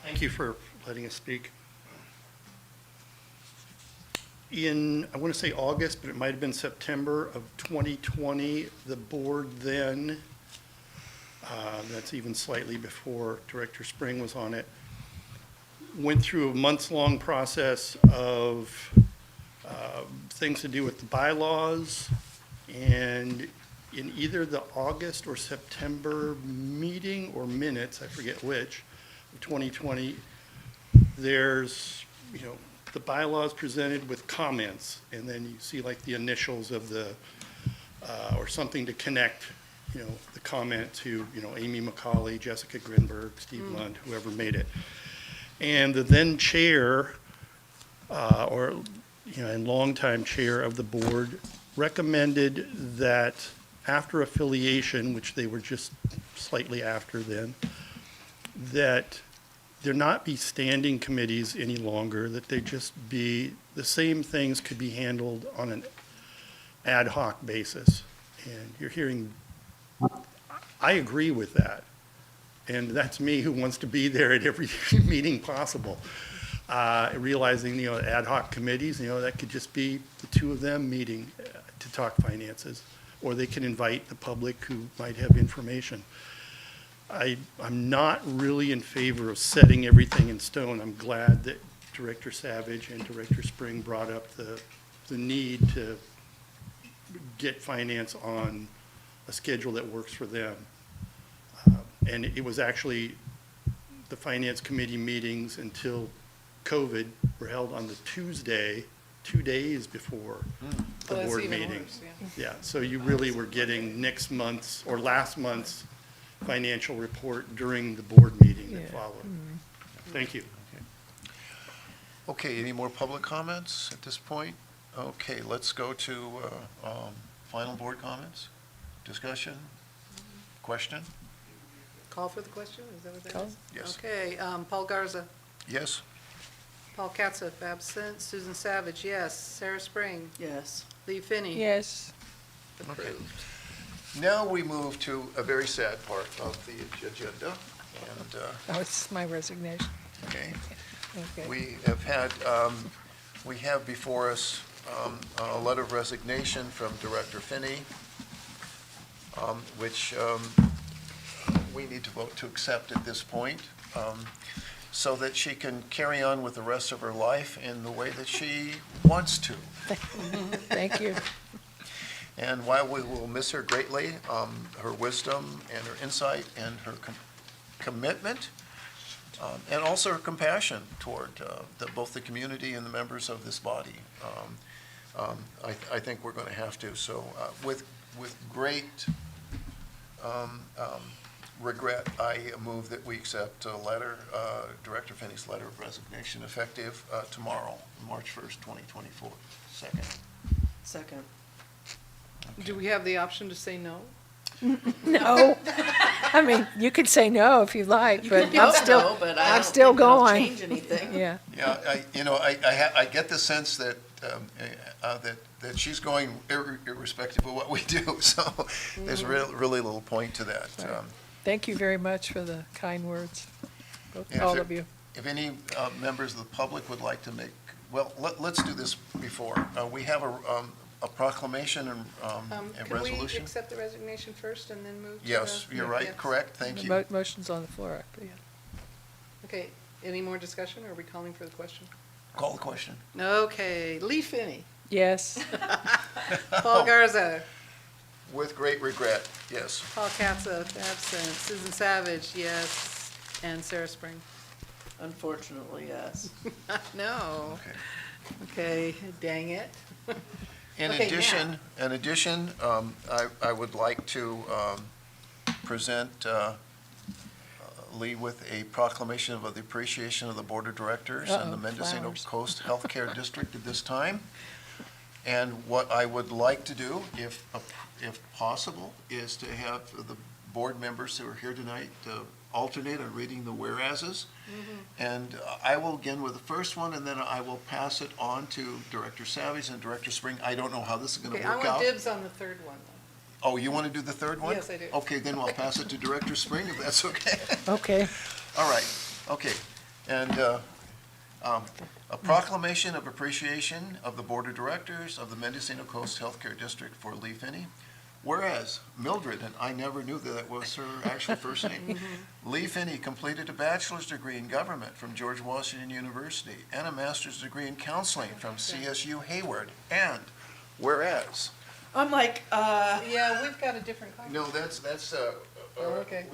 A: Thank you for letting us speak. In, I want to say August, but it might have been September of 2020, the board then, that's even slightly before Director Spring was on it, went through a months-long process of things to do with the bylaws, and in either the August or September meeting or minutes, I forget which, of 2020, there's, the bylaws presented with comments, and then you see like the initials of the, or something to connect, the comment to, Amy McCauley, Jessica Grinberg, Steve Lund, whoever made it. And the then chair, and longtime chair of the board recommended that after affiliation, which they were just slightly after then, that there not be standing committees any longer, that they just be, the same things could be handled on an ad hoc basis. And you're hearing, I agree with that. And that's me who wants to be there at every meeting possible. Realizing, ad hoc committees, that could just be the two of them meeting to talk finances. Or they can invite the public who might have information. I'm not really in favor of setting everything in stone. I'm glad that Director Savage and Director Spring brought up the need to get finance on a schedule that works for them. And it was actually, the Finance Committee meetings until COVID were held on the Tuesday, 2 days before the
B: Oh, that's
A: board
B: even
A: meeting.
B: worse,
A: Yeah, so you really were getting next month's or last month's financial report during the board meeting that followed. Thank you.
D: Okay, any more public comments at this point? Okay, let's go to final board comments. Discussion? Question?
B: Call for the question, is that what that
I: Call.
B: is?
D: Yes.
B: Okay, Paul Garza,
D: Yes?
B: Paul Katzif, absent, Susan Savage, yes, Sarah Spring,
J: Yes.
B: Lee Finney.
I: Yes.
B: Approved.
D: Now we move to a very sad part of the agenda. And,
I: Oh, it's my resignation.
D: okay,
I: Okay.
D: we have before us a letter of resignation from Director Finney, which we need to vote to accept at this point, so that she can carry on with the rest of her life in the way that she wants to.
I: Thank you.
D: And while we will miss her greatly, her wisdom and her insight and her commitment, and also her compassion toward both the community and the members of this body, I think we're going to have to. So with great regret, I move that we accept a letter, Director Finney's letter of resignation, effective tomorrow, March 1st, 2024.
J: Second.
B: Do we have the option to say no?
I: No. I mean, you could say no if you like, but I'm still,
J: No, but I
I: I'm
J: don't
I: still
J: think it'll
I: going.
J: change anything.
I: Yeah.
D: Yeah, I get the sense that that she's going irrespective of what we do. So there's really little point to that.
I: Right. Thank you very much for the kind words,
D: Yeah,
I: all
D: is
I: of you.
D: If any members of the public would like to make, well, let's do this before. We have a proclamation and a
B: Can we
D: resolution.
B: accept the resignation first and then move to?
D: Yes,
B: the-
D: you're right,
B: yes.
D: correct, thank you.
I: Motion's on the floor, but yeah.
B: Okay, any more discussion, or are we calling for the question?
D: Call the question.
B: Okay, Lee Finney,
I: Yes.
B: Paul Garza,
D: With great regret, yes.
B: Paul Katza, absent, Susan Savage, yes, and Sarah Spring.
J: Unfortunately, yes.
B: No.
D: Okay.
B: Okay, dang it.
D: In
B: Okay,
D: addition, I would like to present Lee with a proclamation of the appreciation of the Board of Directors and the Mendocino
I: flowers.
D: Coast Healthcare District at this time. And what I would like to do, if possible, is to have the board members who are here tonight alternate on reading the whereases. And I will begin with the first one, and then I will pass it on to Director Savage and Director Spring. I don't know how this is going
B: Okay,
D: to
B: I
D: work
B: want
D: out.
B: dibs on the third one, though.
D: Oh, you want to do the third one?
B: Yes, I do.
D: Okay, then I'll pass it to Director Spring, if that's okay.
I: Okay.
D: All right, okay. And a proclamation of appreciation of the Board of Directors of the Mendocino Coast Healthcare District for Lee Finney. Whereas Mildred, and I never knew that was her actual first name, Lee Finney completed a bachelor's degree in government from George Washington University and a master's degree in counseling from CSU Hayward. And whereas,
J: I'm like,
B: Yeah, we've got a different copy.
D: no, that's,
B: okay.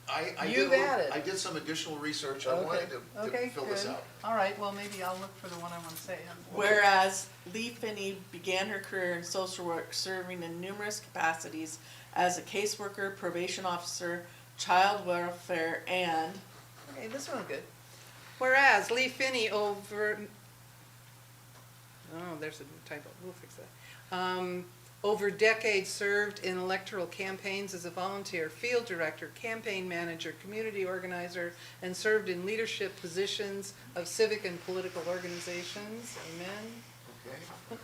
D: I
B: You've
D: did,
B: added.
D: I did some additional research. I
B: Okay.
D: wanted to
B: Okay,
D: fill this
B: good.
D: out.
B: All right, well, maybe I'll look for the one I want to say.
J: whereas Lee Finney began her career in social work, serving in numerous capacities as a caseworker, probation officer, child welfare, and
B: Okay, this one's good. Whereas Lee Finney oh, there's a typo, we'll fix that. Over decades served in electoral campaigns as a volunteer, field director, campaign manager, community organizer, and served in leadership positions of civic and political organizations. Amen.
D: Okay.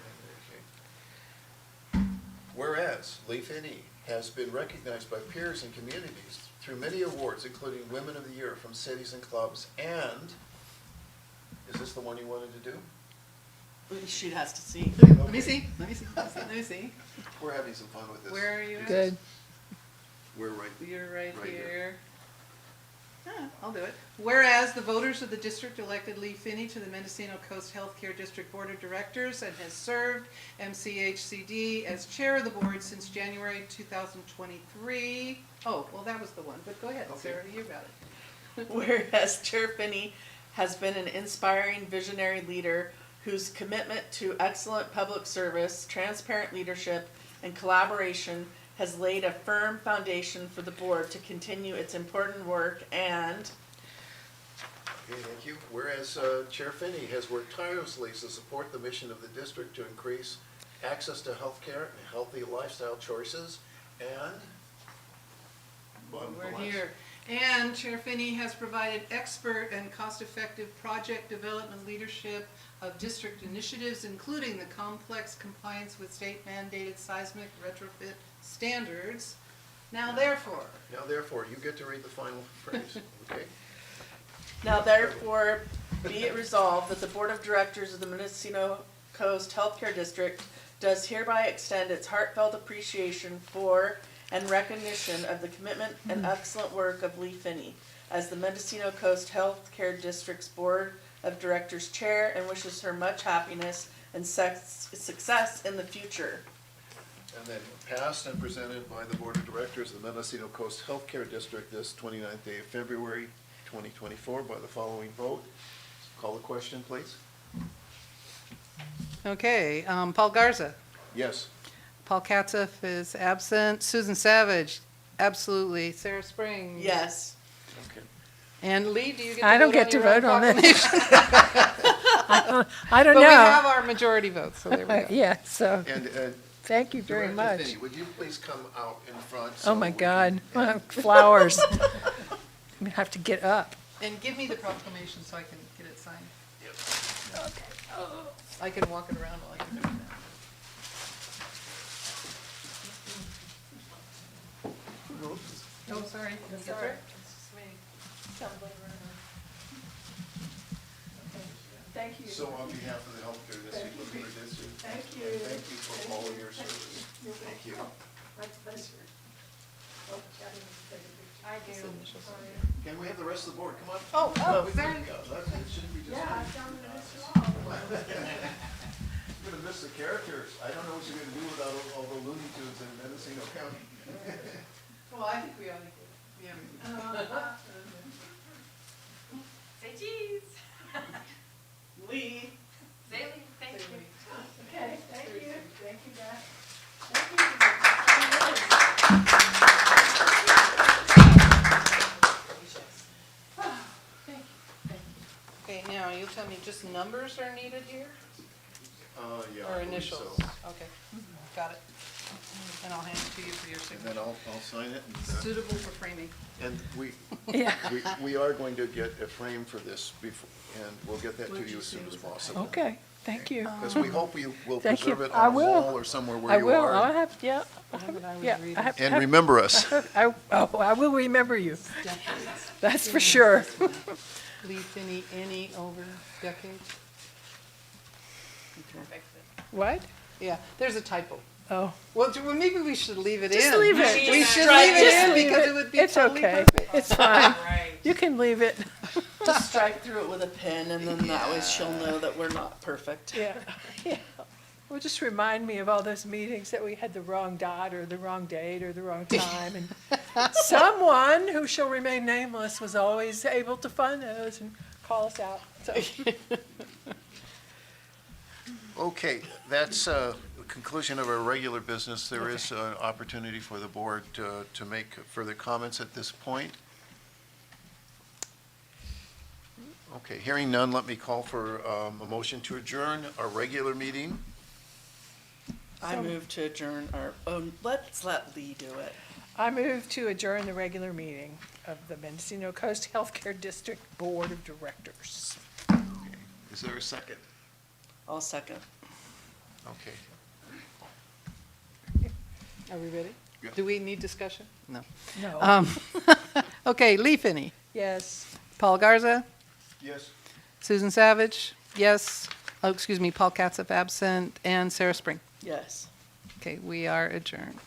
D: Whereas Lee Finney has been recognized by peers and communities through many awards, including Women of the Year from cities and clubs, and, is this the one you wanted to do?
J: she has to see.
B: Let me see, let me see, let me see.
D: We're having some fun with this.
B: Where are you at?
I: Good.
D: We're right.
B: You're right
D: Right here.
B: here. Yeah, I'll do it. Whereas the voters of the district elected Lee Finney to the Mendocino Coast Healthcare District Board of Directors and has served MCHCD as chair of the board since January 2023. Oh, well, that was the one, but go ahead,
D: Okay.
B: Sarah, you got it.
J: Whereas Chair Finney has been an inspiring visionary leader whose commitment to excellent public service, transparent leadership, and collaboration has laid a firm foundation for the board to continue its important work, and
D: Okay, thank you. Whereas Chair Finney has worked tirelessly to support the mission of the district to increase access to health care and healthy lifestyle choices, and
B: We're here. And Chair Finney has provided expert and cost-effective project development leadership of district initiatives, including the complex compliance with state-mandated seismic retrofit standards. Now therefore,
D: you get to read the final phrase, okay?
J: now therefore be it resolved that the Board of Directors of the Mendocino Coast Healthcare District does hereby extend its heartfelt appreciation for and recognition of the commitment and excellent work of Lee Finney as the Mendocino Coast Healthcare District's Board of Directors Chair, and wishes her much happiness and success in the future.
D: And then passed and presented by the Board of Directors of the Mendocino Coast Healthcare District this 29th day of February 2024 by the following vote. Call the question, please.
B: okay, Paul Garza,
D: Yes.
B: Paul Katzif is absent, Susan Savage, absolutely, Sarah Spring.
J: Yes.
D: Okay.
B: And Lee, do you get to vote
I: I don't get
B: on
I: to
B: your own
I: vote on it.
B: proclamation?
I: I don't
B: But
I: know.
B: we have our majority vote, so there we go.
I: Yeah, so,
D: And
I: thank you very
D: Director
I: much.
D: Finney, would you please come out in front?
I: Oh,
D: so
I: my
D: we can-
I: God.
D: and-
I: Flowers. I'm gonna have to get up.
B: And give me the proclamation so I can get it signed.
D: Yep.
I: Okay.
B: I can walk it around while you're doing that. Oh, sorry. Can you get there?
I: Thank you.
D: So on behalf of the healthcare district,
I: Thank you.
D: and thank you for all of your service. Thank you.
I: My pleasure.
C: I do.
D: Can we have the rest of the board? Come on.
B: Oh,
D: There you go. It shouldn't be just.
I: Yeah,
D: me.
I: I've done this wrong.
D: You're gonna miss the characters. I don't know what you're gonna do without all the Looney Tunes in Mendocino County.
B: Well, I think we ought to get,
C: Say cheese.
B: Lee.
C: Say Lee, thank you.
I: Okay, thank you. Thank you, guys.
B: Okay, now you tell me just numbers are needed here
D: Yeah.
B: or
D: I believe
B: initials?
D: so.
B: Okay, got it. And I'll hand it to you for your
D: And
B: signature.
D: then I'll sign it and,
B: Suitable for framing.
D: and
I: Yeah.
D: we are going to get a frame for this before, and we'll get that to
B: What'd
D: you
B: you
D: as soon
B: say
D: as
B: was that?
D: possible.
I: Okay, thank you.
D: Because we hope you will
I: Thank you.
D: preserve it
I: I
D: on a
I: will.
D: wall or somewhere where
I: I
D: you
I: will,
D: are.
I: I have, yeah.
B: What I was
I: Yeah,
B: reading.
I: I have.
D: And remember us.
I: I will remember you. That's for sure.
B: Lee Finney, any over decades?
I: What?
B: Yeah, there's a typo.
I: Oh.
B: Well, maybe we should leave it in.
I: Just leave it.
B: We
I: Just
B: should
I: strike
B: leave it in
I: Leave
B: because
I: it.
B: it would be
I: It's
B: totally
I: okay.
B: perfect.
I: It's fine.
C: Right.
I: You can leave it.
J: Just strike through it with a pen, and then that way she'll know that we're not perfect.
I: Yeah. Yeah. Well, just remind me of all those meetings that we had the wrong dot or the wrong date or the wrong time. And someone who shall remain nameless was always able to find those and call us out. So,
D: Okay, that's the conclusion of our regular business. There is an opportunity for the board to make further comments at this point. Okay, hearing none, let me call for a motion to adjourn our regular meeting.
J: I move to adjourn our, let's let Lee do it.
I: I move to adjourn the regular meeting of the Mendocino Coast Healthcare District Board of Directors.
D: Is there a second?
J: I'll second.
D: Okay.
B: Are we ready?
D: Yeah.
B: Do we need discussion? No.
I: No.
B: Okay, Lee Finney,
I: Yes.
B: Paul Garza,
D: Yes.
B: Susan Savage, yes. Oh, excuse me, Paul Katzif absent, and Sarah Spring.
J: Yes.
B: Okay, we are adjourned.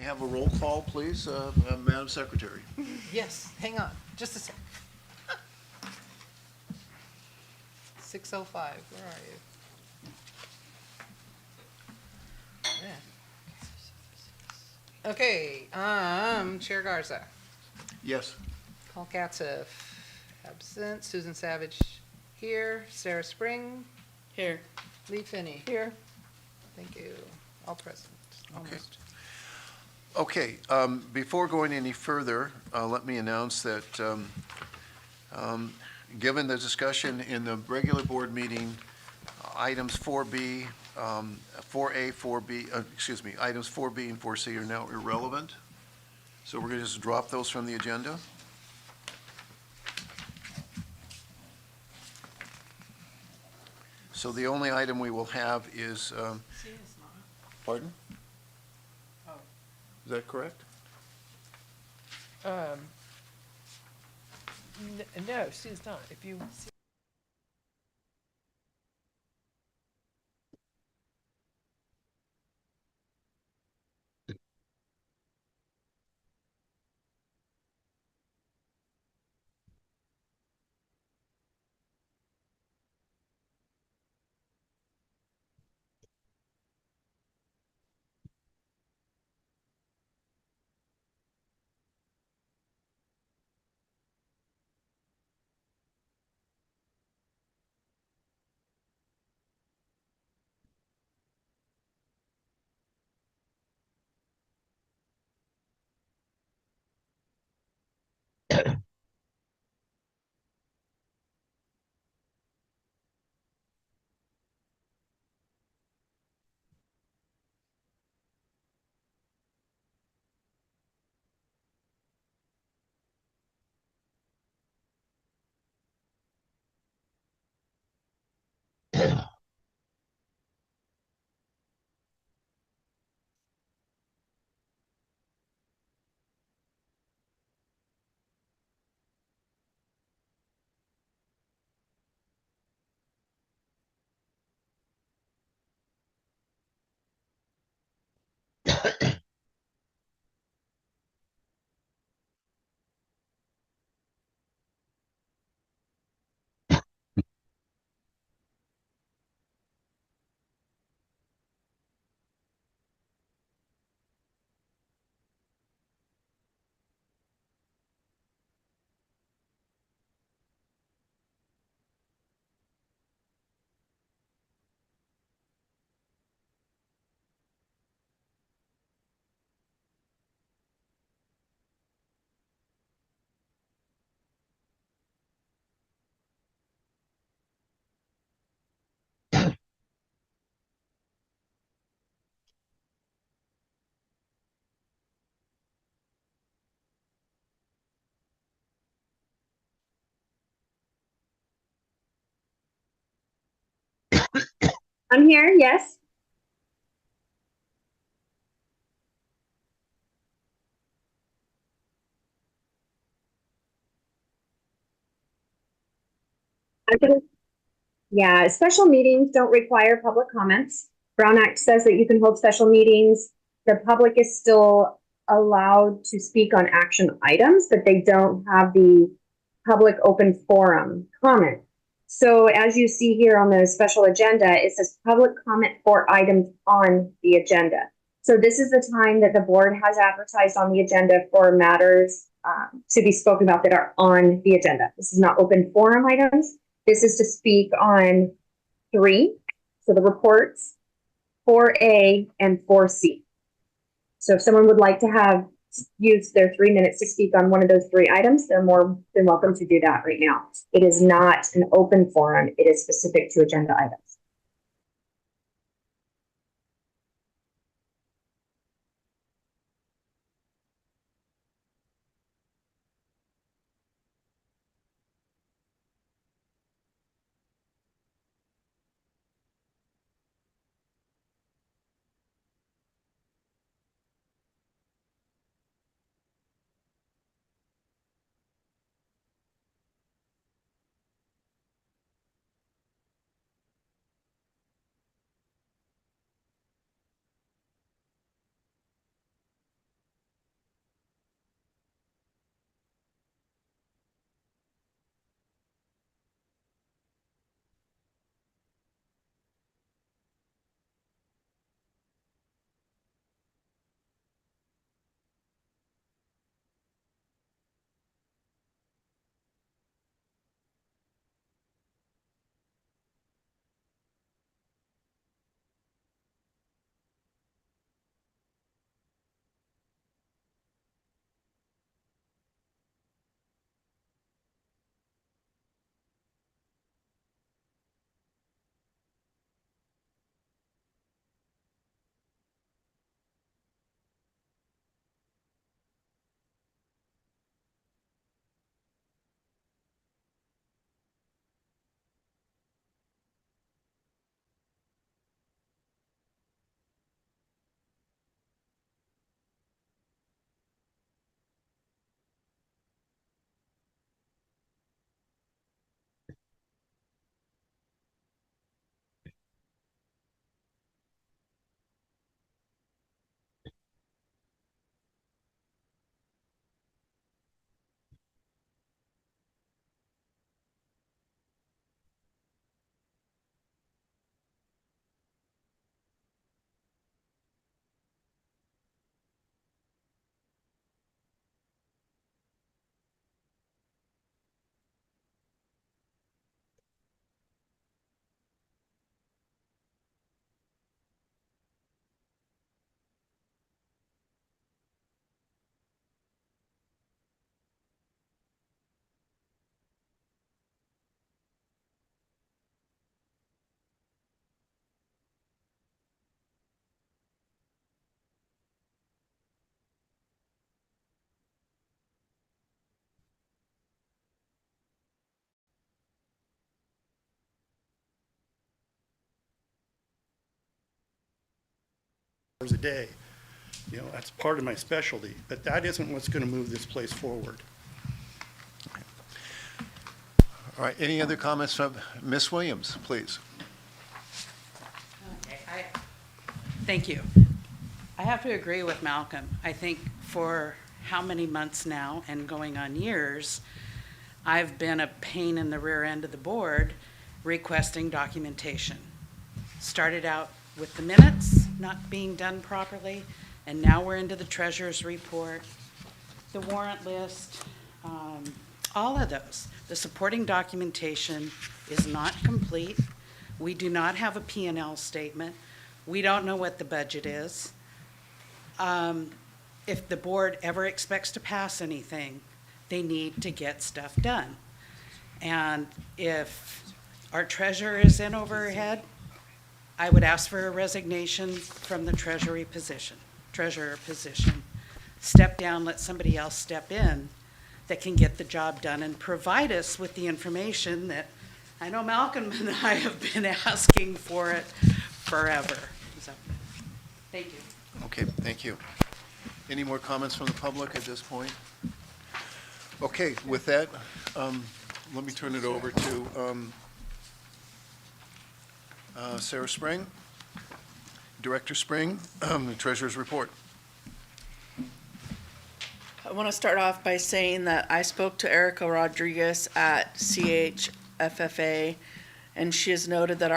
D: have a roll call, please, Madam Secretary?
B: Yes, hang on, just a sec. 6:05, where are you? Yeah. Okay, Chair Garza.
D: Yes.
B: Paul Katzif, absent. Susan Savage here. Sarah Spring.
J: Here.
B: Lee Finney.
I: Here.
B: Thank you. All present, almost.
D: Okay, before going any further, let me announce that given the discussion in the regular board meeting, items 4B, 4A, 4B, excuse me, items 4B and 4C are now irrelevant. So we're going to just drop those from the agenda. So the only item we will have is, pardon?
B: Oh.
D: Is that correct?
I: No, Sue's not. If you.
M: I'm here, yes. Yeah, special meetings don't require public comments. Brown Act says that you can hold special meetings. The public is still allowed to speak on action items, but they don't have the public open forum comment. So as you see here on the special agenda, it says public comment for items on the agenda. So this is the time that the board has advertised on the agenda for matters to be spoken about that are on the agenda. This is not open forum items. This is to speak on 3, so the reports, 4A and 4C. So if someone would like to have used their 3 minutes to speak on one of those 3 items, they're more than welcome to do that right now. It is not an open forum. It is specific to agenda items.
A: a day. You know, that's part of my specialty, but that isn't what's going to move this place forward.
D: All right, any other comments from Ms. Williams, please?
F: Okay, thank you. I have to agree with Malcolm. I think for how many months now and going on years, I've been a pain in the rear end of the board requesting documentation. Started out with the minutes not being done properly, and now we're into the treasurer's report, the warrant list, all of those. The supporting documentation is not complete. We do not have a P&L statement. We don't know what the budget is. If the board ever expects to pass anything, they need to get stuff done. And if our treasurer is in over her head, I would ask for a resignation from the treasurer position. Step down, let somebody else step in that can get the job done and provide us with the information that I know Malcolm and I have been asking for it forever. So, thank you.
D: Okay, thank you. Any more comments from the public at this point? Okay, with that, let me turn it over to Sarah Spring, Director Spring, the Treasurer's Report.
J: I want to start off by saying that I spoke to Erica Rodriguez at CHFFA, and she has noted that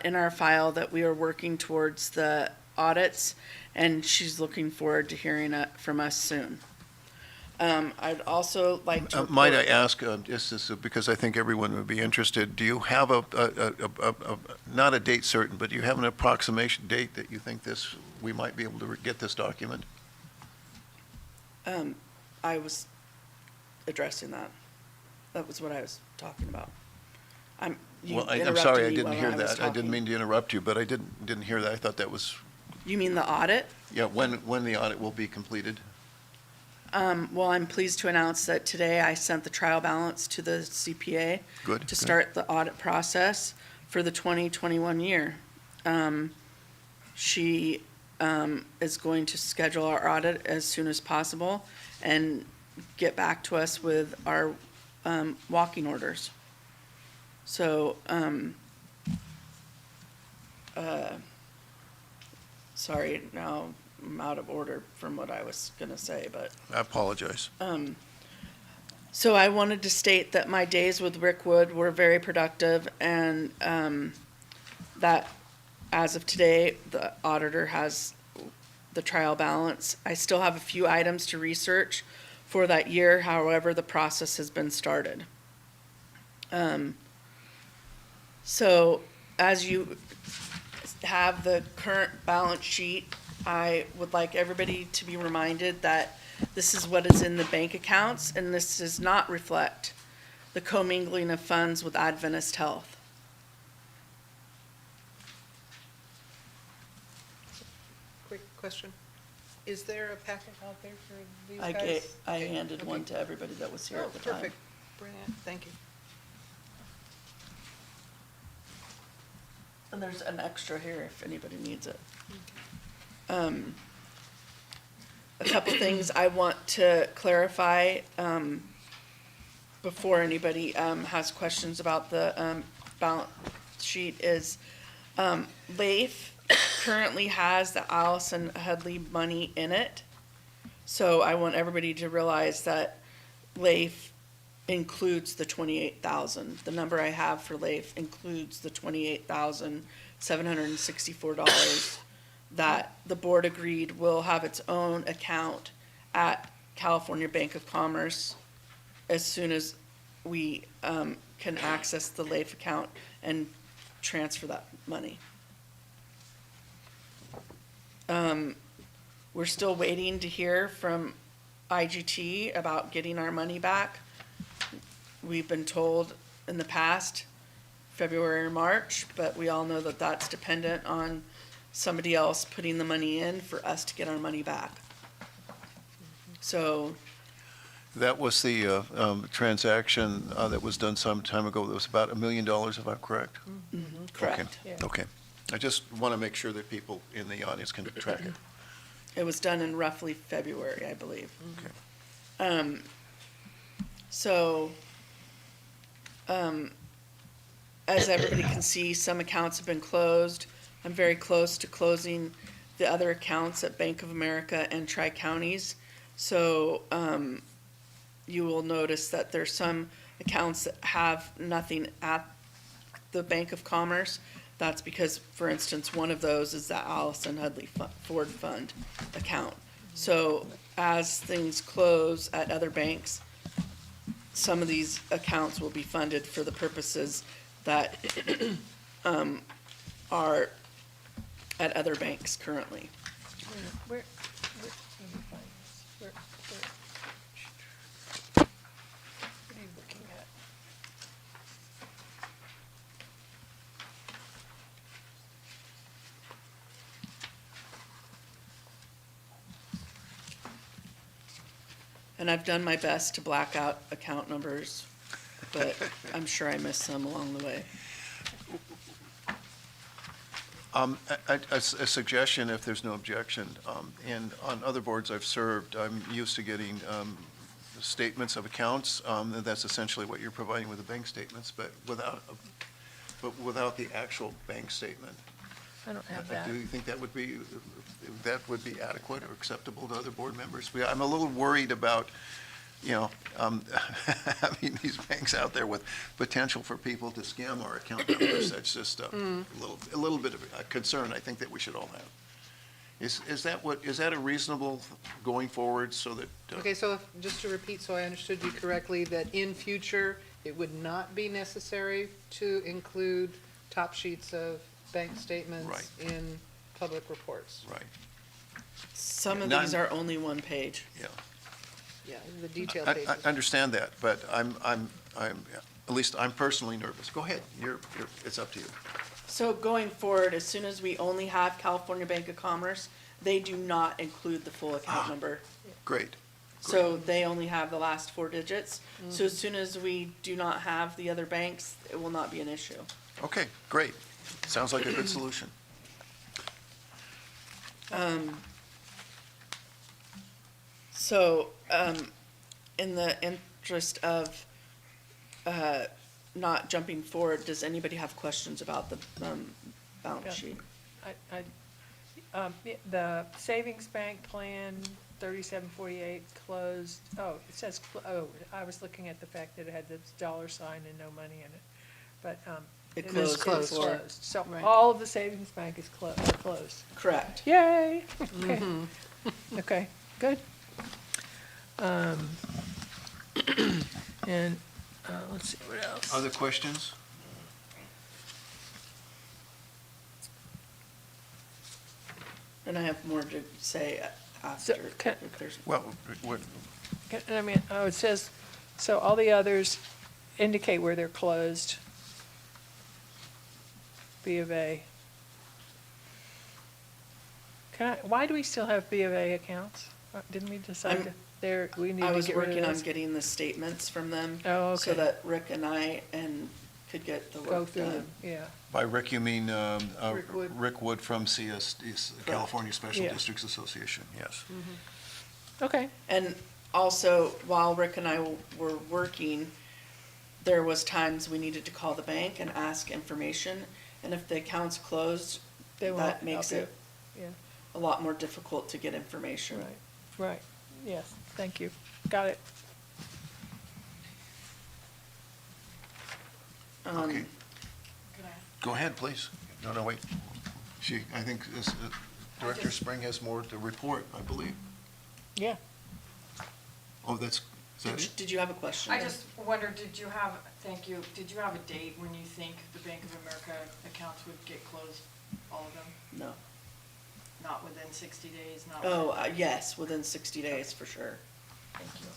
J: in our file that we are working towards the audits, and she's looking forward to hearing it from us soon. I'd also like to
D: Might I ask, just this, because I think everyone would be interested, do you have not a date certain, but do you have an approximation date that you think we might be able to get this document?
J: I was addressing that. That was what I was talking about. I'm
D: sorry, I didn't hear that. I didn't mean to interrupt you, but I didn't hear that. I thought that was.
J: You mean the audit?
D: Yeah, when the audit will be completed?
J: Well, I'm pleased to announce that today I sent the trial balance to the CPA.
D: Good.
J: To start the audit process for the 2021 year. She is going to schedule our audit as soon as possible and get back to us with our walking orders. So, sorry, now I'm out of order from what I was gonna say, but.
D: I apologize.
J: So I wanted to state that my days with Rick Wood were very productive, and that as of today, the auditor has the trial balance. I still have a few items to research for that year, however, the process has been started. So as you have the current balance sheet, I would like everybody to be reminded that this is what is in the bank accounts, and this does not reflect the commingling of funds with Adventist Health.
B: Quick question. Is there a packet out there for these guys?
J: I handed one to everybody that was here
B: Oh,
J: at the time.
B: perfect. Brilliant. Thank you.
J: And there's an extra here if anybody needs it. A couple things I want to clarify before anybody has questions about the balance sheet is LAIF currently has the Allison Headley money in it. So I want everybody to realize that LAIF includes the 28,000. The number I have for LAIF includes the $28,764 that the board agreed will have its own account at California Bank of Commerce as soon as we can access the LAIF account and transfer that money. We're still waiting to hear from IGT about getting our money back. We've been told in the past February or March, but we all know that that's dependent on somebody else putting the money in for us to get our money back. So.
D: That was the transaction that was done some time ago. That was about $1 million, if I'm correct?
J: Mm-hmm. Correct.
D: Okay. Okay. I just want to make sure that people in the audience can track it.
J: It was done in roughly February, I believe.
D: Okay.
J: So, as everybody can see, some accounts have been closed. I'm very close to closing the other accounts at Bank of America and Tri-Counties. So, you will notice that there's some accounts that have nothing at the Bank of Commerce. That's because, for instance, one of those is the Allison Hudley Ford Fund account. So as things close at other banks, some of these accounts will be funded for the purposes that are at other banks currently.
I: Where, let me find this. What are you looking at?
J: And I've done my best to black out account numbers, but I'm sure I missed some along the way.
D: A suggestion, if there's no objection, and on other boards I've served, I'm used to getting statements of accounts. That's essentially what you're providing with the bank statements, but without the actual bank statement.
I: I don't have that.
D: Do you think that would be adequate or acceptable to other board members? I'm a little worried about, having these banks out there with potential for people to scam our account numbers. That's just a little bit of a concern I think that we should all have. Is that a reasonable going forward so that?
B: Okay, so just to repeat, so I understood you correctly, that in future, it would not be necessary to include top sheets of bank statements
D: Right.
B: in public reports?
D: Right.
J: Some of
D: None-
J: these are only one page.
D: Yeah.
B: Yeah, the detailed
D: I
B: pages.
D: understand that, but at least I'm personally nervous. Go ahead. It's up to you.
J: So going forward, as soon as we only have California Bank of Commerce, they do not include the full account number.
D: Great.
J: So they only have the last 4 digits. So as soon as we do not have the other banks, it will not be an issue.
D: Okay, great. Sounds like a good solution.
J: So, in the interest of not jumping forward, does anybody have questions about the balance
I: Yeah.
J: sheet?
I: The savings bank plan, 3748 closed, it says, I was looking at the fact that it had this dollar sign and no money in it, but,
J: It
B: is
J: closed
B: closed.
J: before.
I: closed. So
B: Right.
I: all of the savings bank is closed.
J: Correct.
I: Yay! Okay. Okay, good. And, let's see, what else?
D: Other questions?
J: And I have more to say after, if there's.
D: Well, what,
I: I mean, it says, so all the others indicate where they're closed. B of A. Why do we still have B of A accounts? Didn't we decide that we need
J: I
I: to
J: was
I: get rid of
J: working on
I: those?
J: getting the statements from them.
I: Oh,
J: So
I: okay.
J: that Rick and I could get the
I: Go
J: work
I: through
J: done.
I: them, yeah.
D: by Rick, you mean
B: Rick Wood.
D: Rick Wood from CSD, California Special
I: Yeah.
D: Districts Association, yes.
I: Okay,
J: And also, while Rick and I were working, there was times we needed to call the bank and ask information. And if the account's closed,
I: They won't
J: that makes
I: help
J: it
I: yeah,
J: a lot more difficult to get information.
I: right, yes, thank you, got it.
D: Okay. Go ahead, please. No, wait. I think Director Spring has more to report, I believe.
I: Yeah.
D: Oh, is that it?
J: Did you have a question?
C: I just wondered, thank you, did you have a date when you think the Bank of America accounts would get closed, all of them?
J: No.
C: Not within 60 days, not?
J: Oh, yes, within 60 days, for sure.
C: Thank you.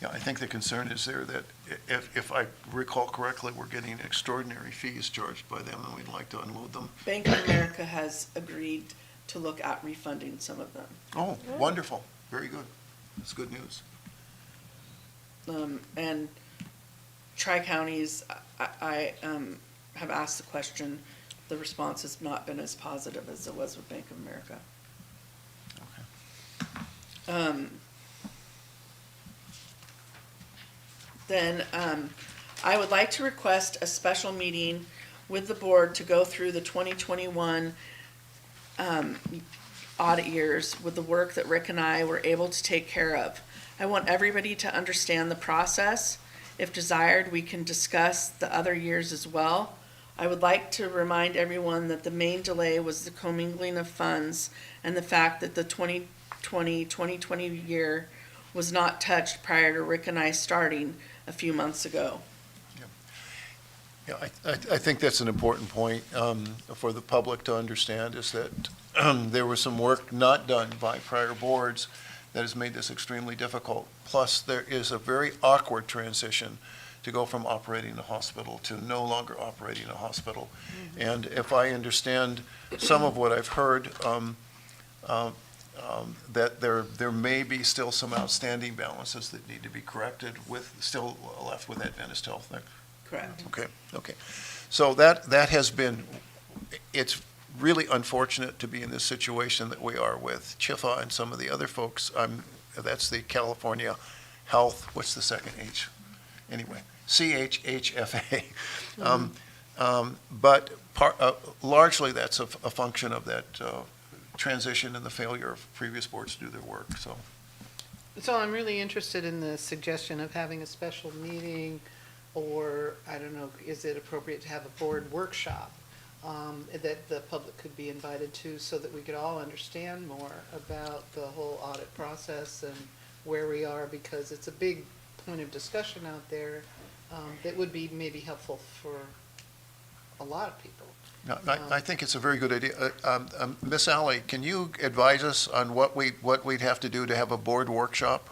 D: Yeah, I think the concern is there that if I recall correctly, we're getting extraordinary fees charged by them and we'd like to unload them.
J: Bank of America has agreed to look at refunding some of them.
D: Oh, wonderful. Very good. That's good news.
J: And Tri-Counties, I have asked the question the response has not been as positive as it was with Bank of America. Then I would like to request a special meeting with the board to go through the 2021 audit years with the work that Rick and I were able to take care of. I want everybody to understand the process. If desired, we can discuss the other years as well. I would like to remind everyone that the main delay was the commingling of funds and the fact that the 2020 year was not touched prior to Rick and I starting a few months ago.
D: Yeah, I think that's an important point for the public to understand, is that there was some work not done by prior boards that has made this extremely difficult. Plus, there is a very awkward transition to go from operating a hospital to no longer operating a hospital. And if I understand some of what I've heard, that there may be still some outstanding balances that need to be corrected with, still left with Adventist Health.
J: Correct.
D: Okay. So that has been, it's really unfortunate to be in this situation that we are with CHIFA and some of the other folks. That's the California Health, what's the second H? Anyway, CHHFA. But largely that's a function of that transition and the failure of previous boards to do their work, so.
B: So I'm really interested in the suggestion of having a special meeting, or, I don't know, is it appropriate to have a board workshop that the public could be invited to, so that we could all understand more about the whole audit process and where we are, because it's a big point of discussion out there that would be maybe helpful for a lot of people.
D: No, I think it's a very good idea. Miss Alley, can you advise us on what we'd have to do to have a board workshop?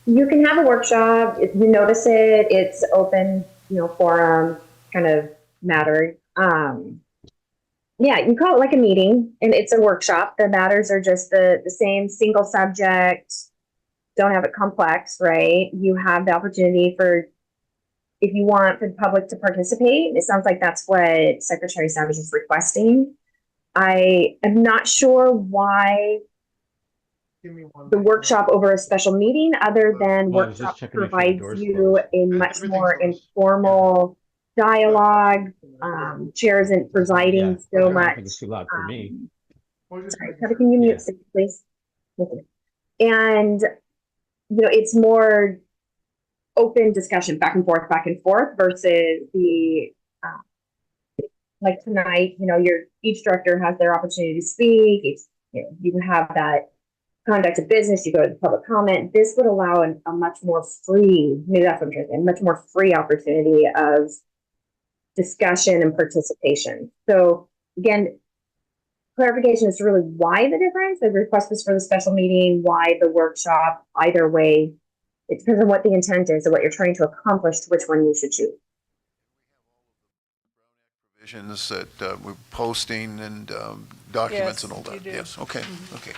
M: You can have a workshop. If you notice it, it's open, forum kind of matter. Yeah, you call it like a meeting, and it's a workshop. The matters are just the same, single subject. Don't have it complex, right? You have the opportunity for, if you want, for the public to participate. It sounds like that's what Secretary Savage is requesting. I am not sure why the workshop over a special meeting, other than workshop provides you a much more informal dialogue. Chair isn't presiding so much.
O: It's too loud for me.
M: Sorry, Kevin, can you mute, please? And it's more open discussion, back and forth, versus the like tonight. Each director has their opportunity to speak. You have that conduct of business. You go to the public comment. This would allow a much more free, maybe that's what I'm trying to say, much more free opportunity of discussion and participation. So again, clarification as to really why the difference. The request was for the special meeting, why the workshop. Either way, it depends on what the intent is and what you're trying to accomplish, to which one you should choose.
D: Provisions that we're posting and documents and all that. Yes, okay, okay.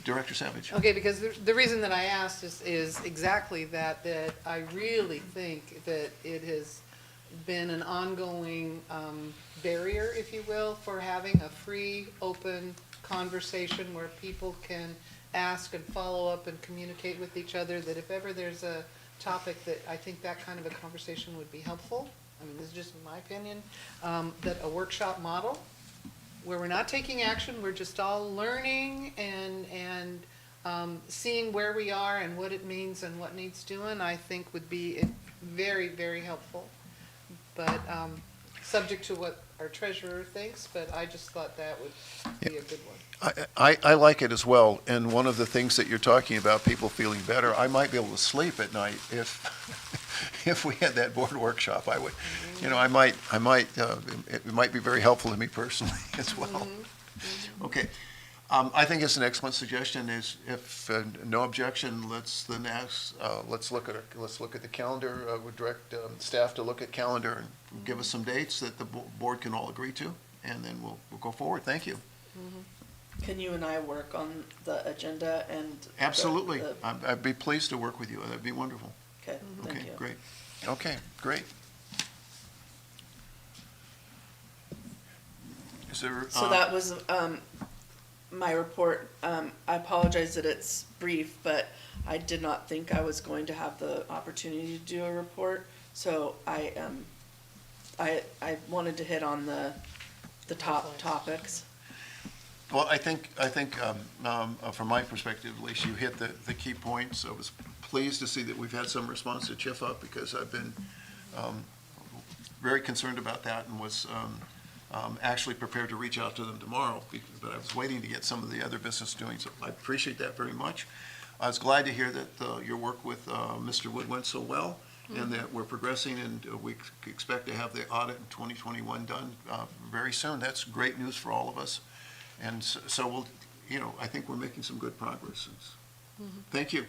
D: Director Savage.
B: Okay, because the reason that I asked is exactly that I really think that it has been an ongoing barrier, if you will, for having a free, open conversation where people can ask and follow up and communicate with each other, that if ever there's a topic that I think that kind of a conversation would be helpful. I mean, this is just my opinion, that a workshop model where we're not taking action, we're just all learning and seeing where we are and what it means and what needs doing, I think would be very, very helpful. But subject to what our treasurer thinks, but I just thought that would be a good one.
D: I like it as well, and one of the things that you're talking about, people feeling better, I might be able to sleep at night if we had that board workshop. I would, it might be very helpful to me personally as well. Okay, I think it's an excellent suggestion. Is if no objection, let's look at the calendar. Would direct staff to look at calendar and give us some dates that the board can all agree to, and then we'll go forward. Thank you.
J: Can you and I work on the agenda and?
D: Absolutely. I'd be pleased to work with you. That'd be wonderful.
J: Okay, thank you.
D: Great. Okay, great. Is there,
J: So that was, my report. I apologize that it's brief, but I did not think I was going to have the opportunity to do a report. So I wanted to hit on the top topics.
D: well, I think, from my perspective, at least, you hit the key points. I was pleased to see that we've had some response to Chifa, because I've been very concerned about that, and was actually prepared to reach out to them tomorrow, but I was waiting to get some of the other business doing, so I appreciate that very much. I was glad to hear that your work with Mr. Wood went so well, and that we're progressing, and we expect to have the audit in 2021 done very soon. That's great news for all of us. And so we'll, I think we're making some good progress. Thank you.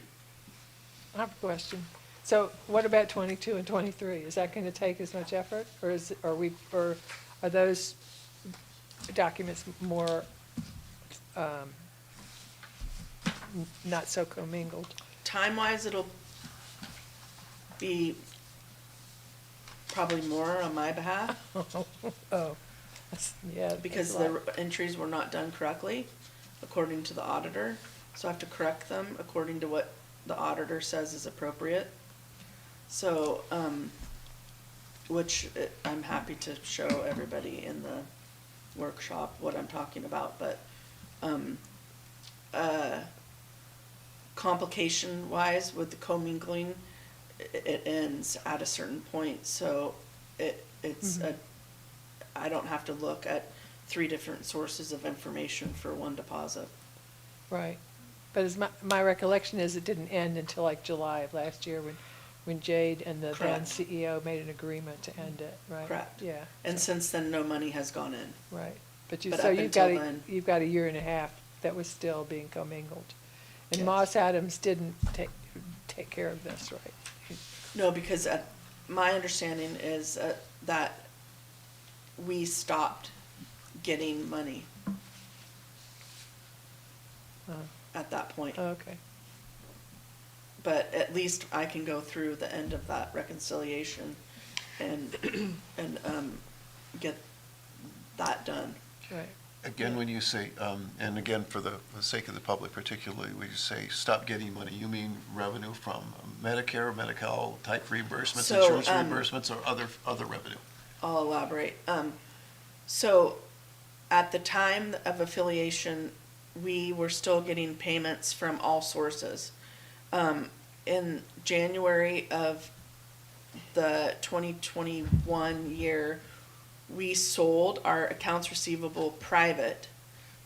I: I have a question. So what about 22 and 23? Is that going to take as much effort, or are those documents more not so commingled?
J: Time-wise, it'll be probably more on my behalf.
I: Oh, yeah.
J: Because the entries were not done correctly, according to the auditor. So I have to correct them according to what the auditor says is appropriate. So, I'm happy to show everybody in the workshop what I'm talking about, but, complication-wise with the commingling, it ends at a certain point, so I don't have to look at 3 different sources of information for one deposit.
I: Right. But as my recollection is, it didn't end until like July of last year when Jade and the then
J: Correct.
I: CEO made an agreement to end it, right?
J: Correct.
I: Yeah.
J: And since then, no money has gone in.
I: Right. But
J: But
I: so
J: up
I: you've got
J: until then-
I: you've got a year and a half that was still being commingled. And
J: Yes.
I: Moss Adams didn't take care of this, right?
J: No, because my understanding is that we stopped getting money at that point.
I: Okay.
J: But at least I can go through the end of that reconciliation and get that done.
I: Right.
D: Again, when you say, and again, for the sake of the public particularly, when you say stop getting money, you mean revenue from Medicare, Medi-Cal type reimbursements,
J: So,
D: insurance reimbursements, or other revenue?
J: I'll elaborate. So at the time of affiliation, we were still getting payments from all sources. In January of the 2021 year, we sold our accounts receivable private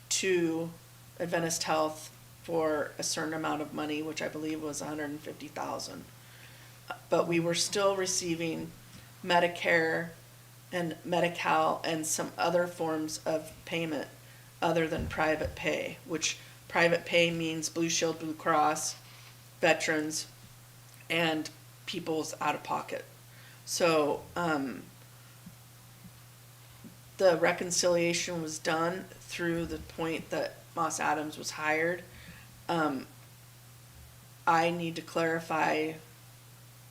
J: to Adventist Health for a certain amount of money, which I believe was $150,000. But we were still receiving Medicare and Medi-Cal and some other forms of payment other than private pay, which private pay means Blue Shield, Blue Cross, veterans, and people's out-of-pocket. So the reconciliation was done through the point that Moss Adams was hired. I need to clarify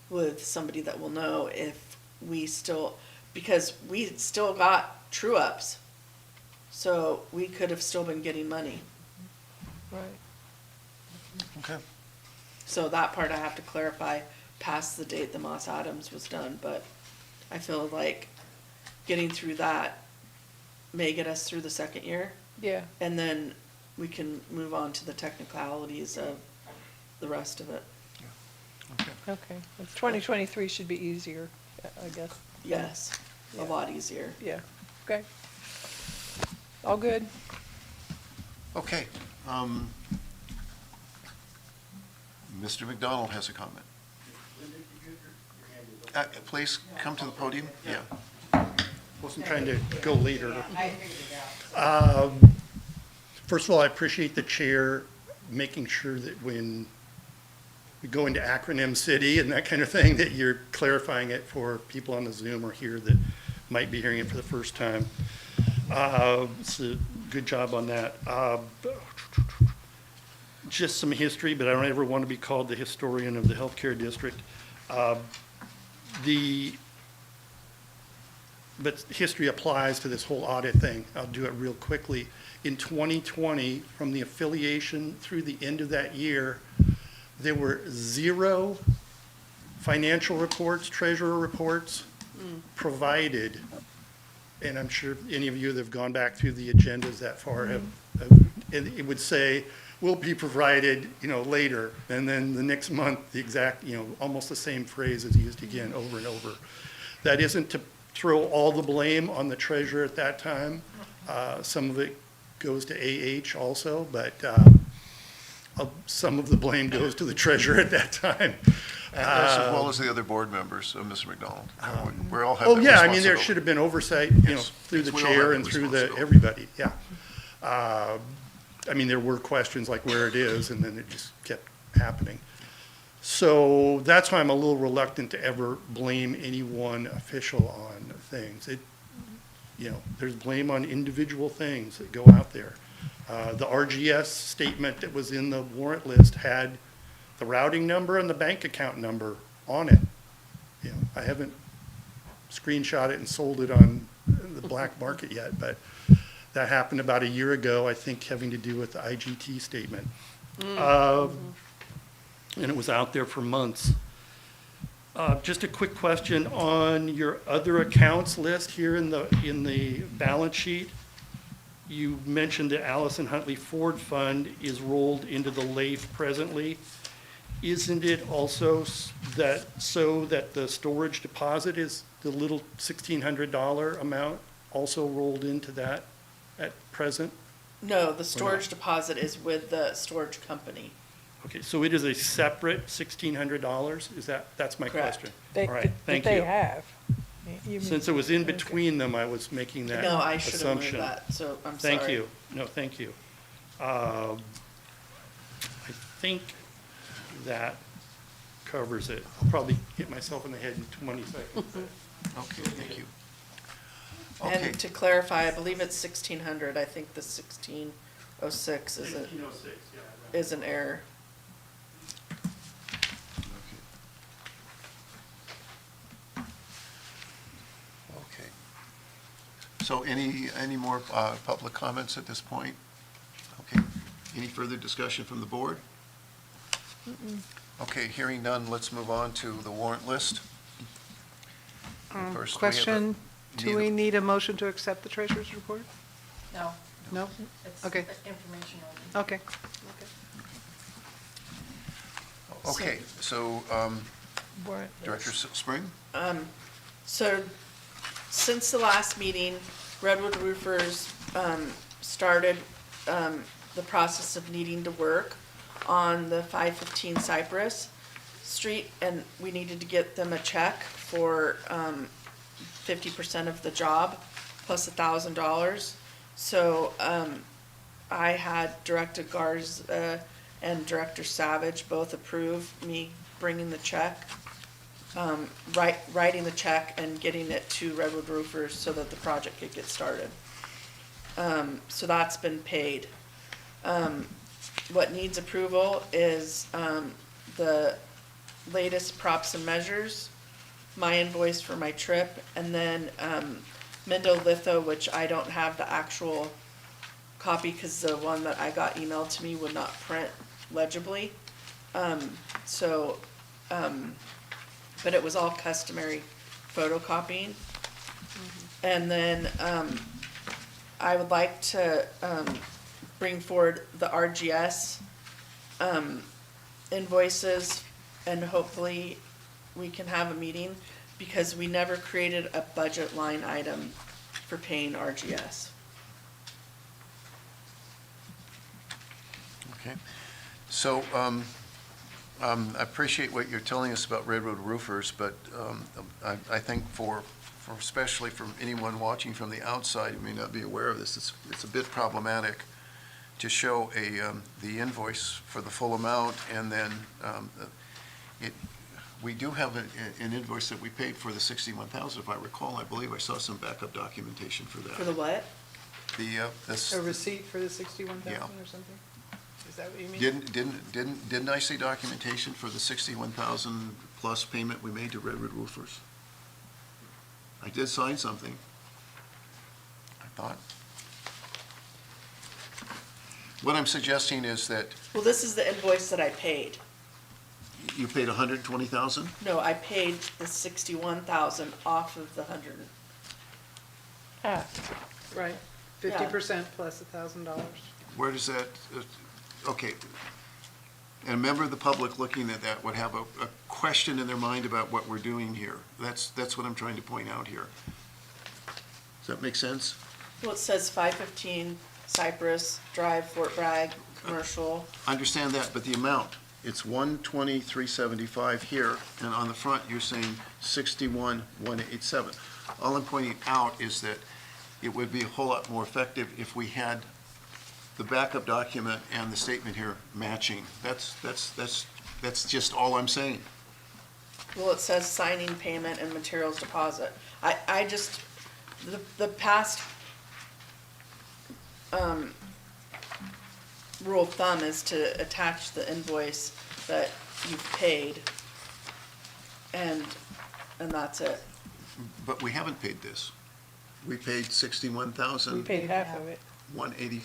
J: with somebody that will know if we still, because we still got true-ups, so we could have still been getting money.
I: Right.
D: Okay.
J: So that part I have to clarify past the date that Moss Adams was done, but I feel like getting through that may get us through the second year,
I: Yeah.
J: and then we can move on to the technicalities of the rest of it.
I: Okay. 2023 should be easier, I guess.
J: Yes, a lot easier.
I: Yeah. Okay. All good.
D: Okay. Mr. McDonald has a comment. Please come to the podium. Yeah.
A: Wasn't trying to go later. First of all, I appreciate the chair making sure that when we go into acronym city and that kind of thing, that you're clarifying it for people on the Zoom or here that might be hearing it for the first time. So good job on that. Just some history, but I don't ever want to be called the historian of the healthcare district. The but history applies to this whole audit thing. I'll do it real quickly. In 2020, from the affiliation through the end of that year, there were 0 financial reports, treasurer reports provided. And I'm sure any of you that have gone back through the agendas that far have and it would say, will be provided, later. And then the next month, the exact, almost the same phrase is used again over and over. That isn't to throw all the blame on the treasurer at that time. Some of it goes to AH also, but some of the blame goes to the treasurer at that time.
D: As well as the other board members, Mr. McDonald. We all have
A: Oh,
D: that
A: yeah, I mean, there
D: responsibility.
A: should have been oversight,
D: Yes.
A: through the
D: We all have
A: chair
D: that
A: and through
D: responsibility.
A: everybody, yeah. I mean, there were questions like where it is, and then it just kept happening. So that's why I'm a little reluctant to ever blame any one official on things. There's blame on individual things that go out there. The RGS statement that was in the warrant list had the routing number and the bank account number on it. I haven't screenshot it and sold it on the black market yet, but that happened about a year ago, I think, having to do with the IGT statement. And it was out there for months. Just a quick question on your other accounts list here in the balance sheet. You mentioned the Allison Huntley Ford Fund is rolled into the LAIF presently. Isn't it also that the storage deposit is the little $1,600 amount also rolled into that at present?
J: No, the storage deposit is with the storage company.
A: Okay, so it is a separate $1,600? That's my
J: Correct.
A: question.
I: They-
A: All right,
I: that
A: thank
I: they
A: you.
I: have. You mean-
A: Since it was in between them, I was making that
J: No, I should have moved
A: assumption.
J: that, so I'm sorry.
A: Thank you. No, thank you. I think that covers it. I'll probably hit myself in the head in 20 seconds.
D: Okay, thank you. Okay,
J: And to clarify, I believe it's 1,600. I think the 1,606 is an error.
D: okay. So any more public comments at this point? Okay, any further discussion from the board? Okay, hearing none, let's move on to the warrant list. First, we have a-
B: Question, do we
D: need
B: need a motion to accept the treasurer's report?
C: No,
B: No?
C: it's
B: Okay.
C: information only.
B: Okay.
D: Okay, so,
I: Warrant
D: Director
I: list.
D: Spring?
J: So, since the last meeting, Redwood Roofers started the process of needing to work on the 515 Cypress Street, and we needed to get them a check for 50% of the job, plus $1,000. So I had Director Garza and Director Savage both approve me bringing the check, writing the check and getting it to Redwood Roofers so that the project could get started. So that's been paid. What needs approval is the latest props and measures, my invoice for my trip, and then Mendocino, which I don't have the actual copy because the one that I got emailed to me would not print legibly. But it was all customary photocopying. And then I would like to bring forward the RGS invoices, and hopefully we can have a meeting, because we never created a budget line item for paying RGS.
D: Okay, so, I appreciate what you're telling us about Redwood Roofers, but I think for especially from anyone watching from the outside who may not be aware of this, it's a bit problematic to show the invoice for the full amount, and then we do have an invoice that we paid for the $61,000, if I recall. I believe I saw some backup documentation for that.
J: For the what?
D: This,
B: A receipt for the 61,000
D: Yeah.
B: or something? Is that what you mean?
D: didn't I see documentation for the $61,000 plus payment we made to Redwood Roofers? I did sign something. I thought. What I'm suggesting is that
J: Well, this is the invoice that I paid.
D: you paid 120,000?
J: No, I paid the 61,000 off of the 100.
I: Ah,
B: Right, 50% plus $1,000.
D: Where does that, okay. And a member of the public looking at that would have a question in their mind about what we're doing here. That's what I'm trying to point out here. Does that make sense?
J: Well, it says 515 Cypress Drive, Fort Bragg, commercial.
D: I understand that, but the amount, it's 123.75 here, and on the front, you're saying 61,187. All I'm pointing out is that it would be a whole lot more effective if we had the backup document and the statement here matching. That's just all I'm saying.
J: Well, it says signing payment and materials deposit. I just, the past rule of thumb is to attach the invoice that you've paid, and that's it.
D: But we haven't paid this. We paid
I: we
D: 61,000.
I: paid half of it.
D: 180,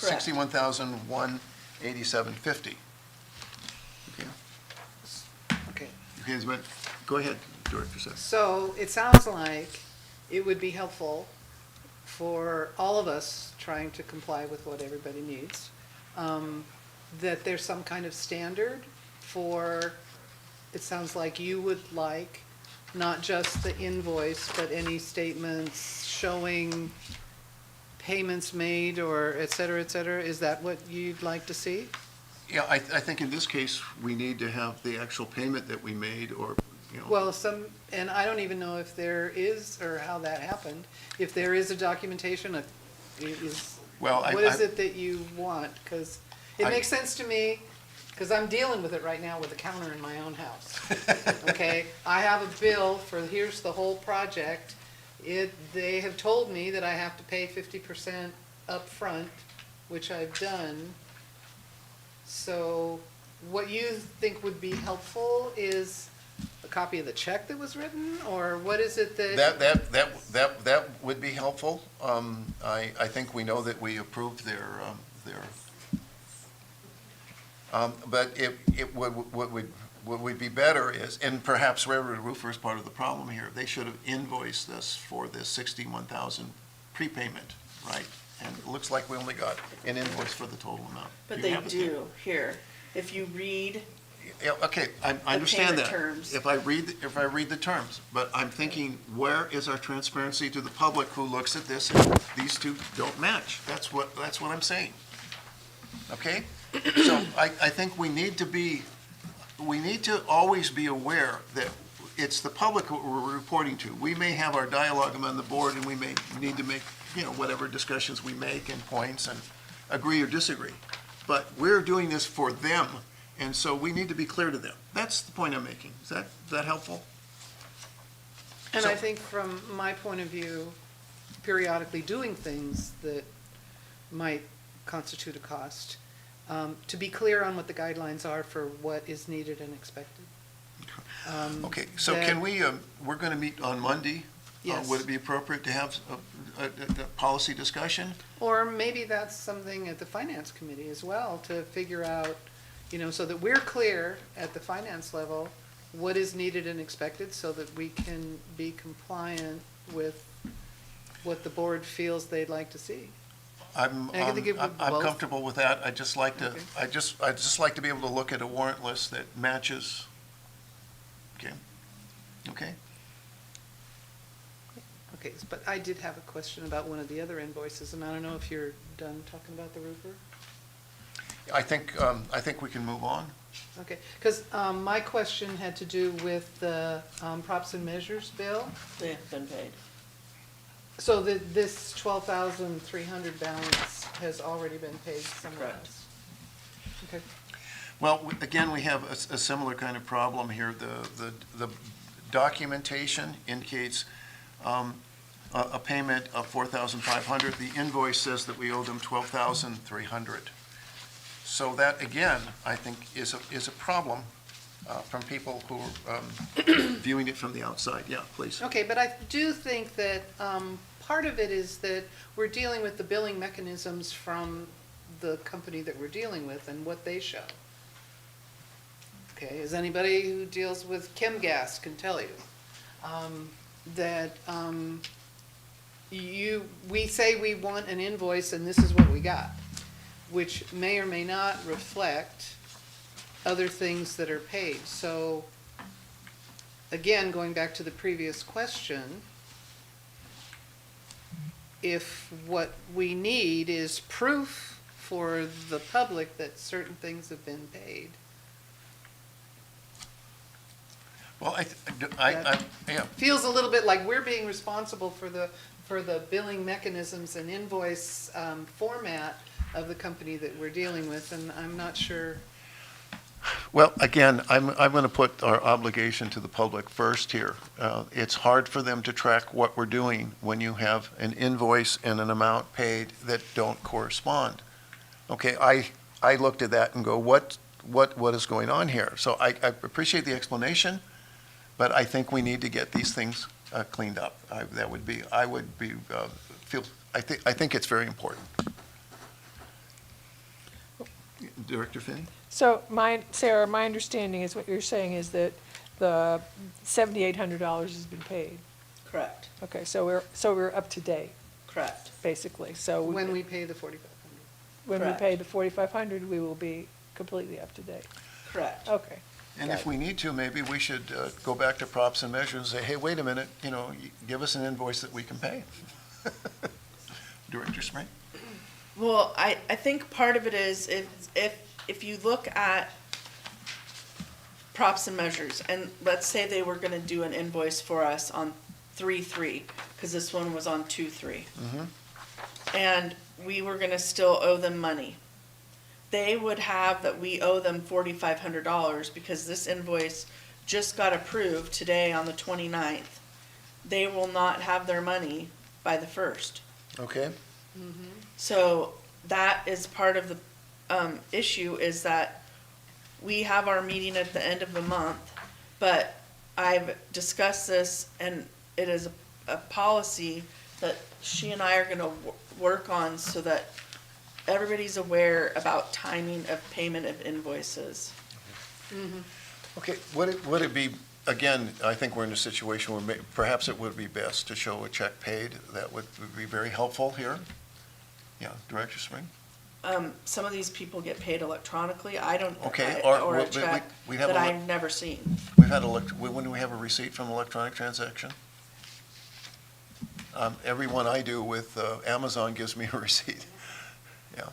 J: Correct.
D: 61,187.50. Okay.
B: Okay.
D: Okay, but go ahead, Director Seth.
B: So it sounds like it would be helpful for all of us trying to comply with what everybody needs, that there's some kind of standard for, it sounds like you would like not just the invoice, but any statements showing payments made or et cetera, et cetera. Is that what you'd like to see?
D: Yeah, I think in this case, we need to have the actual payment that we made, or, you know.
B: Well, and I don't even know if there is, or how that happened. If there is a documentation,
D: Well,
B: what is it that you want? Because it
D: I-
B: makes sense to me, because I'm dealing with it right now with a counter in my own house. Okay, I have a bill for, here's the whole project. They have told me that I have to pay 50% upfront, which I've done. So what you think would be helpful is a copy of the check that was written, or what is it that?
D: That would be helpful. I think we know that we approved their, but what would be better is, and perhaps Railroad Roofer is part of the problem here, they should have invoiced us for this 61,000 prepayment, right? And it looks like we only got an invoice for the total amount.
J: But
D: You
J: they
D: have it?
J: do, here. If you read,
D: Yeah, okay, I understand
J: payment
D: that.
J: terms.
D: If I read the terms, but I'm thinking, where is our transparency to the public who looks at this and these two don't match? That's what I'm saying. Okay? So I think we need to always be aware that it's the public who we're reporting to. We may have our dialogue among the board, and we may need to make, whatever discussions we make and points and agree or disagree. But we're doing this for them, and so we need to be clear to them. That's the point I'm making. Is that helpful?
B: And
D: So-
B: I think from my point of view, periodically doing things that might constitute a cost, to be clear on what the guidelines are for what is needed and expected.
D: Okay, so
B: that-
D: can we, we're going to meet on Monday.
B: Yes.
D: Would it be appropriate to have a policy discussion?
B: Or maybe that's something at the finance committee as well, to figure out, so that we're clear at the finance level, what is needed and expected, so that we can be compliant with what the board feels they'd like to see.
D: I'm
B: I think it would both.
D: comfortable with that. I'd just like to,
B: Okay.
D: I'd just like to be able to look at a warrant list that matches. Okay? Okay?
B: Okay, but I did have a question about one of the other invoices, and I don't know if you're done talking about the roofer?
D: I think we can move on.
B: Okay, because my question had to do with the props and measures bill.
J: they have been paid.
B: So this 12,300 balance has already been paid somewhere
J: Correct.
B: else? Okay.
D: Well, again, we have a similar kind of problem here. The documentation indicates a payment of 4,500. The invoice says that we owe them 12,300. So that, again, I think is a problem. from people who are viewing it from the outside. Yeah, please.
B: Okay, but I do think that part of it is that we're dealing with the billing mechanisms from the company that we're dealing with and what they show. Okay, as anybody who deals with ChemGas can tell you, that we say we want an invoice and this is what we got, which may or may not reflect other things that are paid. So, again, going back to the previous question, if what we need is proof for the public that certain things have been paid.
D: Well, yeah.
B: Feels a little bit like we're being responsible for the billing mechanisms and invoice format of the company that we're dealing with, and I'm not sure.
D: Well, again, I'm going to put our obligation to the public first here. It's hard for them to track what we're doing when you have an invoice and an amount paid that don't correspond. Okay, I looked at that and go, what is going on here? So I appreciate the explanation, but I think we need to get these things cleaned up. I think it's very important. Director Finney?
I: So Sarah, my understanding is what you're saying is that the $7,800 has been paid.
J: Correct,
I: Okay, so we're up to date,
J: correct.
I: basically. So
B: When we pay the 4,500.
I: when we
J: Correct.
I: pay the 4,500, we will be completely up to date.
J: Correct.
I: Okay.
D: And if we need to, maybe we should go back to props and measures and say, hey, wait a minute, give us an invoice that we can pay. Director Spring?
J: Well, I think part of it is if you look at props and measures, and let's say they were gonna do an invoice for us on 3/3, because this one was on 2/3. And we were gonna still owe them money. They would have that we owe them $4,500 because this invoice just got approved today on the 29th. They will not have their money by the 1st.
D: Okay.
J: So that is part of the issue, is that we have our meeting at the end of the month, but I've discussed this, and it is a policy that she and I are gonna work on so that everybody's aware about timing of payment of invoices.
D: Okay, would it be, again, I think we're in a situation where perhaps it would be best to show a check paid. That would be very helpful here. Yeah, Director Spring?
J: Some of these people get paid electronically. I don't,
D: Okay,
J: or a
D: we
J: check
D: have
J: that I've never seen.
D: We've had, when do we have a receipt from electronic transaction? Every one I do with Amazon gives me a receipt. Yeah.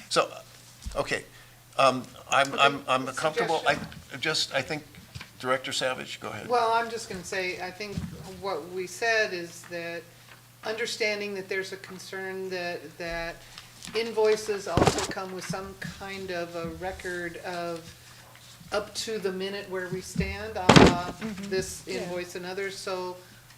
D: So, okay, I'm comfortable. I think Director Savage, go ahead.
B: Well, I'm just gonna say, I think what we said is that understanding that there's a concern that invoices also come with some kind of a record of up to the minute where we stand on this invoice and others. So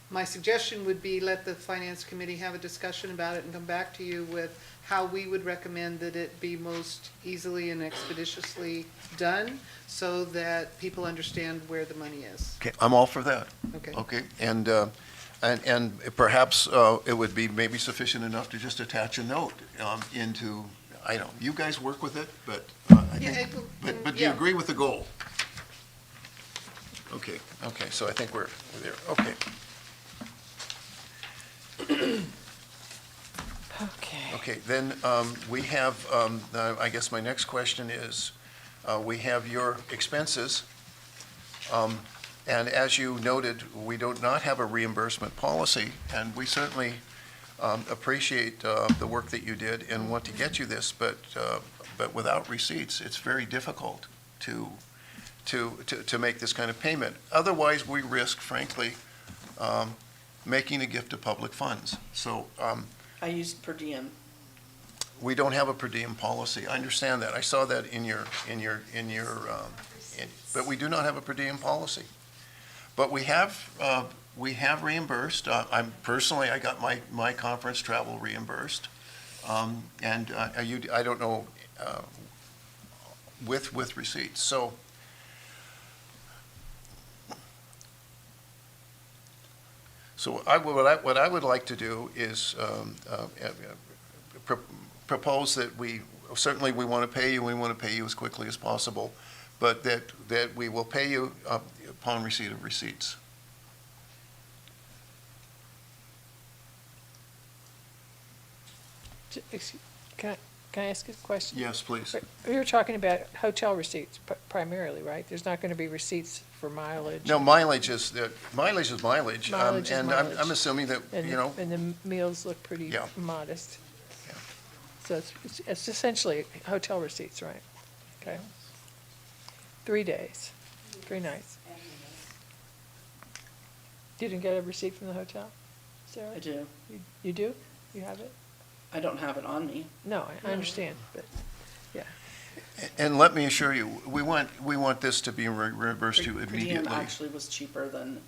B: my suggestion would be let the finance committee have a discussion about it and come back to you with how we would recommend that it be most easily and expeditiously done so that people understand where the money is.
D: Okay, I'm all for that.
B: Okay.
D: Okay, and perhaps it would be maybe sufficient enough to just attach a note into, I don't, you guys work with it, but I think, but do you agree with the goal? Okay, so I think we're there, okay. Okay, then we have, I guess my next question is, we have your expenses. And as you noted, we do not have a reimbursement policy, and we certainly appreciate the work that you did and want to get you this, but without receipts, it's very difficult to make this kind of payment. Otherwise, we risk, frankly, making a gift of public funds. So
J: I used per diem.
D: we don't have a per diem policy. I understand that. I saw that but we do not have a per diem policy. But we have reimbursed. I got my conference travel reimbursed. And I don't know, with receipts. So So what I would like to do is propose that certainly we want to pay you, we want to pay you as quickly as possible, but that we will pay you upon receipt of receipts.
I: Can I ask a question?
D: Yes, please.
I: We were talking about hotel receipts primarily, right? There's not going to be receipts for mileage?
D: No, mileage is mileage.
I: Mileage is
D: And
I: mileage.
D: I'm assuming that,
I: And,
D: you know,
I: and the meals look pretty
D: Yeah.
I: modest. So it's essentially hotel receipts, right? Okay. 3 days, 3 nights. You didn't get a receipt from the hotel, Sarah?
J: I do.
I: You do? You have it?
J: I don't have it on me.
I: No, I understand, but, yeah.
D: and let me assure you, we want this to be reversed to you
J: Per diem
D: immediately.
J: actually was cheaper than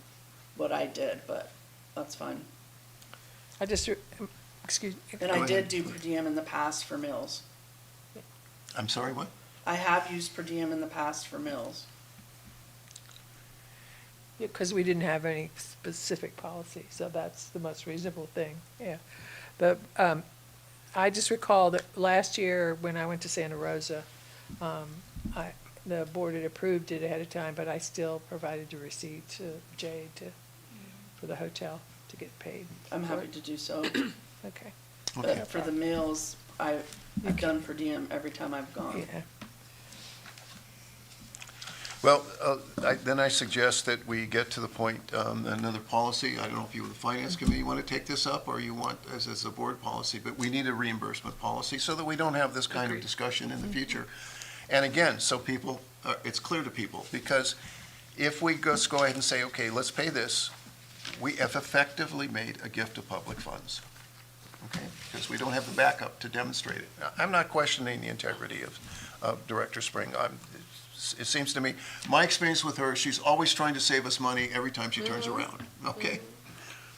J: what I did, but that's fine.
I: I just, excuse me.
J: And I did do per diem in the past for meals.
D: I'm sorry, what?
J: I have used per diem in the past for meals.
I: Because we didn't have any specific policy, so that's the most reasonable thing, yeah. But I just recall that last year, when I went to Santa Rosa, the board had approved it ahead of time, but I still provided the receipt to Jade for the hotel to get paid.
J: I'm
I: for
J: happy
I: it.
J: to do so.
I: Okay,
J: But for the meals, I've done per diem every time I've gone.
I: yeah.
D: Well, then I suggest that we get to the point, another policy. I don't know if you, the Finance Committee, want to take this up, or you want as a board policy, but we need a reimbursement policy so that we don't have this kind of discussion in the future. And again, so people, it's clear to people, because if we just go ahead and say, okay, let's pay this, we have effectively made a gift of public funds. Okay? Because we don't have the backup to demonstrate it. Now, I'm not questioning the integrity of Director Spring. It seems to me, my experience with her, she's always trying to save us money every time she turns around, okay?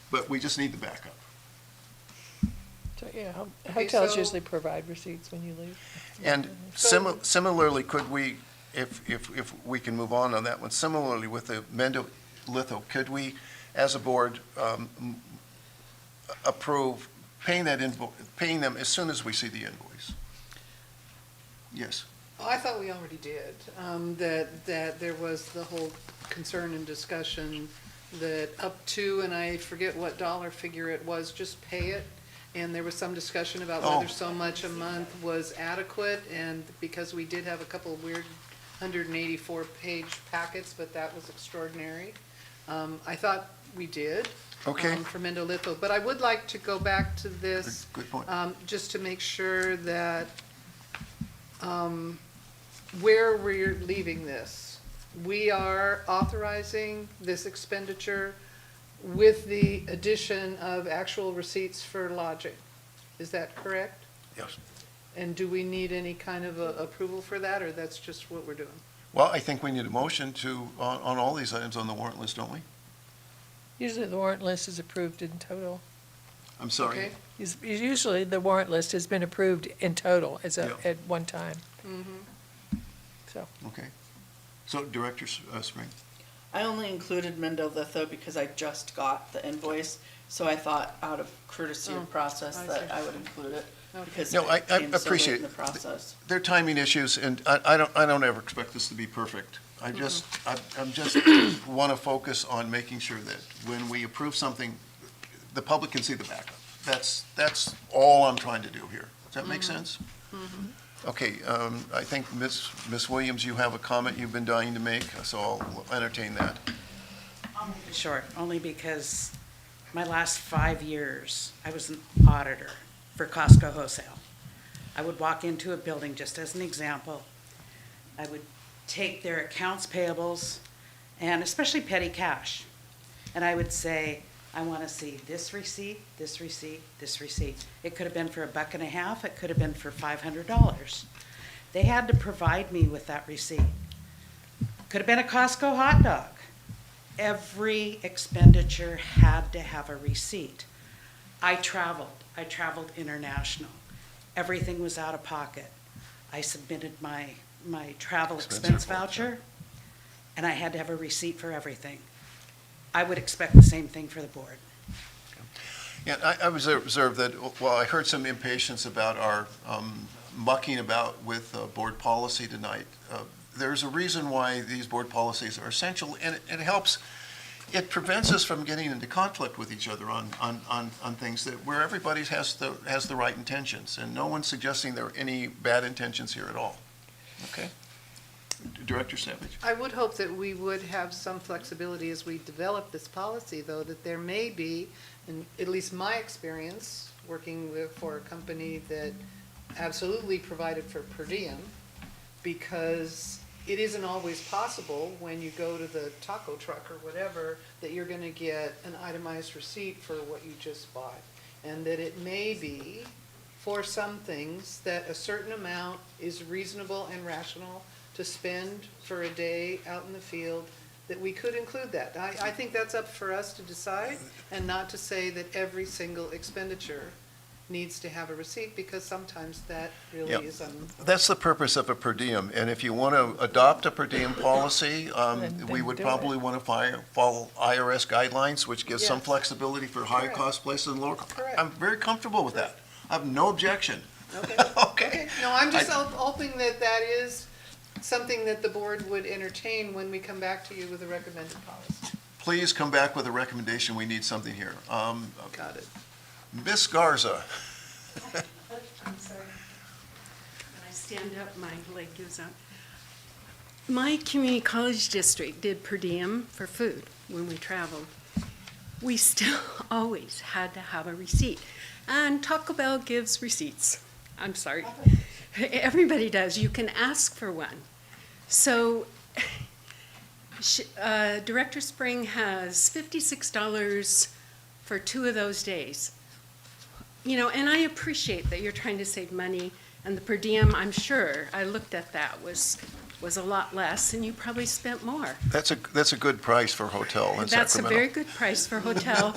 D: But we just need the backup.
I: So, yeah,
B: Okay,
I: hotels
B: so-
I: usually provide receipts when you leave.
D: And similarly, could we, if we can move on that one, similarly with the Mendocino, could we, as a board, approve paying them as soon as we see the invoice? Yes.
B: Oh, I thought we already did, that there was the whole concern and discussion that up to, and I forget what dollar figure it was, just pay it. And there was some discussion about whether so much a month was adequate, and because we did have a couple of weird 184-page packets, but that was extraordinary. I thought we did.
D: Okay.
B: For Mendocino, but I would like to go back to this.
D: Good point.
B: Just to make sure that, where we're leaving this. We are authorizing this expenditure with the addition of actual receipts for lodging. Is that correct?
D: Yes.
B: And do we need any kind of approval for that, or that's just what we're doing?
D: Well, I think we need a motion on all these items on the warrant list, don't we?
I: Usually the warrant list is approved in total.
D: I'm sorry.
B: Okay.
I: Usually the warrant list has been approved in total
D: Yeah.
I: at one time. So,
D: Okay. So, Director Spring?
J: I only included Mendocino because I just got the invoice, so I thought out of courtesy of process
B: I
J: that
B: see.
J: I would include it. Because
D: No, I
J: it came so late
D: appreciate
J: in the process.
D: There are timing issues, and I don't ever expect this to be perfect. I'm just want to focus on making sure that when we approve something, the public can see the backup. That's all I'm trying to do here. Does that make sense? Okay, I think Ms. Williams, you have a comment you've been dying to make, so I'll entertain that.
F: I'll make it short, only because my last 5 years, I was an auditor for Costco Wholesale. I would walk into a building, just as an example. I would take their accounts payables, and especially petty cash. And I would say, I want to see this receipt, this receipt, this receipt. It could have been for $1.50, it could have been for $500. They had to provide me with that receipt. Could have been a Costco hot dog. Every expenditure had to have a receipt. I traveled international. Everything was out of pocket. I submitted my travel expense voucher, and I had to have a receipt for everything. I would expect the same thing for the board.
D: Yeah, I observed that, well, I heard some impatience about our mucking about with board policy tonight. There's a reason why these board policies are essential, and it helps, it prevents us from getting into conflict with each other on things that, where everybody has the right intentions, and no one's suggesting there are any bad intentions here at all. Okay? Director Savage?
B: I would hope that we would have some flexibility as we develop this policy, though, that there may be, in at least my experience, working for a company that absolutely provided for per diem, because it isn't always possible when you go to the taco truck or whatever, that you're gonna get an itemized receipt for what you just bought. And that it may be, for some things, that a certain amount is reasonable and rational to spend for a day out in the field, that we could include that. I think that's up for us to decide, and not to say that every single expenditure needs to have a receipt, because sometimes that really
D: Yep.
B: is
D: That's the purpose of a per diem, and if you want to adopt a per diem policy,
I: Then
D: we would
I: do
D: probably want to follow IRS guidelines, which gives some
B: Yes.
D: flexibility for higher
B: Correct.
D: cost places and lower.
B: Correct.
D: I'm very comfortable with that. I have no objection.
B: Okay.
D: Okay?
B: No, I'm just
D: I-
B: hoping that that is something that the board would entertain when we come back to you with a recommended policy.
D: Please come back with a recommendation. We need something here.
B: Got it.
D: Ms. Garza?
F: I'm sorry. When I stand up, my leg gives out. My community college district did per diem for food when we traveled. We still always had to have a receipt. And Taco Bell gives receipts. I'm sorry. Everybody does. You can ask for one. So Director Spring has $56 for 2 of those days. You know, and I appreciate that you're trying to save money, and the per diem, I'm sure, I looked at that, was a lot less, and you probably spent more.
D: That's a good price for a hotel in Sacramento.
F: That's a very good price for a hotel.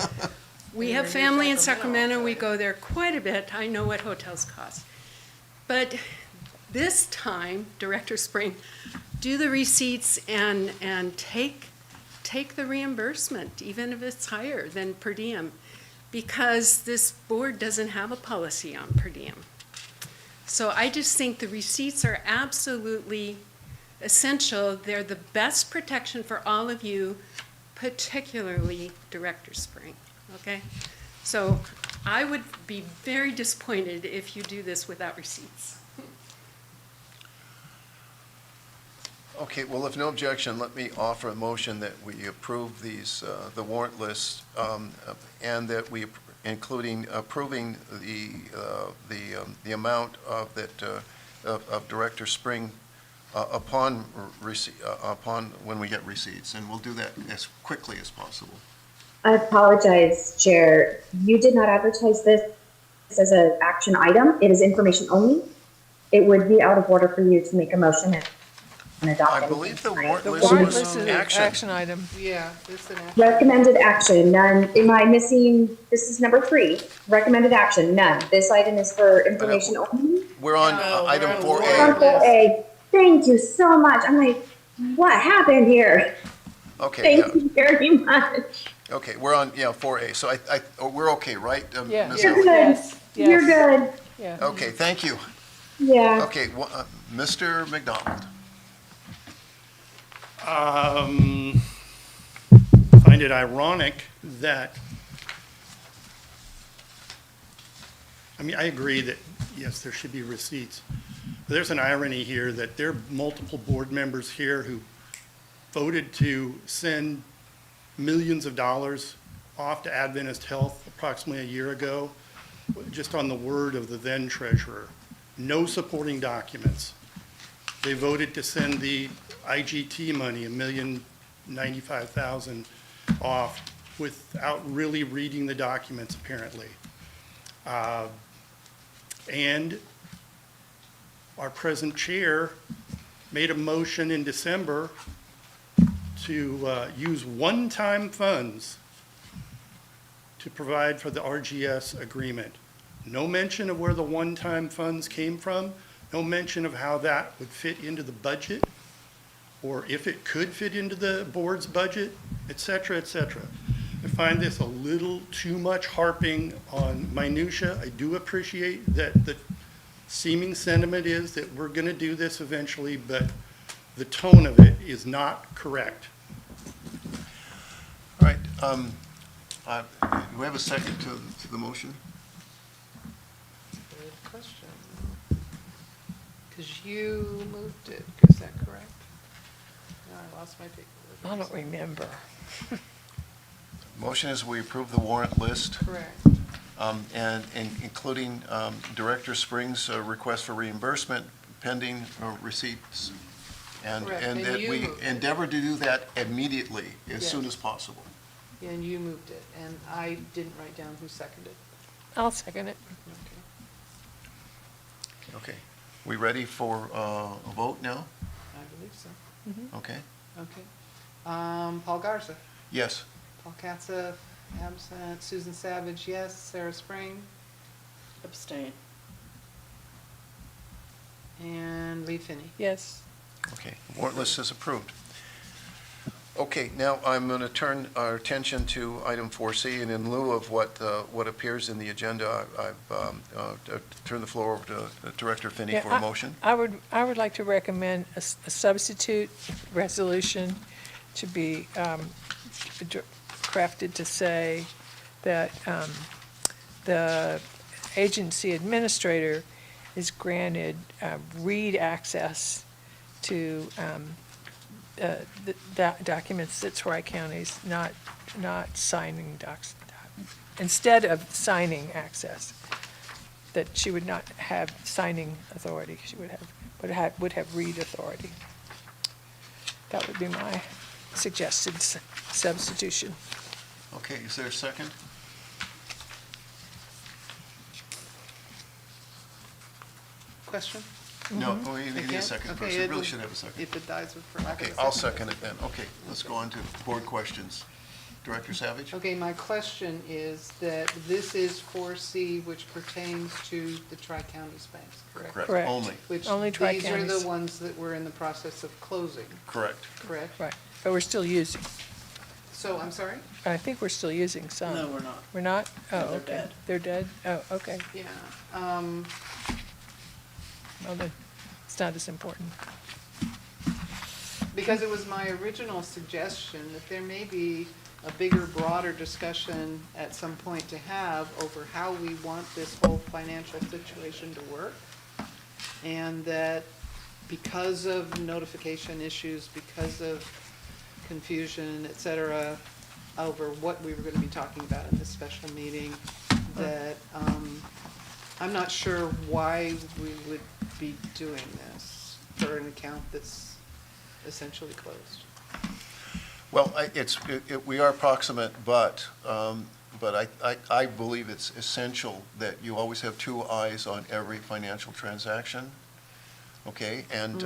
F: We have family in Sacramento, we go there quite a bit, I know what hotels cost. But this time, Director Spring, do the receipts and take the reimbursement, even if it's higher than per diem, because this board doesn't have a policy on per diem. So I just think the receipts are absolutely essential. They're the best protection for all of you, particularly Director Spring, okay? So I would be very disappointed if you do this without receipts.
D: Okay, well, if no objection, let me offer a motion that we approve these, the warrant list, and that we, including approving the amount of that, of Director Spring upon when we get receipts, and we'll do that as quickly as possible.
M: I apologize, Chair. You did not advertise this as an action item. It is information only. It would be out of order for you to make a motion and adopt
D: I
M: anything.
D: believe the warrant
I: The
D: list
I: warrant
D: was
I: list is an action item.
B: Yeah, it's an action.
M: Recommended action, none. Am I missing, this is number 3, recommended action, none. This item is for information only?
D: We're on
B: No,
D: item
B: we're on
D: 4A.
B: warrant.
M: 4A. Thank you so much. I'm like, what happened here?
D: Okay,
M: Thank you very much.
D: okay, we're on, 4A. So we're okay, right?
I: Yeah.
D: Ms.
M: You're
D: Ellie?
M: good.
I: Yes,
M: You're
I: yes.
M: good.
I: Yeah.
D: Okay, thank you.
M: Yeah.
D: Okay, Mr. McDonald.
A: Find it ironic that, I mean, I agree that, yes, there should be receipts. But there's an irony here that there are multiple board members here who voted to send millions of dollars off to Adventist Health approximately a year ago, just on the word of the then treasurer. No supporting documents. They voted to send the IGT money, $1,095,000 off, without really reading the documents, apparently. And our present chair made a motion in December to use one-time funds to provide for the RGS agreement. No mention of where the one-time funds came from, no mention of how that would fit into the budget, or if it could fit into the board's budget, et cetera, et cetera. find this a little too much harping on minutia. I do appreciate that the seeming sentiment is that we're going to do this eventually, but the tone of it is not correct.
D: All right, do we have a second to the motion?
B: Good question. Because you moved it, is that correct? No, I lost my paperwork.
I: I don't remember.
D: Motion is we approve the warrant list.
B: Correct.
D: And including Director Springs' request for reimbursement pending receipts. And
B: Correct.
D: and
B: And
D: that
B: you
D: we
B: moved it.
D: endeavor to do that immediately, as
B: Yes.
D: soon as possible.
B: Yeah, and you moved it, and I didn't write down who seconded.
I: I'll second it.
B: Okay,
D: Okay. We ready for a vote now?
B: I believe so.
D: Okay.
B: Okay. Paul Garza,
D: Yes.
B: Paul Katza, absent, Susan Savage, yes, Sarah Spring,
J: Abstain.
B: and Lee Finney.
I: Yes.
D: Okay. Warrant list is approved. Okay, now I'm going to turn our attention to item 4C, and in lieu of what appears in the agenda, I've turned the floor over to Director Finney for a motion.
I: I would like to recommend a substitute resolution to be crafted to say that the agency administrator is granted read access to the documents that Tri-County's not signing docs, instead of signing access, that she would not have signing authority, she would have, would have read authority. That would be my suggested substitution.
D: Okay, is there a second?
B: Question?
D: No, we need a
B: Okay.
D: second
B: Okay,
D: first. We
B: it
D: really
B: will-
D: should have a second.
B: If it dies for lack of
D: Okay,
B: a
D: I'll second it then. Okay, let's go on to board questions. Director Savage?
B: Okay, my question is that this is 4C, which pertains to the Tri-Counties banks, correct?
I: Correct.
D: Only.
B: Which
I: Only
B: these are the
I: Tri-Counties.
B: ones that we're in the process of closing,
D: Correct.
B: correct?
I: Right, but we're still using,
B: So, I'm sorry?
I: I think we're still using some.
J: No, we're not.
I: We're not? Oh,
J: No, they're
I: okay.
J: dead.
I: They're dead? Oh, okay.
B: Yeah.
I: Well, then, it's not as important.
B: Because it was my original suggestion that there may be a bigger, broader discussion at some point to have over how we want this whole financial situation to work. And that because of notification issues, because of confusion, et cetera, over what we were gonna be talking about in this special meeting, that, I'm not sure why we would be doing this for an account that's essentially closed.
D: Well, we are proximate, but I believe it's essential that you always have two eyes on every financial transaction, okay? And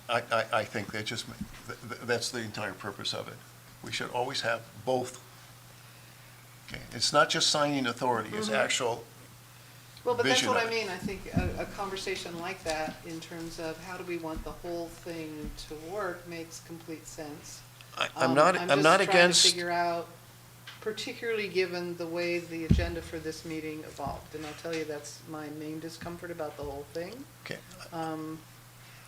D: I think that's the entire purpose of it. We should always have both. Okay, it's not just signing authority, it's actual
B: Well, but that's
D: vision
B: what
D: of
B: I
D: it.
B: mean, I think a conversation like that in terms of how do we want the whole thing to work makes complete sense.
D: I'm not
B: I'm just trying to
D: against,
B: figure out, particularly given the way the agenda for this meeting evolved, and I'll tell you, that's my main discomfort about the whole thing.
D: okay.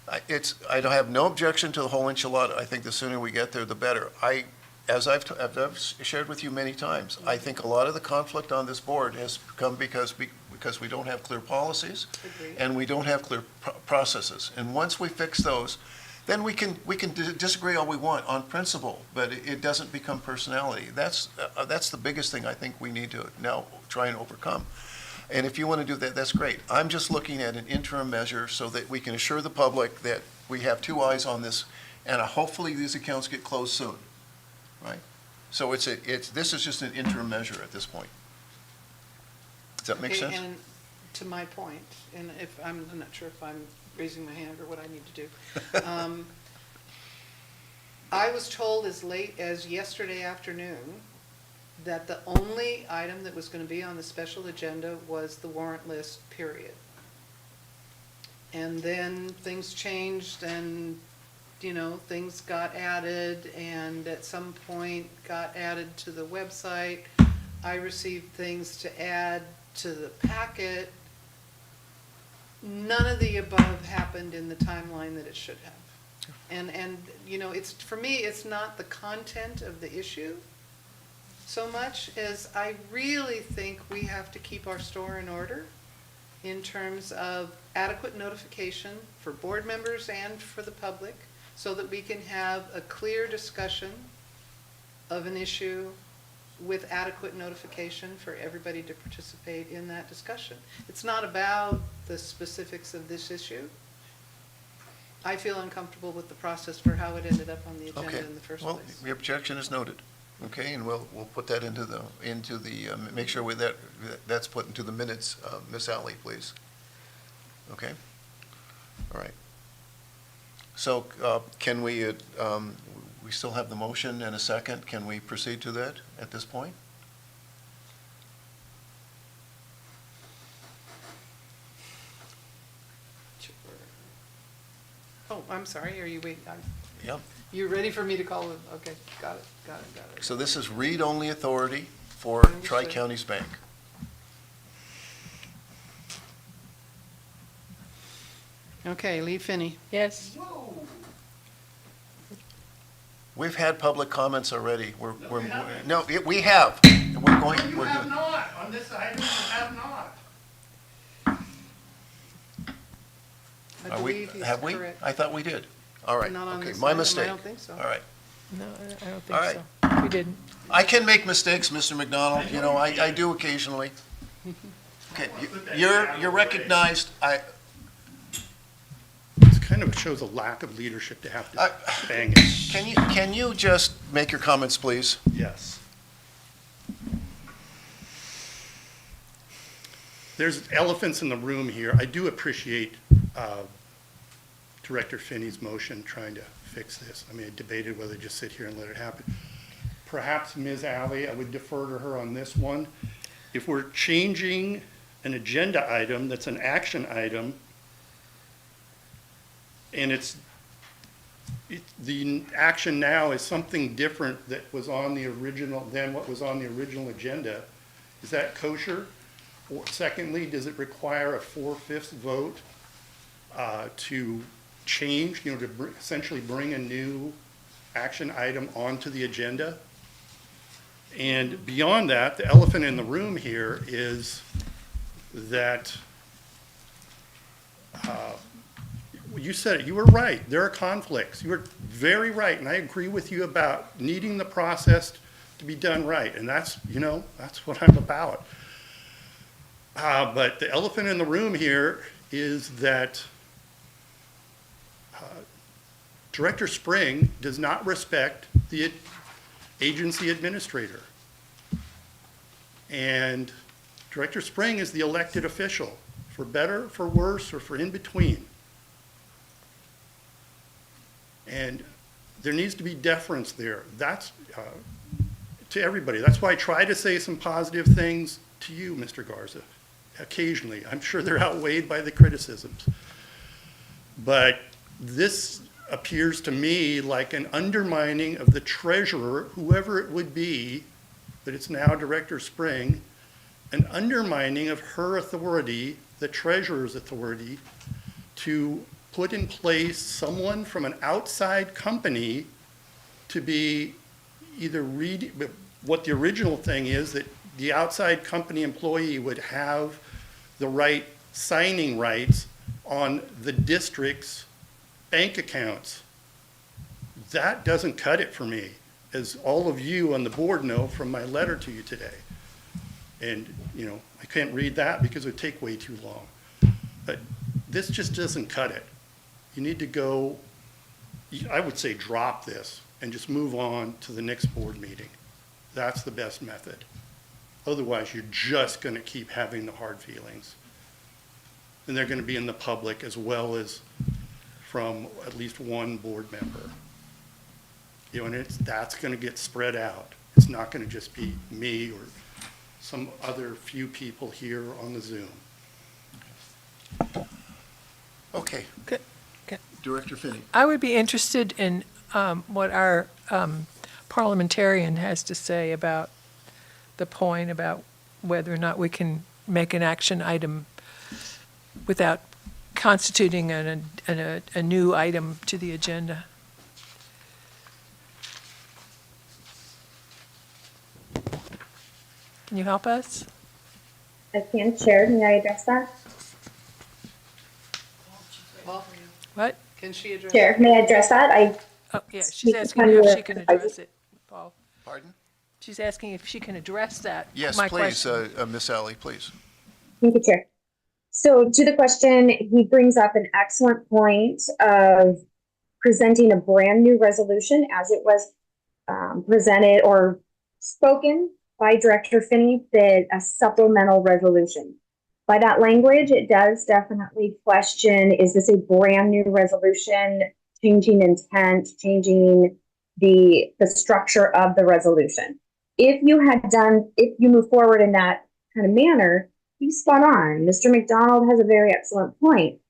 D: I don't have no objection to the whole enchilada. I think the sooner we get there, the better. As I've shared with you many times, I think a lot of the conflict on this board has come because we don't have clear policies
B: Agreed.
D: and we don't have clear processes. And once we fix those, then we can disagree all we want on principle, but it doesn't become personality. That's the biggest thing I think we need to now try and overcome. And if you want to do that, that's great. I'm just looking at an interim measure so that we can assure the public that we have two eyes on this, and hopefully these accounts get closed soon, right? So this is just an interim measure at this point. Does that make
B: Okay,
D: sense?
B: and to my point, and if, I'm not sure if I'm raising my hand or what I need to do. I was told as late as yesterday afternoon that the only item that was going to be on the special agenda was the warrant list, period. And then things changed and things got added and at some point got added to the website. I received things to add to the packet. None of the above happened in the timeline that it should have. And for me, it's not the content of the issue so much as I really think we have to keep our store in order in terms of adequate notification for board members and for the public so that we can have a clear discussion of an issue with adequate notification for everybody to participate in that discussion. It's not about the specifics of this issue. I feel uncomfortable with the process for how it ended up on the agenda
D: Okay.
B: in the first
D: Well,
B: place.
D: the objection is noted. Okay, and we'll put that into the, make sure that's put into the minutes. Ms. Alley, please. Okay? All right. So can we still have the motion and a second. Can we proceed to that at this point?
B: Oh, I'm sorry, are you waiting?
D: Yep.
B: You ready for me to call it? Okay, got it.
D: So this is read-only authority for
B: Understood.
D: Tri-Counties Bank.
B: Okay, Lee Finney.
I: Yes.
D: We've had public comments already. No, we have. We're going.
A: You have not. On this item, you have not.
B: I
D: Are we,
B: believe he's
D: have we?
B: correct.
D: I thought we did. All right.
B: Not on
D: Okay,
B: this
D: my
B: item.
D: mistake.
B: I don't think so.
D: All right.
I: No, I don't
D: All right.
I: think so. We didn't.
D: I can make mistakes, Mr. McDonald. You know, I do occasionally. Okay, you're recognized.
A: This kind of shows a lack of leadership to have to bang it.
D: Can you just make your comments, please?
A: Yes. There's elephants in the room here. I do appreciate Director Finney's motion trying to fix this. I mean, I debated whether to just sit here and let it happen. Perhaps Ms. Alley, I would defer to her on this one. If we're changing an agenda item that's an action item, and the action now is something different that was on the original, than what was on the original agenda, is that kosher? Or secondly, does it require a 4/5 vote to change, to essentially bring a new action item onto the agenda? And beyond that, the elephant in the room here is that you said it, you were right. There are conflicts. You were very right, and I agree with you about needing the process to be done right, and that's what I'm about. But the elephant in the room here is that Director Spring does not respect the agency administrator. And Director Spring is the elected official, for better, for worse, or for in between. And there needs to be deference there. That's to everybody. That's why I try to say some positive things to you, Mr. Garza, occasionally. I'm sure they're outweighed by the criticisms. But this appears to me like an undermining of the treasurer, whoever it would be, but it's now Director Spring, an undermining of her authority, the treasurer's authority, to put in place someone from an outside company to be either what the original thing is, that the outside company employee would have the right signing rights on the district's bank accounts. That doesn't cut it for me, as all of you on the board know from my letter to you today. And, I can't read that because it would take way too long. But this just doesn't cut it. You need to go, I would say drop this and just move on to the next board meeting. That's the best method. Otherwise, you're just going to keep having the hard feelings. And they're going to be in the public as well as from at least one board member. And that's going to get spread out. It's not going to just be me or some other few people here on the Zoom.
D: Okay. Director Finney.
I: I would be interested in what our parliamentarian has to say about the point about whether or not we can make an action item without constituting a new item to the agenda. Can you help us?
M: I can, Chair, may I address that?
B: Well,
I: What?
B: can she address?
M: Chair, may I address that?
I: Oh, yeah, she's
M: Speak
I: asking
M: upon
I: if
M: your
I: she can address it, Paul.
D: Pardon?
I: She's asking if she can address that.
D: Yes,
I: my
D: please,
I: question.
D: Miss Alley, please.
M: Thank you, Chair. So to the question, he brings up an excellent point of presenting a brand new resolution as it was presented or spoken by Director Finney, that a supplemental resolution. By that language, it does definitely question, is this a brand new resolution, changing intent, changing the structure of the resolution? If you move forward in that kind of manner, you spot on. Mr. McDonald has a very excellent point.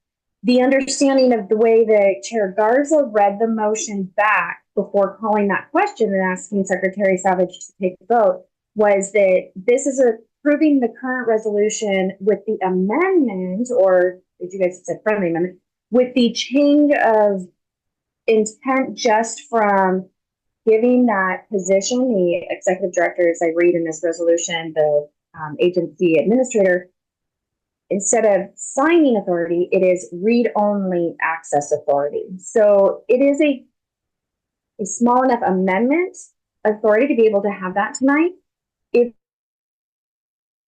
M: The understanding of the way that Chair Garza read the motion back before calling that question and asking Secretary Savage to take the vote was that this is approving the current resolution with the amendment, or did you guys say friendly amendment, with the change of intent just from giving that position, the executive director, as I read in this resolution, the agency administrator, instead of signing authority, it is read-only access authority. So it is a small enough amendment authority to be able to have that tonight. If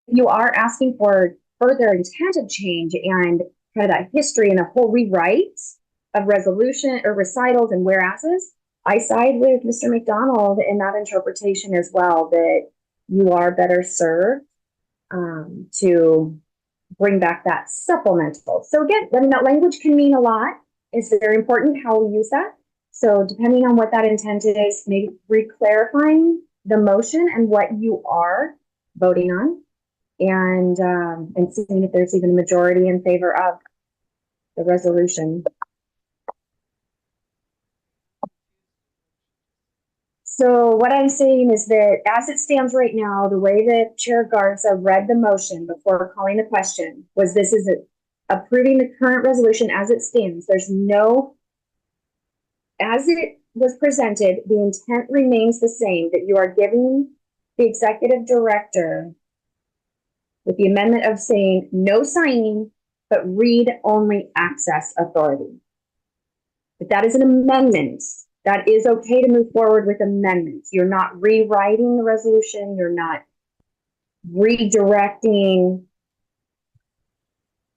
M: you are asking for further intent of change and kind of that history and a whole rewrite of resolution or recitals and whereases, I side with Mr. McDonald in that interpretation as well, that you are better served to bring back that supplemental. So again, I mean, that language can mean a lot. It's very important how we use that. So depending on what that intent is, maybe re-clarifying the motion and what you are voting on, and seeing if there's even a majority in favor of the resolution. So what I'm saying is that as it stands right now, the way that Chair Garza read the motion before calling the question was this is approving the current resolution as it stands. There's no, as it was presented, the intent remains the same, that you are giving the executive director with the amendment of saying no signing, but read-only access authority. But that is an amendment. That is okay to move forward with amendments. You're not rewriting the resolution. You're not redirecting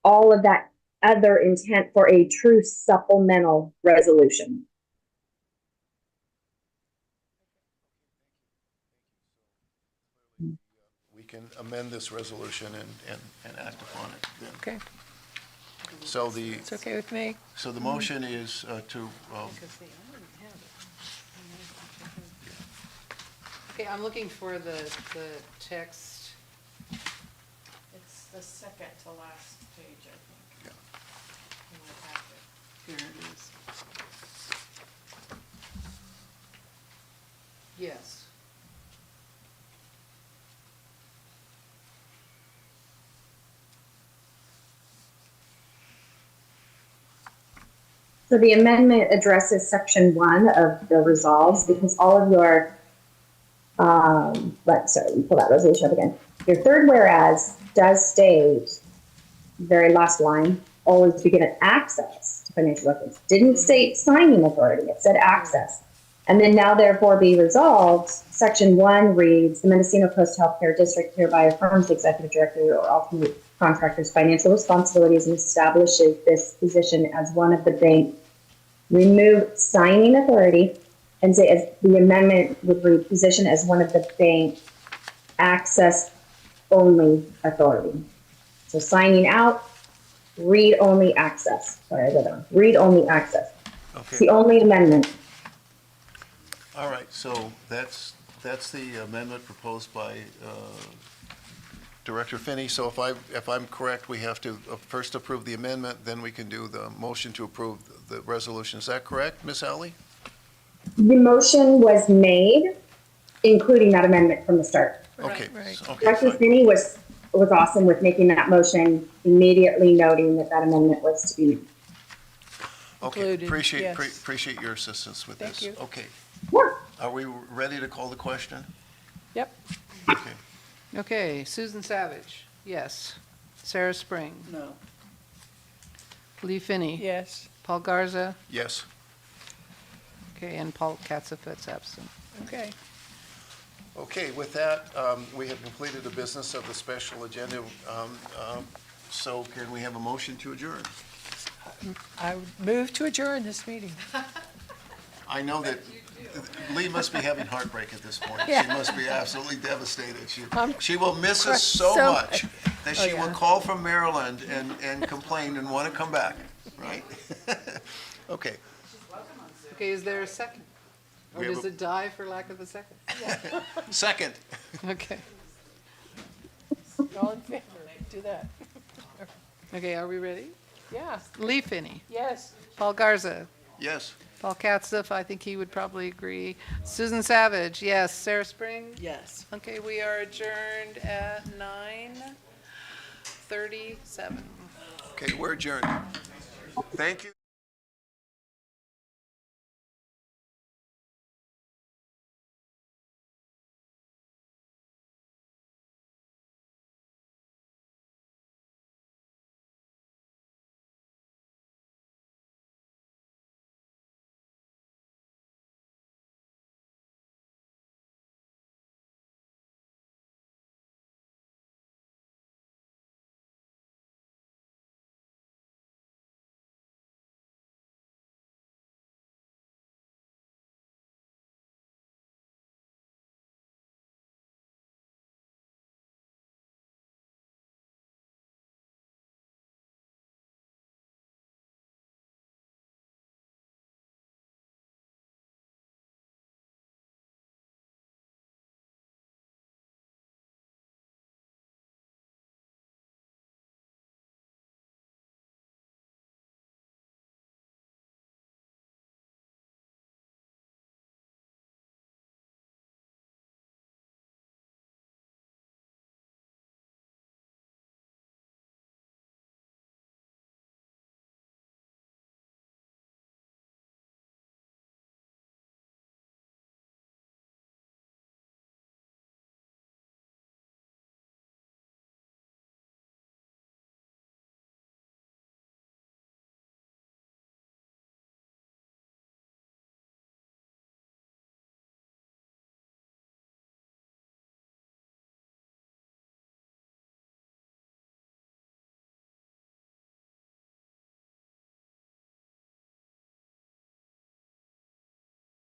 M: all of that other intent for a true supplemental resolution.
D: We can amend this resolution and act upon it then.
I: Okay,
D: So
I: it's okay with me.
D: so the motion is to,
B: Okay, I'm looking for the text.
C: It's the second to last page, I think.
D: Yeah.
C: In my packet.
B: Here it is. Yes.
M: So the amendment addresses section 1 of the resolves, because all of your, sorry, pull that resolution up again. Your third whereas does state, very last line, always begin at access to financial records. Didn't state signing authority, it said access. And then now therefore be resolved, section 1 reads, the Mendocino Coast Healthcare District hereby affirms the executive director or ultimate contractor's financial responsibilities and establishes this position as one of the bank. Remove signing authority and say as the amendment would read position as one of the bank access only authority. So signing out, read only access. Sorry, I read that wrong. Read only access.
D: okay.
M: It's the only amendment.
D: All right, so that's the amendment proposed by Director Finney, so if I'm correct, we have to first approve the amendment, then we can do the motion to approve the resolution. Is that correct, Ms. Alley?
M: The motion was made, including that amendment from the start.
D: Okay,
I: Right.
D: okay,
M: Director
D: fine.
M: Finney was awesome with making that motion, immediately noting that that amendment was to be made.
D: Okay,
I: Included,
D: appreciate,
I: yes.
D: appreciate your assistance with
I: Thank
D: this.
I: you.
D: Okay,
M: Yeah.
D: are we ready to call the question?
I: Yep.
D: Okay.
B: Okay, Susan Savage, yes. Sarah Spring,
J: No.
B: Lee Finney.
I: Yes.
B: Paul Garza,
D: Yes.
B: okay, and Paul Katsifet's absent.
I: Okay.
D: Okay, with that, we have completed the business of the special agenda. So can we have a motion to adjourn?
I: I would move to adjourn this meeting.
D: I know that Lee must be having heartbreak at this point. She
I: Yeah.
D: must be absolutely devastated.
I: I'm
D: She will miss us
I: crushed
D: so
I: so
D: much that
I: Oh,
D: she will
I: yeah.
D: call from Maryland and complain and want to come back, right? Okay.
B: Okay, is there a second? Or
D: We have
B: does
D: a-
B: it die for lack of a second?
D: Second.
B: Okay,
I: All in favor, do that.
B: okay, are we ready?
I: Yeah.
B: Lee Finney,
I: Yes.
B: Paul Garza,
D: Yes.
B: Paul Katsif, I think he would probably agree. Susan Savage, yes. Sarah Spring?
J: Yes.
B: Okay, we are adjourned at 9:37.
D: Okay, we're adjourned. Thank you.